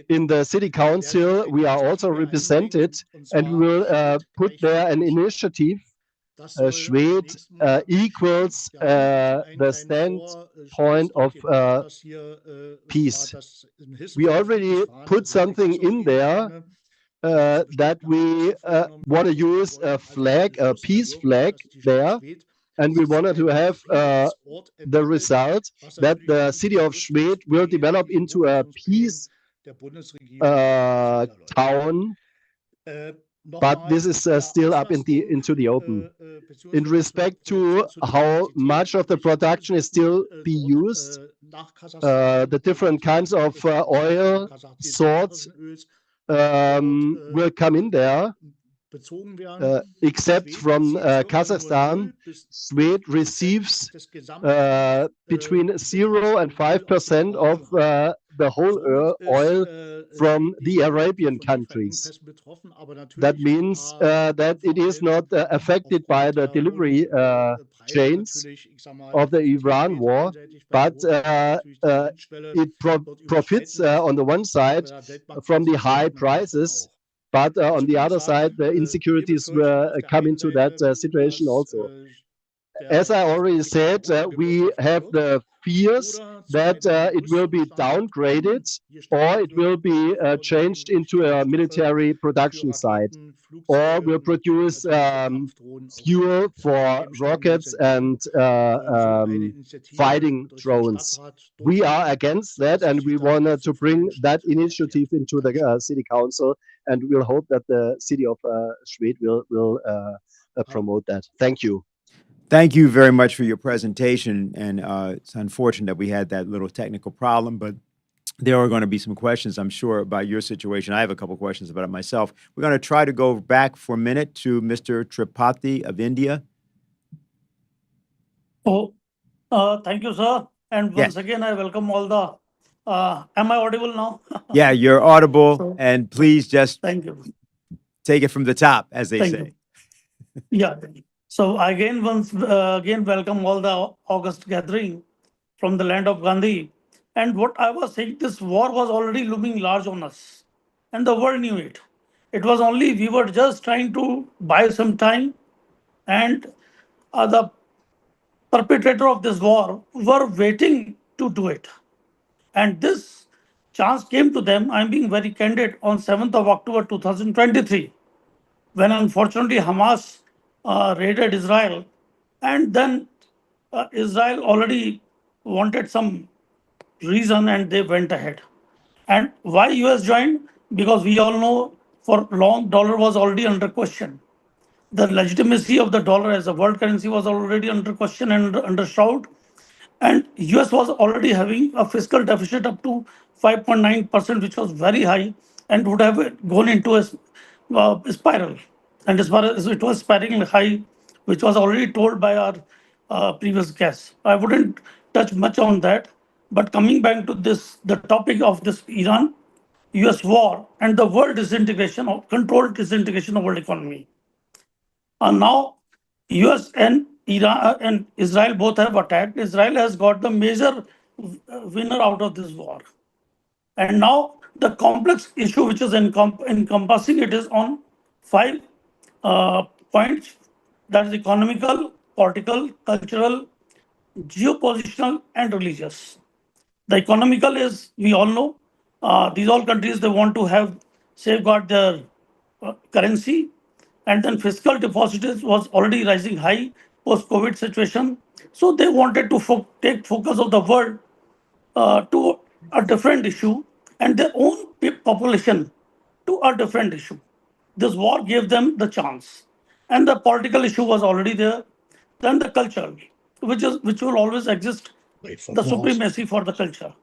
In the city council, we are also represented, and we will put there an initiative. Schwedt equals the standpoint of peace. We already put something in there that we want to use a flag, a peace flag there, and we wanted to have the result that the city of Schwedt will develop into a peace town, but this is still up into the open. In respect to how much of the production is still be used, the different kinds of oil sorts will come in there. Except from Kazakhstan, Schwedt receives between 0 and 5% of the whole oil from the Arabian countries. That means that it is not affected by the delivery chains of the Iran war, but it profits on the one side from the high prices. But on the other side, the insecurities come into that situation also. As I already said, we have the fears that it will be downgraded or it will be changed into a military production site, or will produce fuel for rockets and fighting drones. We are against that, and we wanted to bring that initiative into the city council, and we'll hope that the city of Schwedt will promote that. Thank you. Thank you very much for your presentation, and it's unfortunate that we had that little technical problem, but there are going to be some questions, I'm sure, about your situation. I have a couple questions about it myself. We're going to try to go back for a minute to Mr. Tripathi of India. Oh, thank you, sir. And once again, I welcome all the... am I audible now? Yeah, you're audible, and please just thank you. Take it from the top, as they say. Yeah. So again, again, welcome all the August gathering from the land of Gandhi. And what I was saying, this war was already looming large on us, and the world knew it. It was only we were just trying to buy some time, and the perpetrator of this war were waiting to do it. And this chance came to them, I'm being very candid, on 7th of October 2023, when unfortunately Hamas raided Israel. And then Israel already wanted some reason and they went ahead. And why US joined? Because we all know for long dollar was already under question. The legitimacy of the dollar as a world currency was already under question and under shout. And US was already having a fiscal deficit up to 5.9%, which was very high and would have gone into a spiral. And as far as it was spiraling high, which was already told by our previous guests. I wouldn't touch much on that. But coming back to this, the topic of this Iran-US war and the world disintegration, or controlled disintegration of world economy. Now, US and Iran and Israel both have attacked. Israel has got the major winner out of this war. And now the complex issue which is encompassing it is on 5 points. That is economical, political, cultural, geopolitical, and religious. The economical is, we all know, these all countries, they want to have safeguard their currency. And then fiscal deficit was already rising high post-COVID situation. So they wanted to take focus of the world to a different issue and their own population to a different issue. This war gave them the chance. And the political issue was already there. Then the culture, which will always exist, the supremacy for the culture.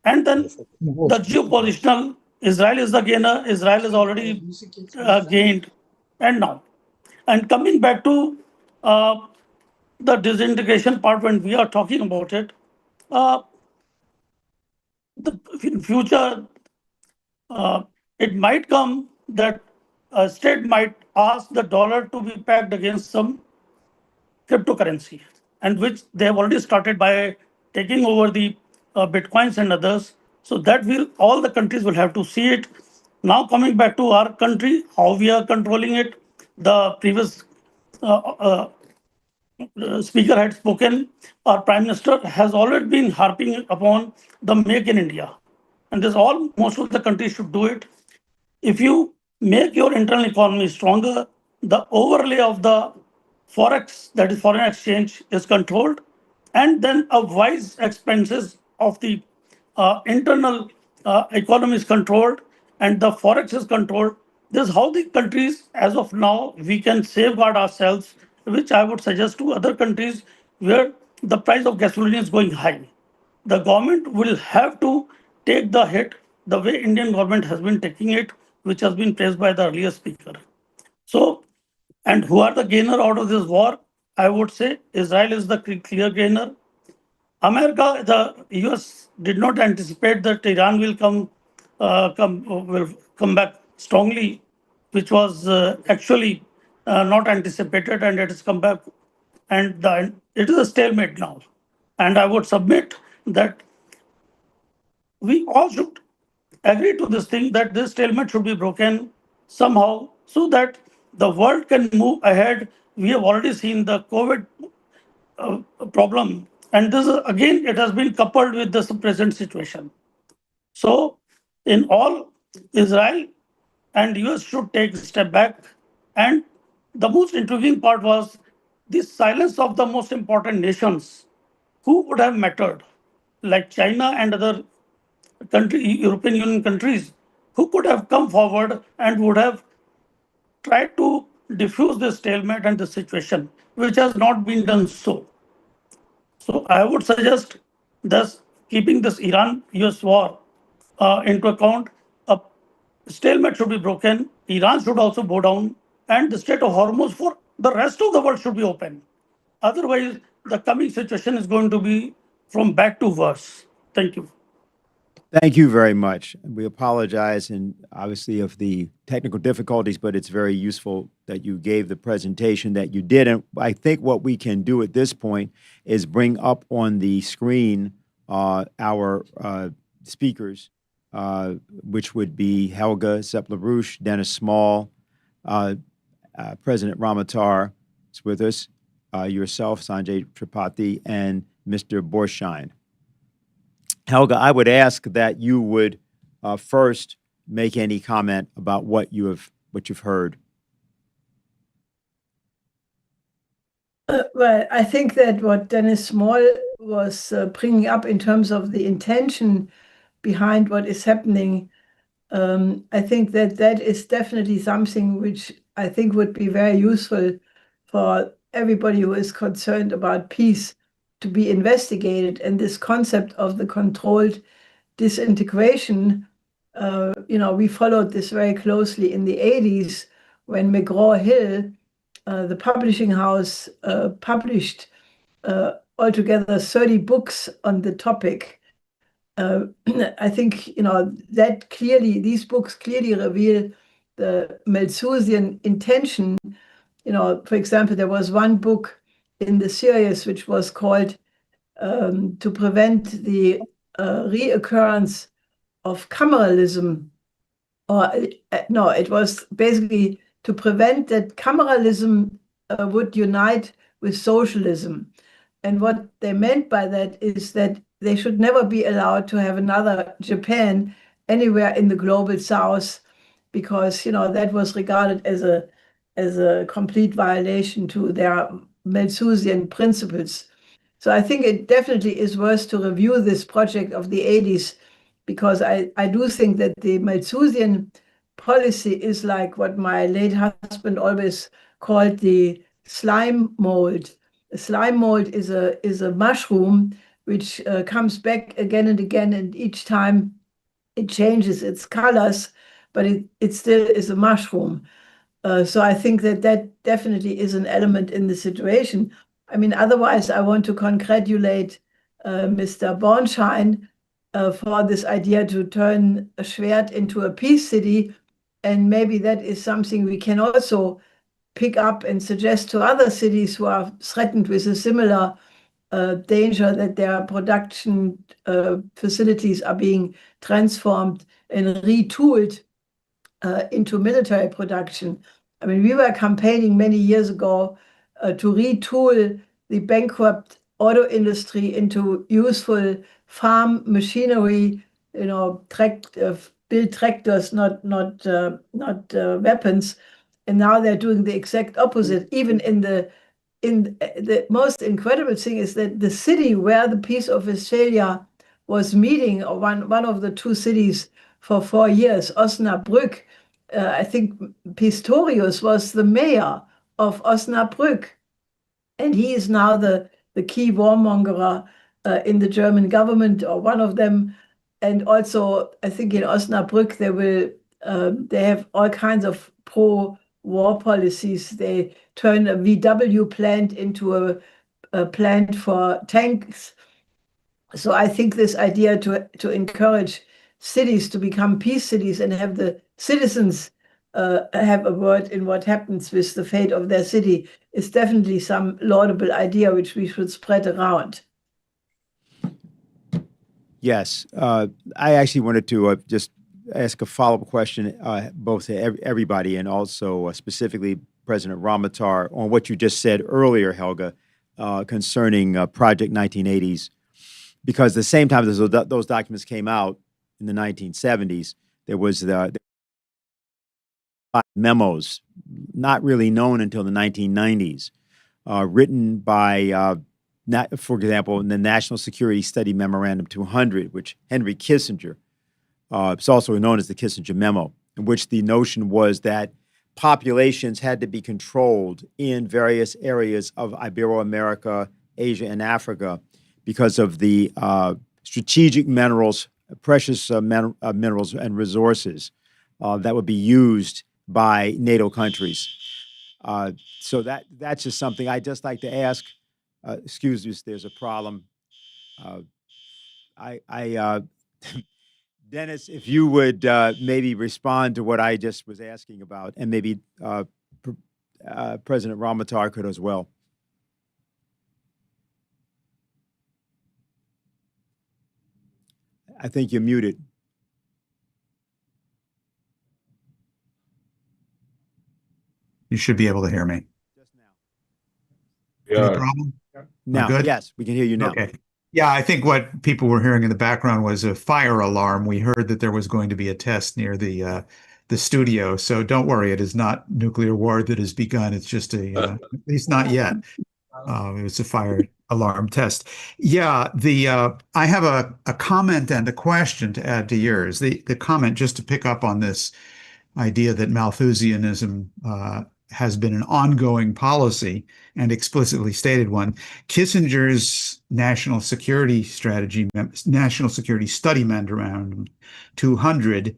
And then the geopolitical, Israel is the gainer, Israel has already gained. And now, and coming back to the disintegration part, when we are talking about it, in future, it might come that a state might ask the dollar to be pegged against some cryptocurrency, and which they have already started by taking over the bitcoins and others. So that all the countries will have to see it. Now coming back to our country, how we are controlling it. The previous speaker had spoken. Our Prime Minister has already been harping upon the Make in India, and most of the countries should do it. If you make your internal economy stronger, the overlay of the forex, that is foreign exchange, is controlled, and then a wise expenses of the internal economy is controlled, and the forex is controlled. This is how the countries, as of now, we can safeguard ourselves, which I would suggest to other countries where the price of gasoline is going high. The government will have to take the hit the way Indian government has been taking it, which has been praised by the earlier speaker. So, and who are the gainer out of this war? I would say Israel is the clear gainer. America, the US did not anticipate that Iran will come back strongly, which was actually not anticipated, and it has come back, and it is a stalemate now. And I would submit that we all should agree to this thing, that this stalemate should be broken somehow so that the world can move ahead. We have already seen the COVID problem, and this is, again, it has been coupled with this present situation. So in all, Israel and US should take a step back. And the most intriguing part was the silence of the most important nations who would have mattered, like China and other European Union countries, who could have come forward and would have tried to diffuse this stalemate and the situation, which has not been done so. So I would suggest, thus, keeping this Iran-US war into account, a stalemate should be broken, Iran should also bow down, and the Strait of Hormuz for the rest of the world should be open. Otherwise, the coming situation is going to be from bad to worse. Thank you. Thank you very much. We apologize, and obviously of the technical difficulties, but it's very useful that you gave the presentation that you did. And I think what we can do at this point is bring up on the screen our speakers, which would be Helga, Zepp-LaRouche, Dennis Small, President Ramotar is with us, yourself, Sanjay Tripathi, and Mr. Bornschein. Helga, I would ask that you would first make any comment about what you've heard. Well, I think that what Dennis Small was bringing up in terms of the intention behind what is happening, I think that is definitely something which I think would be very useful for everybody who is concerned about peace to be investigated. And this concept of the controlled disintegration, we followed this very closely in the 80s when McGraw-Hill, the publishing house, published altogether 30 books on the topic. I think, that clearly, these books clearly reveal the Malthusian intention. For example, there was one book in the series which was called To Prevent the Reoccurrence of Cameralism, it was basically to prevent that cameralism would unite with socialism. And what they meant by that is that they should never be allowed to have another Japan anywhere in the global south, because that was regarded as a complete violation to their Malthusian principles. So I think it definitely is worth to review this project of the 80s, because I do think that the Malthusian policy is like what my late husband always called the slime mold. A slime mold is a mushroom which comes back again and again, and each time it changes its colors, but it still is a mushroom. So I think that definitely is an element in the situation. I mean, otherwise, I want to congratulate Mr. Bornschein for this idea to turn Schwedt into a peace city. And maybe that is something we can also pick up and suggest to other cities who are threatened with a similar danger that their production facilities are being transformed and retooled into military production. I mean, we were campaigning many years ago to retool the bankrupt auto industry into useful farm machinery, build tractors, not weapons. And now they're doing the exact opposite. Even in the most incredible thing is that the city where the Peace of Westphalia was meeting, or one of the two cities for 4 years, Osnabrück, I think Pistorius was the mayor of Osnabrück, and he is now the key warmonger in the German government, or one of them. And also, I think in Osnabrück they have all kinds of pro-war policies. They turn a VW plant into a plant for tanks. So I think this idea to encourage cities to become peace cities and have the citizens have a word in what happens with the fate of their city is definitely some laudable idea which we should spread around. Yes, I actually wanted to just ask a follow-up question, both to everybody and also specifically President Ramotar, on what you just said earlier, Helga, concerning Project 1980s. Because the same time as those documents came out in the 1970s, there was the memos, not really known until the 1990s, written by, for example, in the National Security Study Memorandum 200, which Henry Kissinger, it's also known as the Kissinger Memo, in which the notion was that populations had to be controlled in various areas of Ibero-America, Asia, and Africa because of the strategic minerals, precious minerals and resources that would be used by NATO countries. So that's just something I'd just like to ask. Excuse me, there's a problem. Dennis, if you would maybe respond to what I just was asking about, and maybe President Ramotar could as well. I think you're muted. You should be able to hear me. Just now. Any Yeah. problem? Now, good? yes, we can hear you now. Okay. Yeah, I think what people were hearing in the background was a fire alarm. We heard that there was going to be a test near the studio. So don't worry, it is not nuclear war that has begun. It's just at least not yet. It was a fire alarm test. Yeah, I have a comment and a question to add to yours. The comment, just to pick up on this idea that Malthusianism has been an ongoing policy and explicitly stated one. Kissinger's National Security Study Memorandum 200,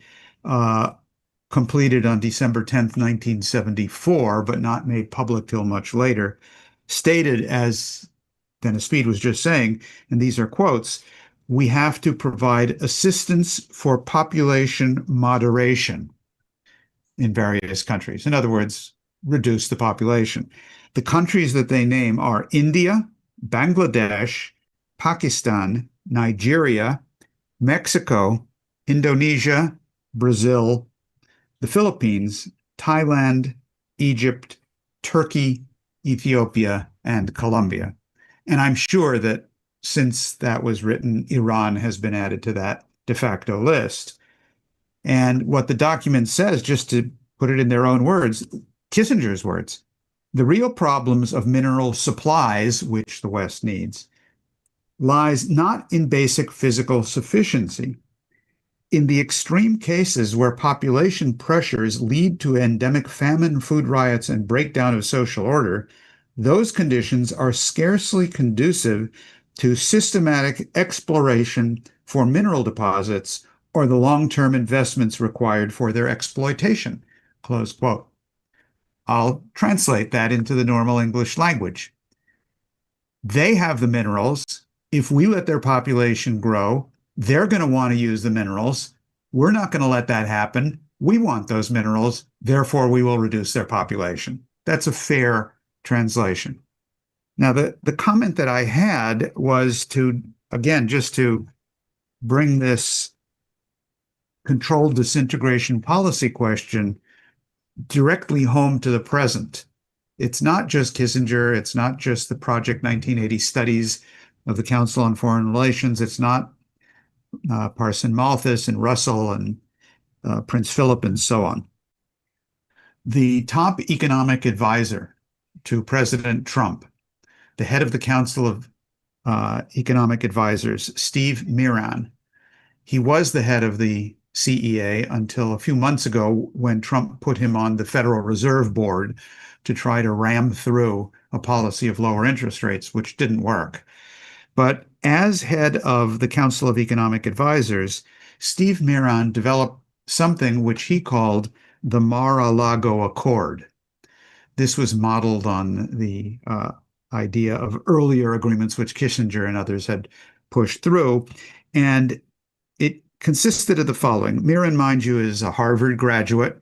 completed on December 10th, 1974, but not made public till much later, stated, as Dennis Speed was just saying, and these are quotes, "We have to provide assistance for population moderation in various countries." In other words, reduce the population. The countries that they name are India, Bangladesh, Pakistan, Nigeria, Mexico, Indonesia, Brazil, the Philippines, Thailand, Egypt, Turkey, Ethiopia, and Colombia. And I'm sure that since that was written, Iran has been added to that de facto list. And what the document says, just to put it in their own words, Kissinger's words, the real problems of mineral supplies, which the West needs, lies not in basic physical sufficiency. In the extreme cases where population pressures lead to endemic famine, food riots, and breakdown of social order, those conditions are scarcely conducive to systematic exploration for mineral deposits or the long-term investments required for their exploitation. Close quote. I'll translate that into the normal English language. They have the minerals. If we let their population grow, they're going to want to use the minerals. We're not going to let that happen. We want those minerals. Therefore, we will reduce their population. That's a fair translation. Now, the comment that I had was to, again, just to bring this controlled disintegration policy question directly home to the present. It's not just Kissinger, it's not just the Project 1980 studies of the Council on Foreign Relations, it's not Parson Malthus and Russell and Prince Philip and so on. The top economic advisor to President Trump, the head of the Council of Economic Advisors, Steve Miran, he was the head of the CEA until a few months ago when Trump put him on the Federal Reserve Board to try to ram through a policy of lower interest rates, which didn't work. But as head of the Council of Economic Advisors, Steve Miran developed something which he called the Mar-a-Lago Accord. This was modeled on the idea of earlier agreements which Kissinger and others had pushed through. And it consisted of the following. Miran, mind you, is a Harvard graduate.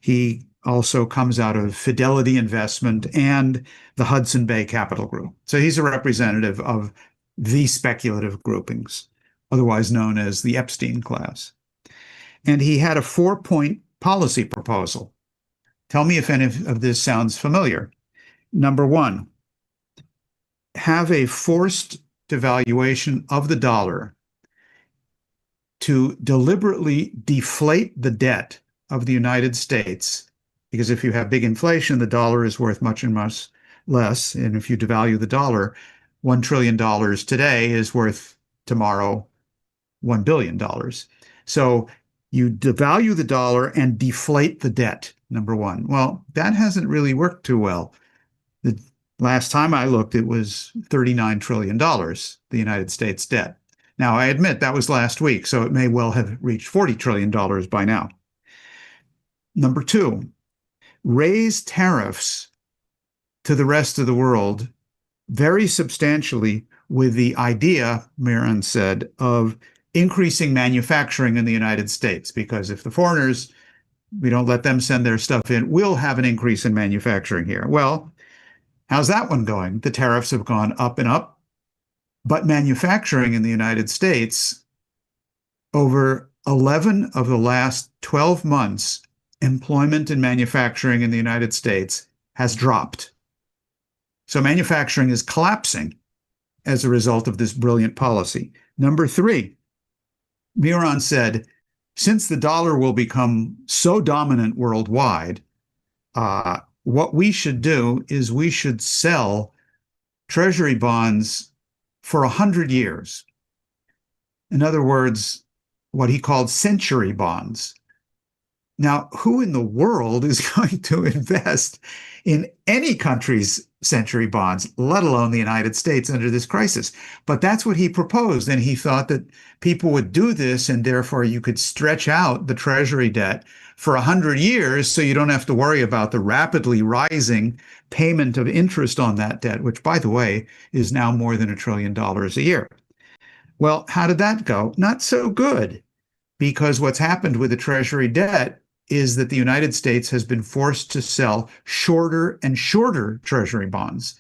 He also comes out of Fidelity Investment and the Hudson Bay Capital Group. So he's a representative of the speculative groupings, otherwise known as the Epstein class. And he had a 4-point policy proposal. Tell me if any of this sounds familiar. Number one, have a forced devaluation of the dollar to deliberately deflate the debt of the United States, because if you have big inflation, the dollar is worth much and much less. And if you devalue the dollar, $1 trillion today is worth tomorrow $1 billion. So you devalue the dollar and deflate the debt, number one. Well, that hasn't really worked too well. The last time I looked, it was $39 trillion, the United States debt. Now, I admit that was last week, so it may well have reached $40 trillion by now. Number two, raise tariffs to the rest of the world very substantially with the idea, Miran said, of increasing manufacturing in the United States, because if the foreigners, we don't let them send their stuff in, we'll have an increase in manufacturing here. Well, how's that one going? The tariffs have gone up and up, but manufacturing in the United States, over 11 of the last 12 months, employment in manufacturing in the United States has dropped. So manufacturing is collapsing as a result of this brilliant policy. Number three, Miran said, since the dollar will become so dominant worldwide, what we should do is we should sell treasury bonds for 100 years. In other words, what he called century bonds. Now, who in the world is going to invest in any country's century bonds, let alone the United States, under this crisis? But that's what he proposed, and he thought that people would do this, and therefore you could stretch out the treasury debt for 100 years so you don't have to worry about the rapidly rising payment of interest on that debt, which, by the way, is now more than $1 trillion a year. Well, how did that go? Not so good, because what's happened with the treasury debt is that the United States has been forced to sell shorter and shorter treasury bonds.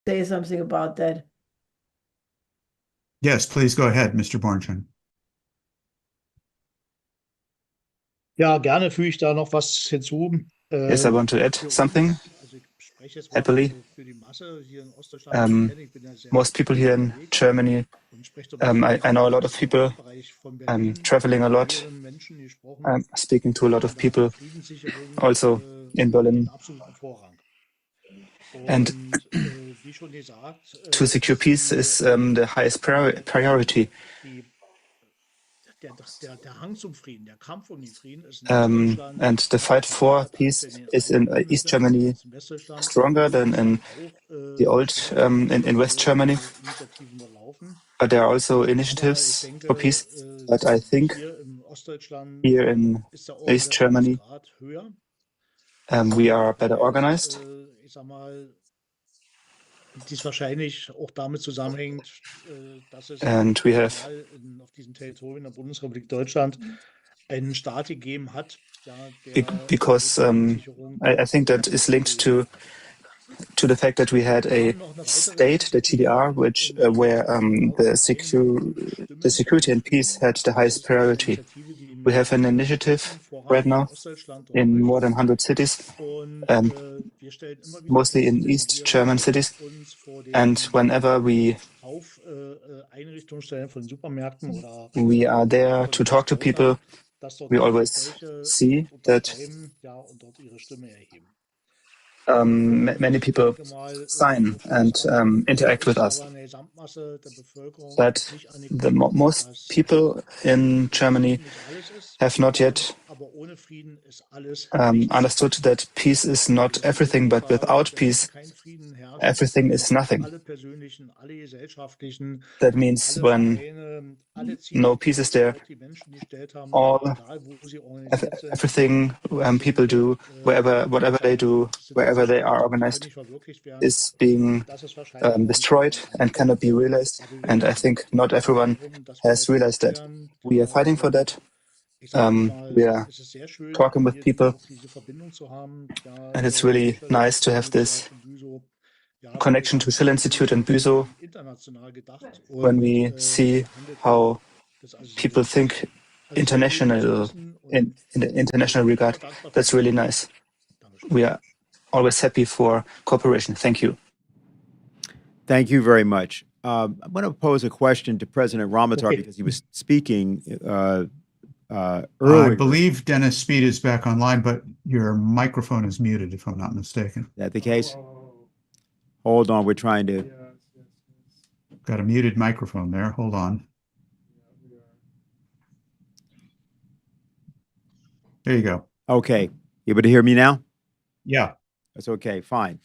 say something about that? Yes, please go ahead, Mr. Bornschein. Ja, gerne füge ich da noch was hinzu. Yes, I want to add something. Happily, most people here in Germany, I know a lot of people. I'm traveling a lot. I'm speaking to a lot of people, also in Berlin. And to secure peace is the highest priority. And the fight for peace is in East Germany stronger than in the old in West Germany. But there are also initiatives for peace. But I think here in East Germany we are better organized. Dies wahrscheinlich auch damit zusammenhängt, dass es And we have auf diesen Territorien der Bundesrepublik Deutschland einen Staat gegeben hat, because I think that is linked to the fact that we had a state, the GDR, which where the security and peace had the highest priority. We have an initiative right now in more than 100 cities, mostly in East German cities. And whenever we are there to talk to people, we always see that many people sign and interact with us. But most people in Germany have not yet understood that peace is not everything, but without peace, everything is nothing. That means when no peace is there, everything people do, whatever they do, wherever they are organized, is being destroyed and cannot be realized. And I think not everyone has realized that. We are fighting for that. We are talking with people, and it's really nice to have this connection to Schill Institute and BÜSO when we see how people think international in the international regard. That's really nice. We are always happy for cooperation. Thank you. Thank you very much. I'm going to pose a question to President Ramotar because he was speaking earlier. I believe Dennis Speed is back online, but your microphone is muted, if I'm not mistaken. Is that the case? Hold on, we're trying to. Got a muted microphone there. Hold on. There you go. Okay. You able to hear me now? Yeah. That's okay. Fine.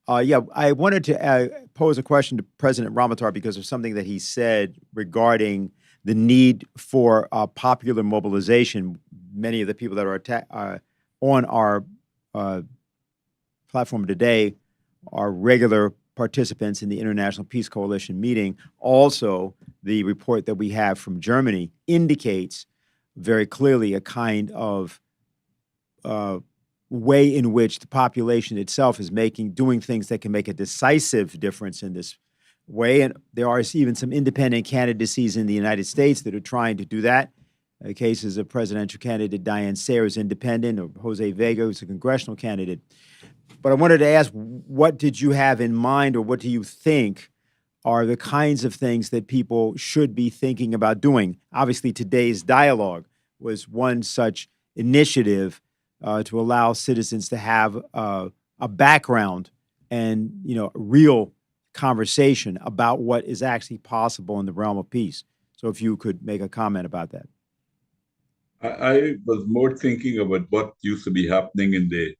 Yeah, I wanted to pose a question to President Ramotar because of something that he said regarding the need for popular mobilization. Many of the people that are on our platform today are regular participants in the International Peace Coalition meeting. Also, the report that we have from Germany indicates very clearly a kind of way in which the population itself is doing things that can make a decisive difference in this way. And there are even some independent candidacies in the United States that are trying to do that. Cases of presidential candidate Diane Sayers, independent, or Jose Vega, who's a congressional candidate. But I wanted to ask, what did you have in mind, or what do you think are the kinds of things that people should be thinking about doing? Obviously, today's dialogue was one such initiative to allow citizens to have a background and, real conversation about what is actually possible in the realm of peace. So if you could make a comment about that. I was more thinking about what used to be happening in the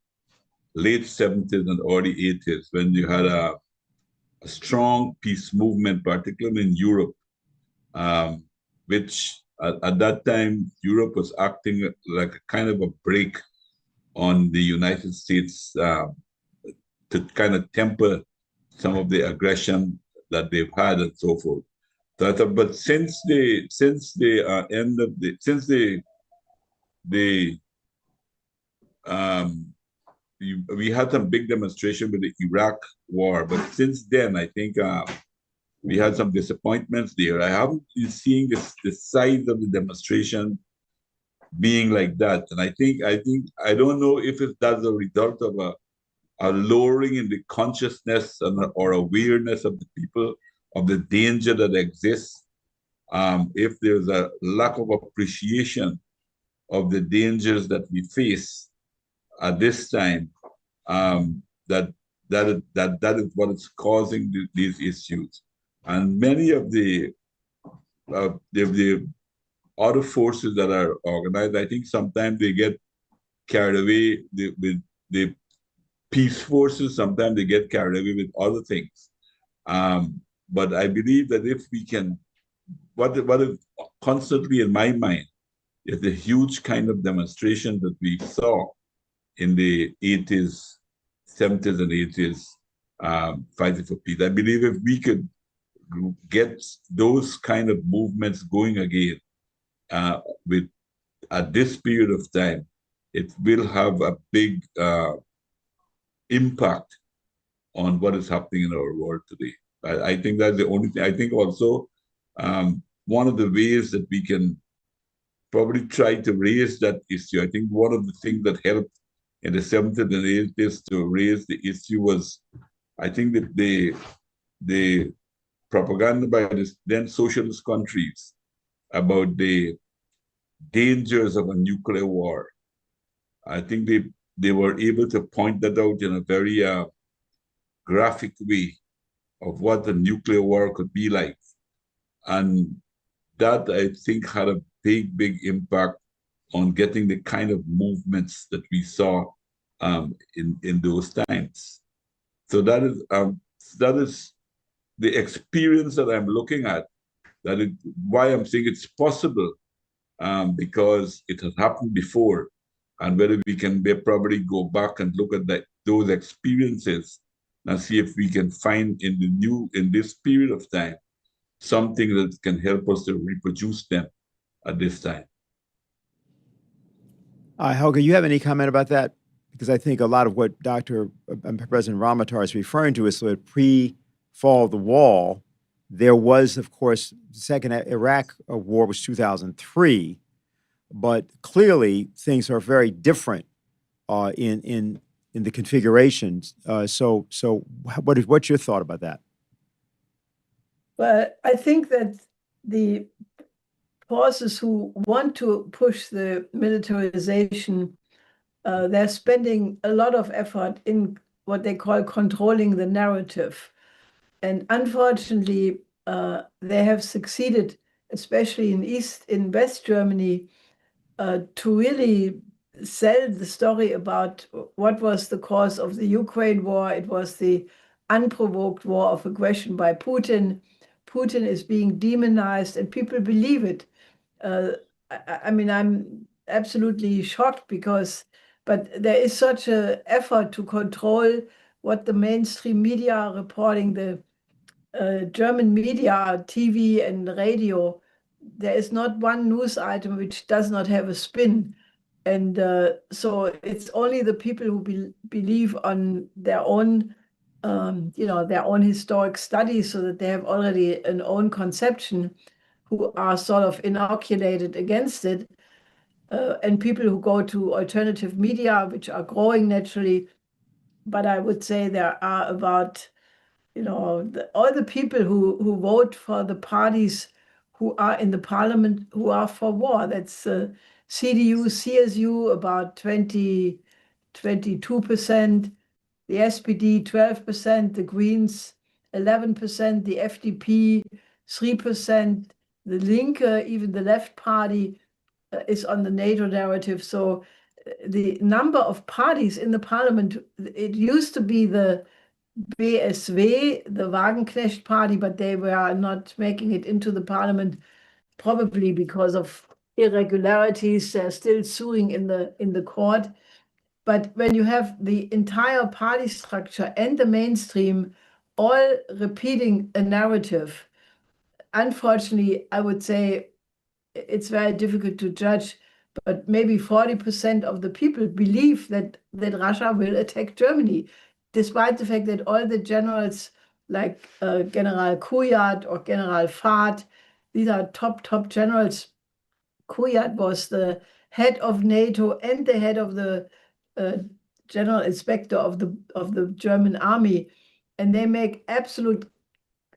late 70s and early 80s when you had a strong peace movement, particularly in Europe, which at that time, Europe was acting like a kind of a brake on the United States to kind of temper some of the aggression that they've had and so forth. But since the we had some big demonstration with the Iraq war, but since then, I think we had some disappointments there. I haven't been seeing the size of the demonstration being like that, and I don't know if that's a result of a lowering in the consciousness or awareness of the people of the danger that exists. If there's a lack of appreciation of the dangers that we face at this time, that is what is causing these issues. And many of the other forces that are organized, I think sometimes they get carried away with the peace forces, sometimes they get carried away with other things. But I believe that if we can, what is constantly in my mind is the huge kind of demonstration that we saw in the 80s, 70s and 80s, fighting for peace. I believe if we could get those kind of movements going again at this period of time, it will have a big impact on what is happening in our world today. I think that's the only thing. I think also one of the ways that we can probably try to raise that issue, I think one of the things that helped in the 70s and 80s to raise the issue was, I think that the propaganda by the then socialist countries about the dangers of a nuclear war. I think they were able to point that out in a very graphic way of what a nuclear war could be like. And that, I think, had a big impact on getting the kind of movements that we saw in those times. So that is the experience that I'm looking at, why I'm saying it's possible, because it has happened before, and whether we can probably go back and look at those experiences and see if we can find in this period of time something that can help us to reproduce them at this time. Helga, you have any comment about that? Because I think a lot of what President Ramotar is referring to is sort of pre-fall of the wall. There was, of course, the second Iraq war was 2003, but clearly things are very different in the configurations. So what's your thought about that? Well, I think that the forces who want to push the militarization, they're spending a lot of effort in what they call controlling the narrative. And unfortunately, they have succeeded, especially in West Germany, to really sell the story about what was the cause of the Ukraine war. It was the unprovoked war of aggression by Putin. Putin is being demonized, and people believe it. I mean, I'm absolutely shocked but there is such an effort to control what the mainstream media are reporting, the German media, TV and radio. There is not one news item which does not have a spin. And so it's only the people who believe on their own, their own historic studies, so that they have already an own conception, who are sort of inoculated against it. And people who go to alternative media, which are growing naturally. But I would say there are about, all the people who vote for the parties who are in the parliament who are for war. That's CDU, CSU, about 22%, the SPD, 12%, the Greens, 11%, the FDP, 3%, the Linke, even the left party, is on the NATO narrative. So the number of parties in the parliament, it used to be the BSW, the Wagenknecht party, but they were not making it into the parliament, probably because of irregularities. They're still suing in the court. But when you have the entire party structure and the mainstream all repeating a narrative, unfortunately, I would say it's very difficult to judge but maybe 40% of the people believe that Russia will attack Germany, despite the fact that all the generals like General Kuyat or General Fahd, these are top generals. Kuyat was the head of NATO and the head of the general inspector of the German army, and they make absolute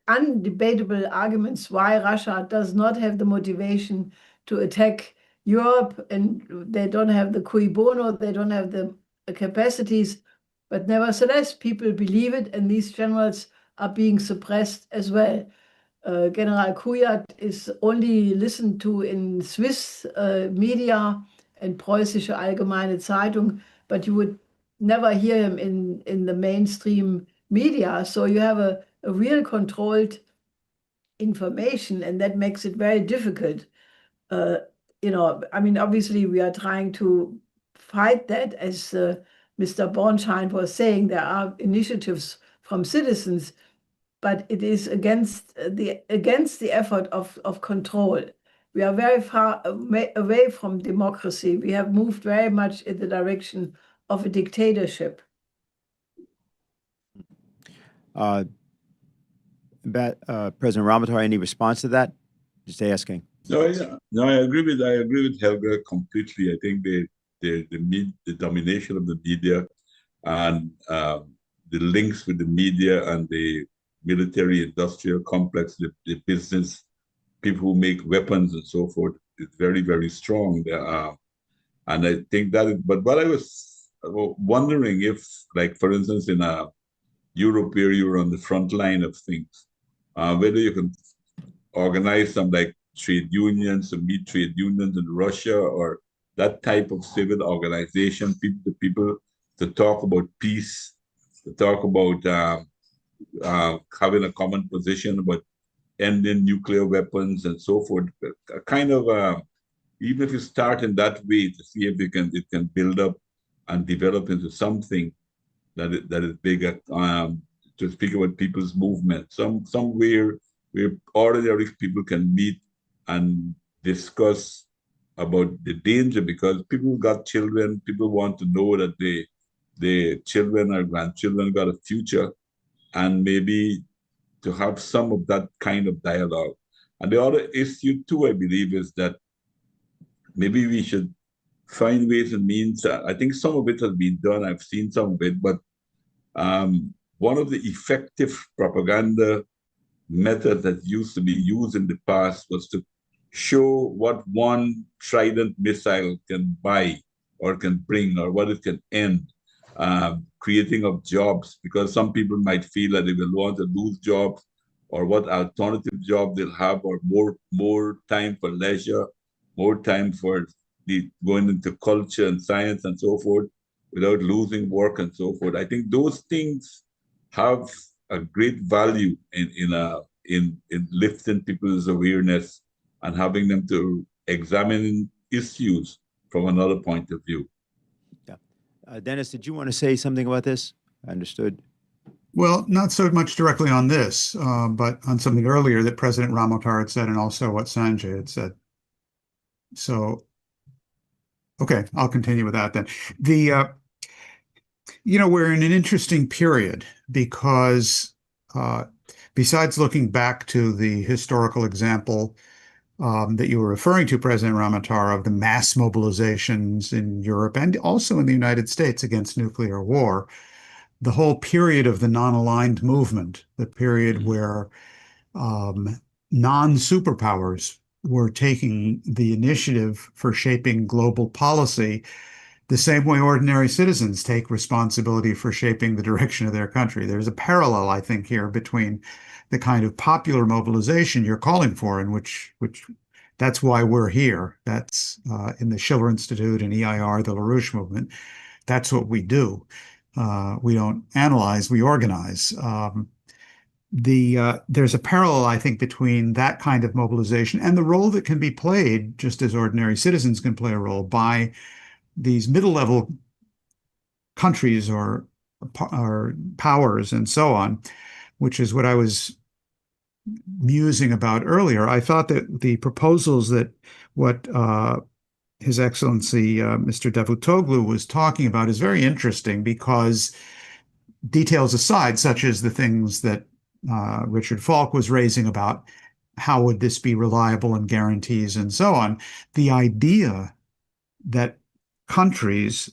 undebatable arguments why Russia does not have the motivation to attack Europe, and they don't have the cui bono, they don't have the capacities, but nevertheless, people believe it, and these generals are being suppressed as well. General Kuyat is only listened to in Swiss media and Preußische Allgemeine Zeitung, but you would never hear him in the mainstream media. So you have a real controlled information, and that makes it very difficult. I mean, obviously, we are trying to fight that, as Mr. Bornschein was saying. There are initiatives from citizens, but it is against the effort of control. We are very far away from democracy. We have moved very much in the direction of a dictatorship. President Ramotar, any response to that? Just asking. No, I agree with Helga completely. I think the domination of the media and the links with the media and the military-industrial complex, the business, people who make weapons and so forth, is very, very strong. And I think that, but what I was wondering if, like, for instance, in Europe, where you're on the front line of things, whether you can organize some like trade unions, or meet trade unions in Russia, or that type of civil organization, people to talk about peace, to talk about having a common position about ending nuclear weapons and so forth. A kind of, even if you start in that way, to see if it can build up and develop into something that is bigger. To speak about people's movement, somewhere where ordinary people can meet and discuss about the danger, because people got children, people want to know that their children or grandchildren got a future, and maybe to have some of that kind of dialogue. And the other issue too, I believe, is that maybe we should find ways and means. I think some of it has been done, I've seen some of it, but one of the effective propaganda methods that used to be used in the past was to show what one Trident missile can buy or can bring, or what it can end, creating of jobs, because some people might feel that they will want to lose jobs, or what alternative job they'll have, or more time for leisure, more time for going into culture and science and so forth, without losing work and so forth. I think those things have a great value in lifting people's awareness and having them to examine issues from another point of view. Yeah. Dennis, did you want to say something about this? I understood. Well, not so much directly on this, but on something earlier that President Ramotar had said, and also what Sanjay had said. So, okay, I'll continue with that then. We're in an interesting period because besides looking back to the historical example that you were referring to, President Ramotar, of the mass mobilizations in Europe and also in the United States against nuclear war, the whole period of the non-aligned movement, the period where non-superpowers were taking the initiative for shaping global policy, the same way ordinary citizens take responsibility for shaping the direction of their country. There's a parallel, I think, here between the kind of popular mobilization you're calling for, and which that's why we're here. That's in the Schiller Institute and EIR, the LaRouche movement. That's what we do. We don't analyze, we organize. There's a parallel, I think, between that kind of mobilization and the role that can be played, just as ordinary citizens can play a role, by these middle-level countries or powers and so on, which is what I was musing about earlier. I thought that the proposals that what His Excellency Mr. Davutoglu was talking about is very interesting because details aside, such as the things that Richard Falk was raising about how would this be reliable and guarantees and so on, the idea that countries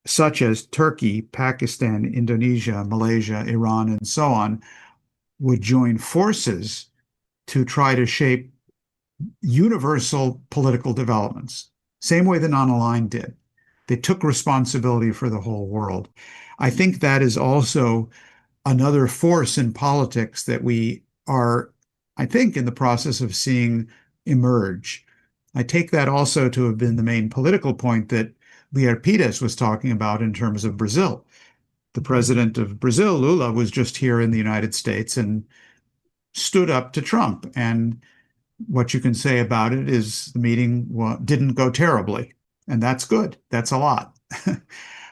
such as Turkey, Pakistan, Indonesia, Malaysia, Iran, and so on would join forces to try to shape universal political developments, same way the non-aligned did. They took responsibility for the whole world. I think that is also another force in politics that we are, I think, in the process of seeing emerge. I take that also to have been the main political point that Lier Pires was talking about in terms of Brazil. The president of Brazil, Lula, was just here in the United States and stood up to Trump. And what you can say about it is the meeting didn't go terribly. And that's good. That's a lot.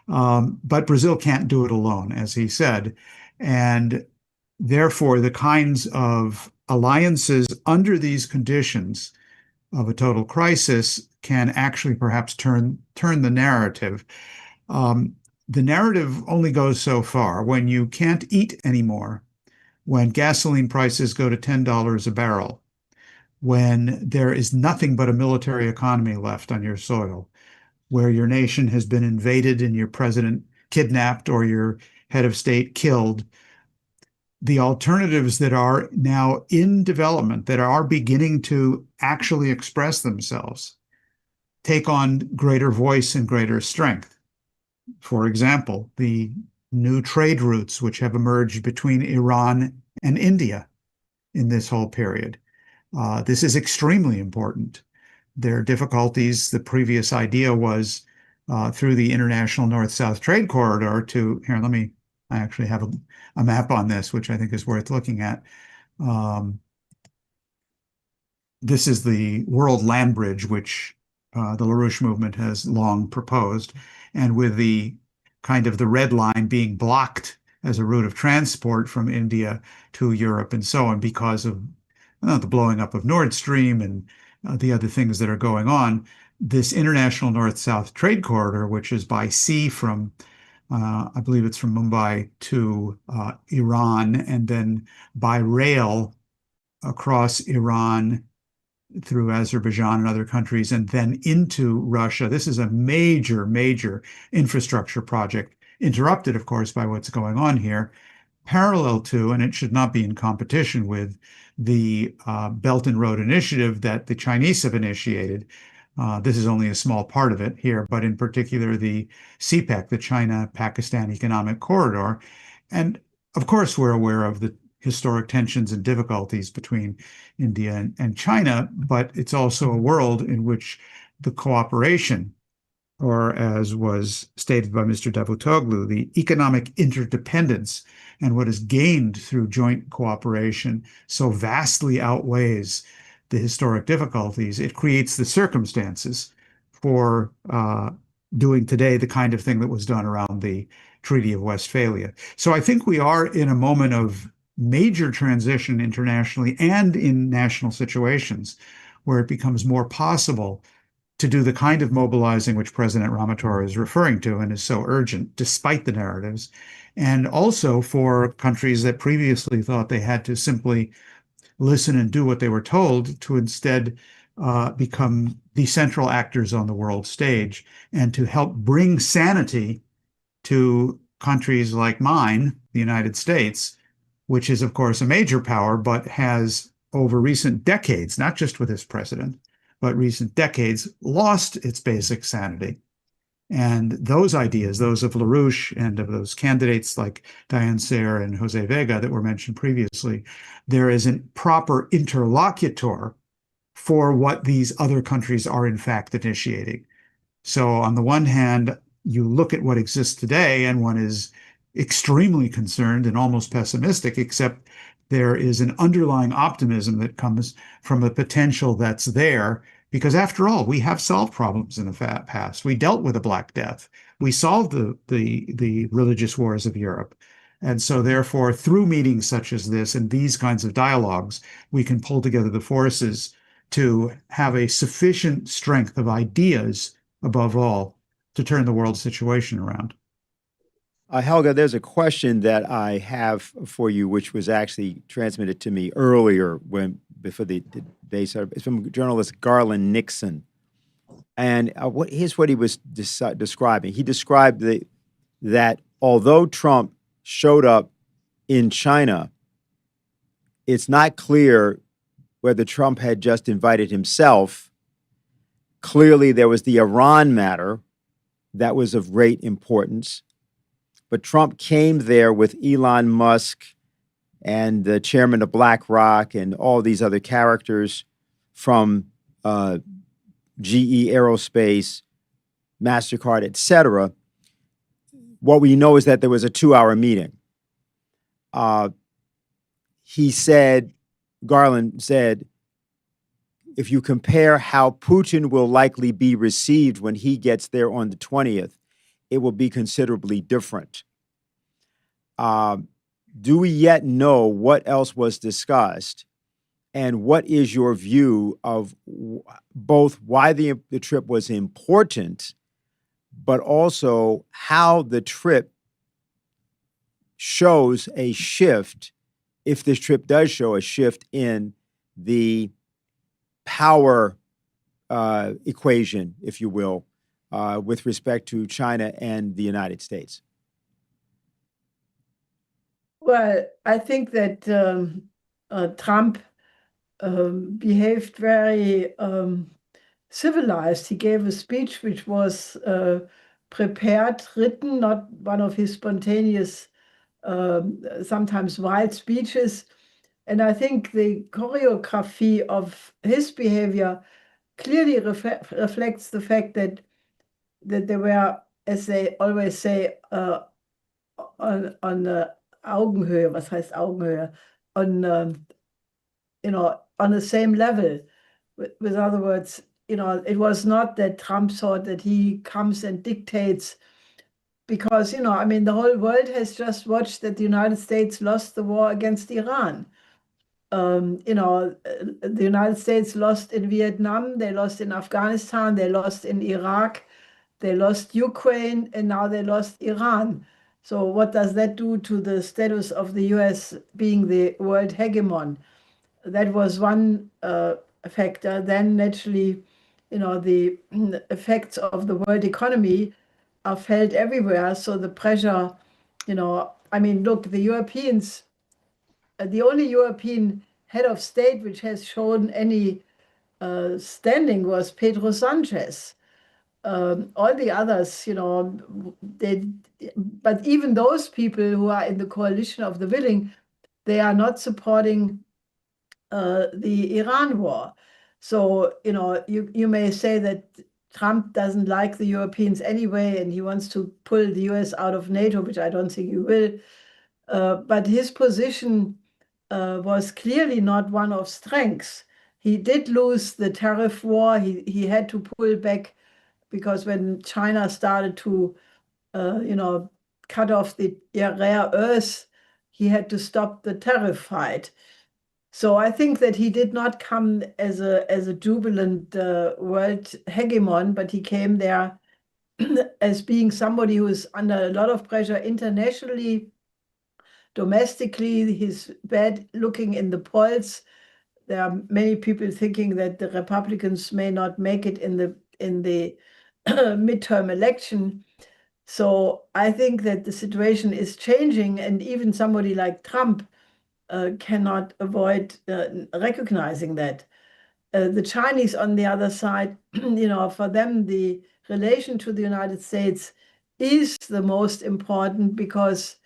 But Brazil can't do it alone, as he said. And therefore, the kinds of alliances under these conditions of a total crisis can actually perhaps turn the narrative. The narrative only goes so far. When you can't eat anymore, when gasoline prices go to $10 a barrel, when there is nothing but a military economy left on your soil, where your nation has been invaded and your president kidnapped or your head of state killed, the alternatives that are now in development, that are beginning to actually express themselves, take on greater voice and greater strength. For example, the new trade routes which have emerged between Iran and India in this whole period. This is extremely important. There are difficulties. The previous idea was through the International North-South Trade Corridor to, here, I actually have a map on this, which I think is worth looking at. This is the World Land Bridge, which the LaRouche movement has long proposed. And with the kind of the red line being blocked as a route of transport from India to Europe and so on because of the blowing up of Nord Stream and the other things that are going on, this International North-South Trade Corridor, which is by sea from, I believe it's from Mumbai to Iran, and then by rail across Iran through Azerbaijan and other countries, and then into Russia. This is a major, major infrastructure project, interrupted, of course, by what's going on here, parallel to, and it should not be in competition with, the Belt and Road Initiative that the Chinese have initiated. This is only a small part of it here, but in particular the CPEC, the China-Pakistan Economic Corridor. And of course, we're aware of the historic tensions and difficulties between India and China, but it's also a world in which the cooperation, or as was stated by Mr. Davutoglu, the economic interdependence and what is gained through joint cooperation so vastly outweighs the historic difficulties. It creates the circumstances for doing today the kind of thing that was done around the Treaty of Westphalia. So I think we are in a moment of major transition internationally and in national situations where it becomes more possible to do the kind of mobilizing which President Ramotar is referring to and is so urgent, despite the narratives, and also for countries that previously thought they had to simply listen and do what they were told to instead become the central actors on the world stage and to help bring sanity to countries like mine, the United States, which is, of course, a major power, but has over recent decades, not just with this president, but recent decades, lost its basic sanity. And those ideas, those of LaRouche and of those candidates like Diane Sayre and Jose Vega that were mentioned previously, there is a proper interlocutor for what these other countries are in fact initiating. So on the one hand, you look at what exists today and one is extremely concerned and almost pessimistic, except there is an underlying optimism that comes from the potential that's there. Because after all, we have solved problems in the past. We dealt with the Black Death. We solved the religious wars of Europe. And so therefore, through meetings such as this and these kinds of dialogues, we can pull together the forces to have a sufficient strength of ideas, above all, to turn the world situation around. Helga, there's a question that I have for you, which was actually transmitted to me earlier before the day started. It's from journalist Garland Nixon. And here's what he was describing. He described that although Trump showed up in China, it's not clear whether Trump had just invited himself. Clearly, there was the Iran matter that was of great importance. But Trump came there with Elon Musk and the chairman of BlackRock and all these other characters from GE Aerospace, MasterCard, et cetera. What we know is that there was a 2-hour meeting. Garland said, if you compare how Putin will likely be received when he gets there on the 20th, it will be considerably different. Do we yet know what else was discussed? And what is your view of both why the trip was important, but also how the trip shows a shift, if this trip does show a shift in the power equation, if you will, with respect to China and the United States? Well, I think that Trump behaved very civilized. He gave a speech which was prepared, written, not one of his spontaneous, sometimes wild speeches. And I think the choreography of his behavior clearly reflects the fact that there were, as they always say, on Augenhöhe, was heißt Augenhöhe? On the same level. With other words, it was not that Trump thought that he comes and dictates because, the whole world has just watched that the United States lost the war against Iran. The United States lost in Vietnam, they lost in Afghanistan, they lost in Iraq, they lost Ukraine, and now they lost Iran. So what does that do to the status of the US being the world hegemon? That was one factor. Then naturally, the effects of the world economy are felt everywhere. So the pressure, look, the Europeans, the only European head of state which has shown any standing was Pedro Sanchez. All the others, but even those people who are in the coalition of the willing, they are not supporting the Iran war. So, you may say that Trump doesn't like the Europeans anyway, and he wants to pull the US out of NATO, which I don't think he will. But his position was clearly not one of strength. He did lose the tariff war. He had to pull back because when China started to, cut off the rare earth, he had to stop the tariff fight. So I think that he did not come as a jubilant world hegemon, but he came there as being somebody who is under a lot of pressure internationally, domestically. He's bad looking in the polls. There are many people thinking that the Republicans may not make it in the midterm election. So I think that the situation is changing, and even somebody like Trump cannot avoid recognizing that. The Chinese, on the other side, for them, the relation to the United States is the most important because,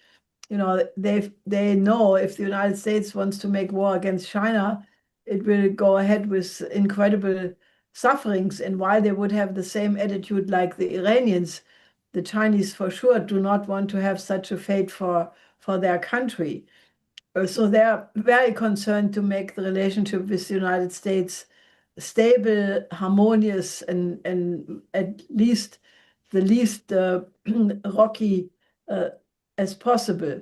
they know if the United States wants to make war against China, it will go ahead with incredible sufferings. And while they would have the same attitude like the Iranians, the Chinese for sure do not want to have such a fate for their country. So they're very concerned to make the relationship with the United States stable, harmonious, and at least the least rocky as possible.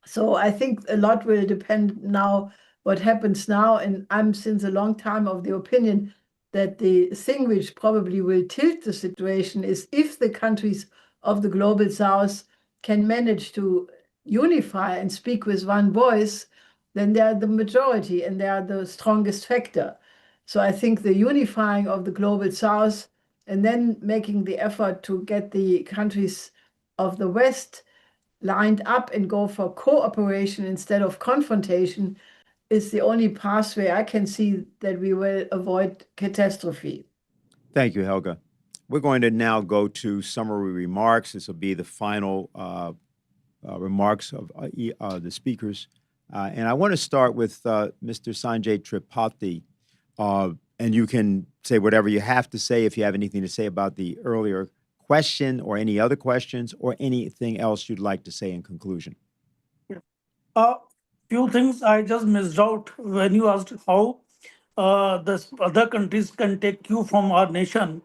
So I think a lot will depend now what happens now, and I'm since a long time of the opinion that the thing which probably will tilt the situation is if the countries of the global south can manage to unify and speak with one voice, then they are the majority and they are the strongest factor. So I think the unifying of the global south and then making the effort to get the countries of the West lined up and go for cooperation instead of confrontation is the only pathway I can see that we will avoid catastrophe. Thank you, Helga. We're going to now go to summary remarks. This will be the final remarks of the speakers. And I want to start with Mr. Sanjay Tripathi. And you can say whatever you have to say if you have anything to say about the earlier question or any other questions or anything else you'd like to say in conclusion. Few things I just missed out when you asked how the other countries can take cue from our nation.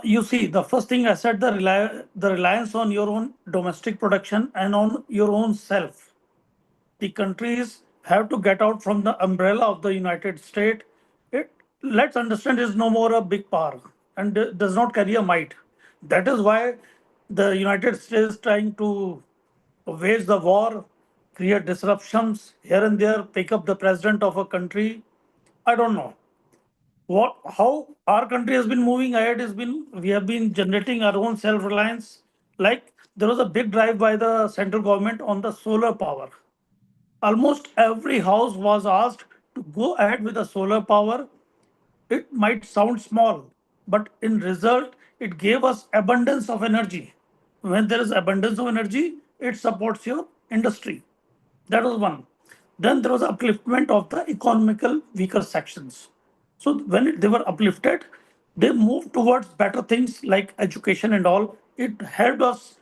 You see, the first thing I said, the reliance on your own domestic production and on your own self. The countries have to get out from the umbrella of the United States. Let's understand, is no more a big power and does not carry a might. That is why the United States is trying to wage the war, create disruptions here and there, pick up the president of a country. I don't know how our country has been moving ahead. We have been generating our own self-reliance. Like there was a big drive by the central government on the solar power. Almost every house was asked to go ahead with the solar power. It might sound small, but in result, it gave us abundance of energy. When there is abundance of energy, it supports your industry. That was one. Then there was upliftment of the economical weaker sections. So when they were uplifted, they moved towards better things like education and all. It helped us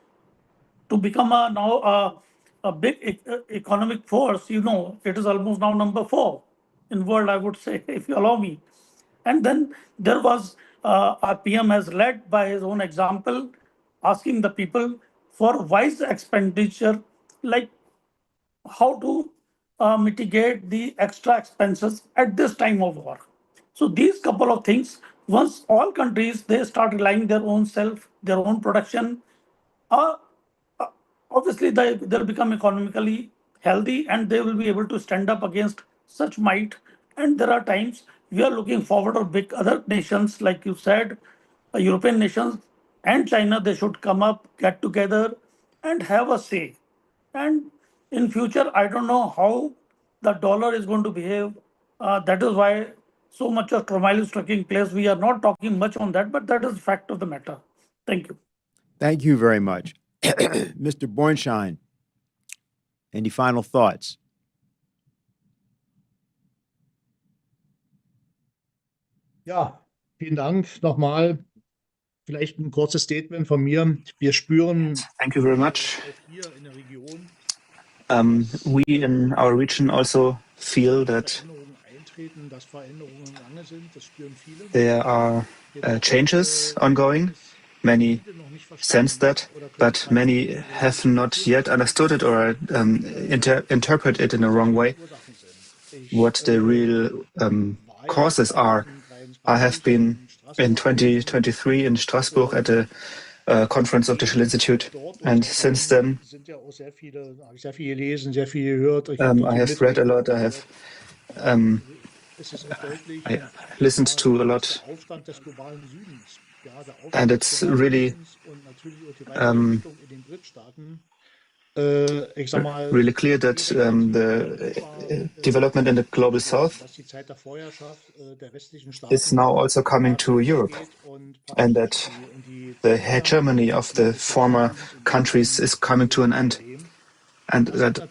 to become now a big economic force. You know, it is almost now number 4 in world, I would say, if you allow me. And then there was our PM has led by his own example, asking the people for wise expenditure, like how to mitigate the extra expenses at this time of war. So these couple of things, once all countries, they start relying their own self, their own production, obviously they'll become economically healthy and they will be able to stand up against such might. And there are times we are looking forward to big other nations, like you said, European nations and China, they should come up, get together and have a say. And in future, I don't know how the dollar is going to behave. That is why so much of turmoil is taking place. We are not talking much on that, but that is the fact of the matter. Thank you. Thank you very much. Mr. Bornschein, any final thoughts? Ja, vielen Dank nochmal. Vielleicht ein kurzes Statement von mir. Wir spüren Thank you very much. auch hier in der Region, We in our region also feel that Veränderungen eintreten, dass Veränderungen im Gange sind. Das spüren viele. there are changes ongoing. Many sense that, but many have not yet understood it or interpret it in a wrong way, what the real causes are. I have been in 2023 in Strasbourg at a conference of the Schwedt Institute, and since then I have read a lot, I listened to a lot, and it's really really clear that the development in the global south is now also coming to Europe, and that the hegemony of the former countries is coming to an end, and that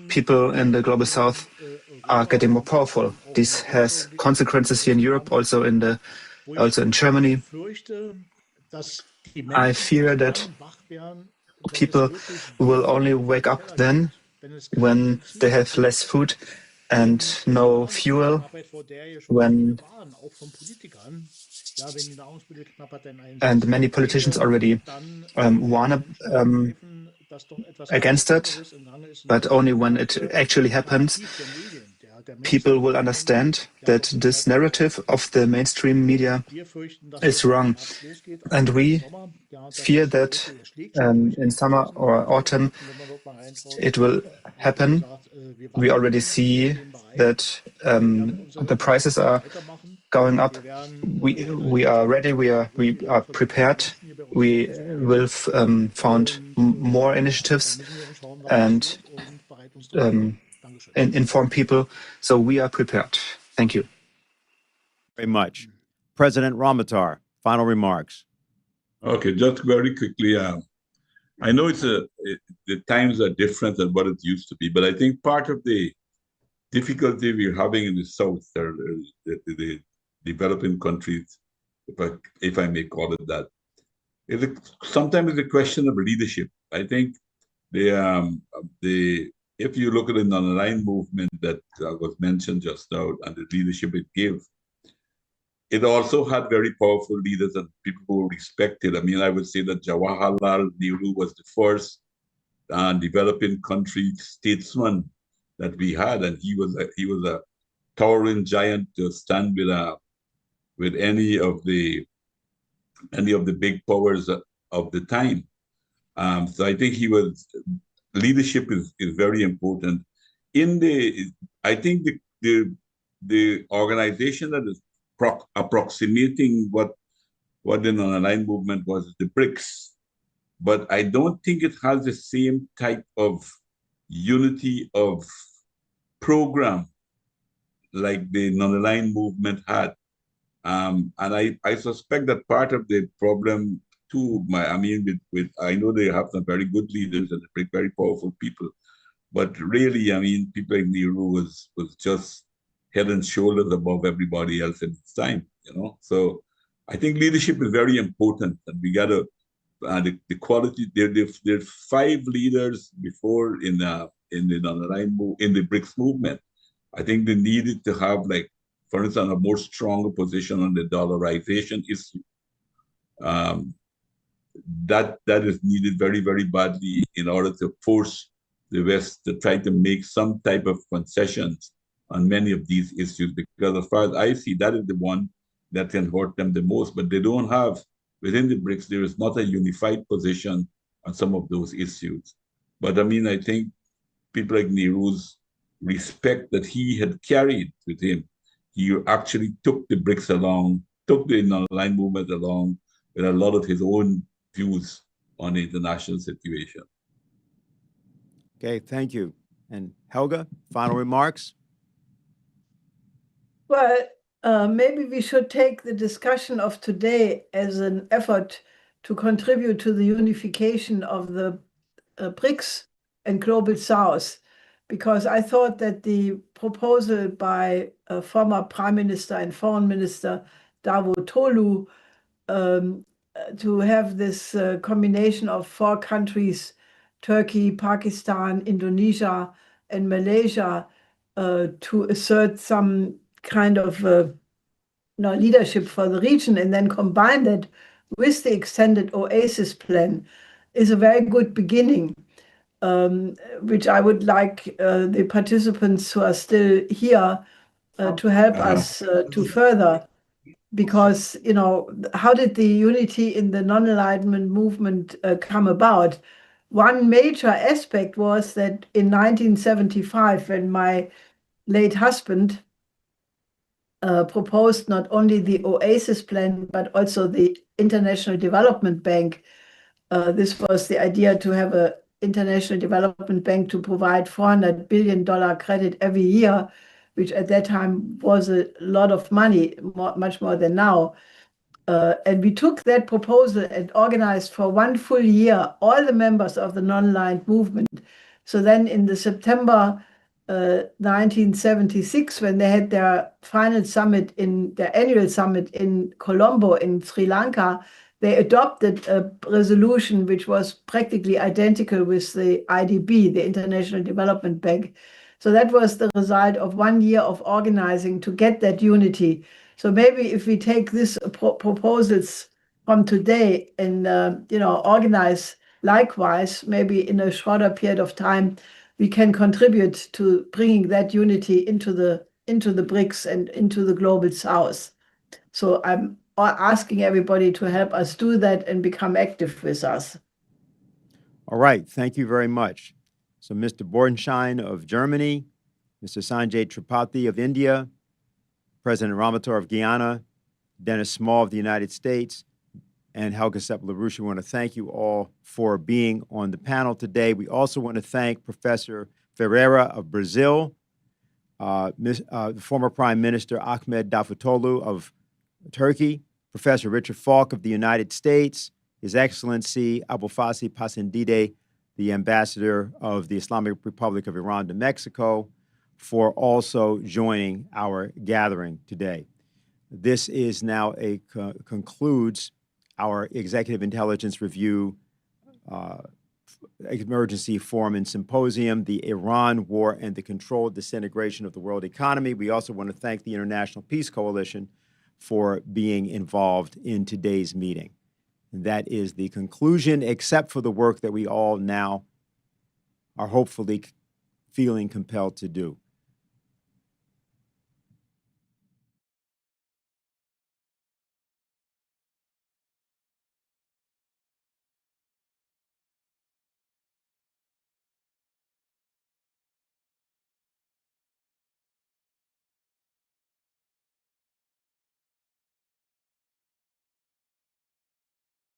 people in the global south are getting more powerful. This has consequences here in Europe, also in Germany. I fear that people will only wake up then when they have less food and no fuel, and many politicians already warn against it, but only when it actually happens, people will understand that this narrative of the mainstream media is wrong. And we fear that in summer or autumn it will happen. We already see that the prices are going up. We are ready. We are prepared. We will found more initiatives and inform people. So we are prepared. Thank you very much. President Ramotar, final remarks. Okay, just very quickly. I know the times are different than what it used to be, but I think part of the difficulty we're having in the South, or the developing countries, if I may call it that, is sometimes it's a question of leadership. I think if you look at the non-aligned movement that was mentioned just now and the leadership it gave, it also had very powerful leaders and people who were respected. I mean, I would say that Jawaharlal Nehru was the first developing country statesman that we had, and he was a towering giant to stand with any of the big powers of the time. So I think leadership is very important. I think the organization that is approximating what the non-aligned movement was, the BRICS, but I don't think it has the same type of unity of program like the non-aligned movement had. And I suspect that part of the problem too, I know they have some very good leaders and very powerful people, but really, I mean, people like Nehru was just head and shoulders above everybody else at this time, So I think leadership is very important, and we got to the quality. There are 5 leaders before in the non-aligned in the BRICS movement. I think they needed to have, like, for instance, a more stronger position on the dollarization issue. That is needed very, very badly in order to force the West to try to make some type of concessions on many of these issues, because as far as I see, that is the one that can hurt them the most. But they don't have, within the BRICS, there is not a unified position on some of those issues. But I mean, I think people like Nehru's respect that he had carried with him, he actually took the BRICS along, took the non-aligned movement along with a lot of his own views on the international situation. Okay, thank you. And Helga, final remarks? Well, maybe we should take the discussion of today as an effort to contribute to the unification of the BRICS and Global South, because I thought that the proposal by former Prime Minister and Foreign Minister Davutoglu to have this combination of 4 countries, Turkey, Pakistan, Indonesia, and Malaysia, to assert some kind of leadership for the region, and then combine that with the extended OASIS plan, is a very good beginning, which I would like the participants who are still here to help us to further. Because, how did the unity in the non-alignment movement come about? One major aspect was that in 1975, when my late husband proposed not only the OASIS plan, but also the International Development Bank. This was the idea to have an International Development Bank to provide $400 billion credit every year, which at that time was a lot of money, much more than now. And we took that proposal and organized for 1 full year all the members of the non-aligned movement. So then in the September 1976, when they had their final summit their annual summit in Colombo in Sri Lanka, they adopted a resolution which was practically identical with the IDB, the International Development Bank. So that was the result of 1 year of organizing to get that unity. So maybe if we take these proposals from today and organize likewise, maybe in a shorter period of time, we can contribute to bringing that unity into the BRICS and into the global South. So I'm asking everybody to help us do that and become active with us. All right, thank you very much. So Mr. Bornschein of Germany, Mr. Sanjay Tripathi of India, President Ramotar of Guyana, Dennis Small of the United States, and Helga Zepp-LaRouche. We want to thank you all for being on the panel today. We also want to thank Professor Ferreira of Brazil, the former Prime Minister Ahmed Davutoglu of Turkey, Professor Richard Falk of the United States, His Excellency Abolfazl Pasandideh, the Ambassador of the Islamic Republic of Iran to Mexico, for also joining our gathering today. This is now concludes our Executive Intelligence Review Emergency Forum and Symposium, the Iran War and the Controlled Disintegration of the World Economy. We also want to thank the International Peace Coalition for being involved in today's meeting. And that is the conclusion, except for the work that we all now are hopefully feeling compelled to do.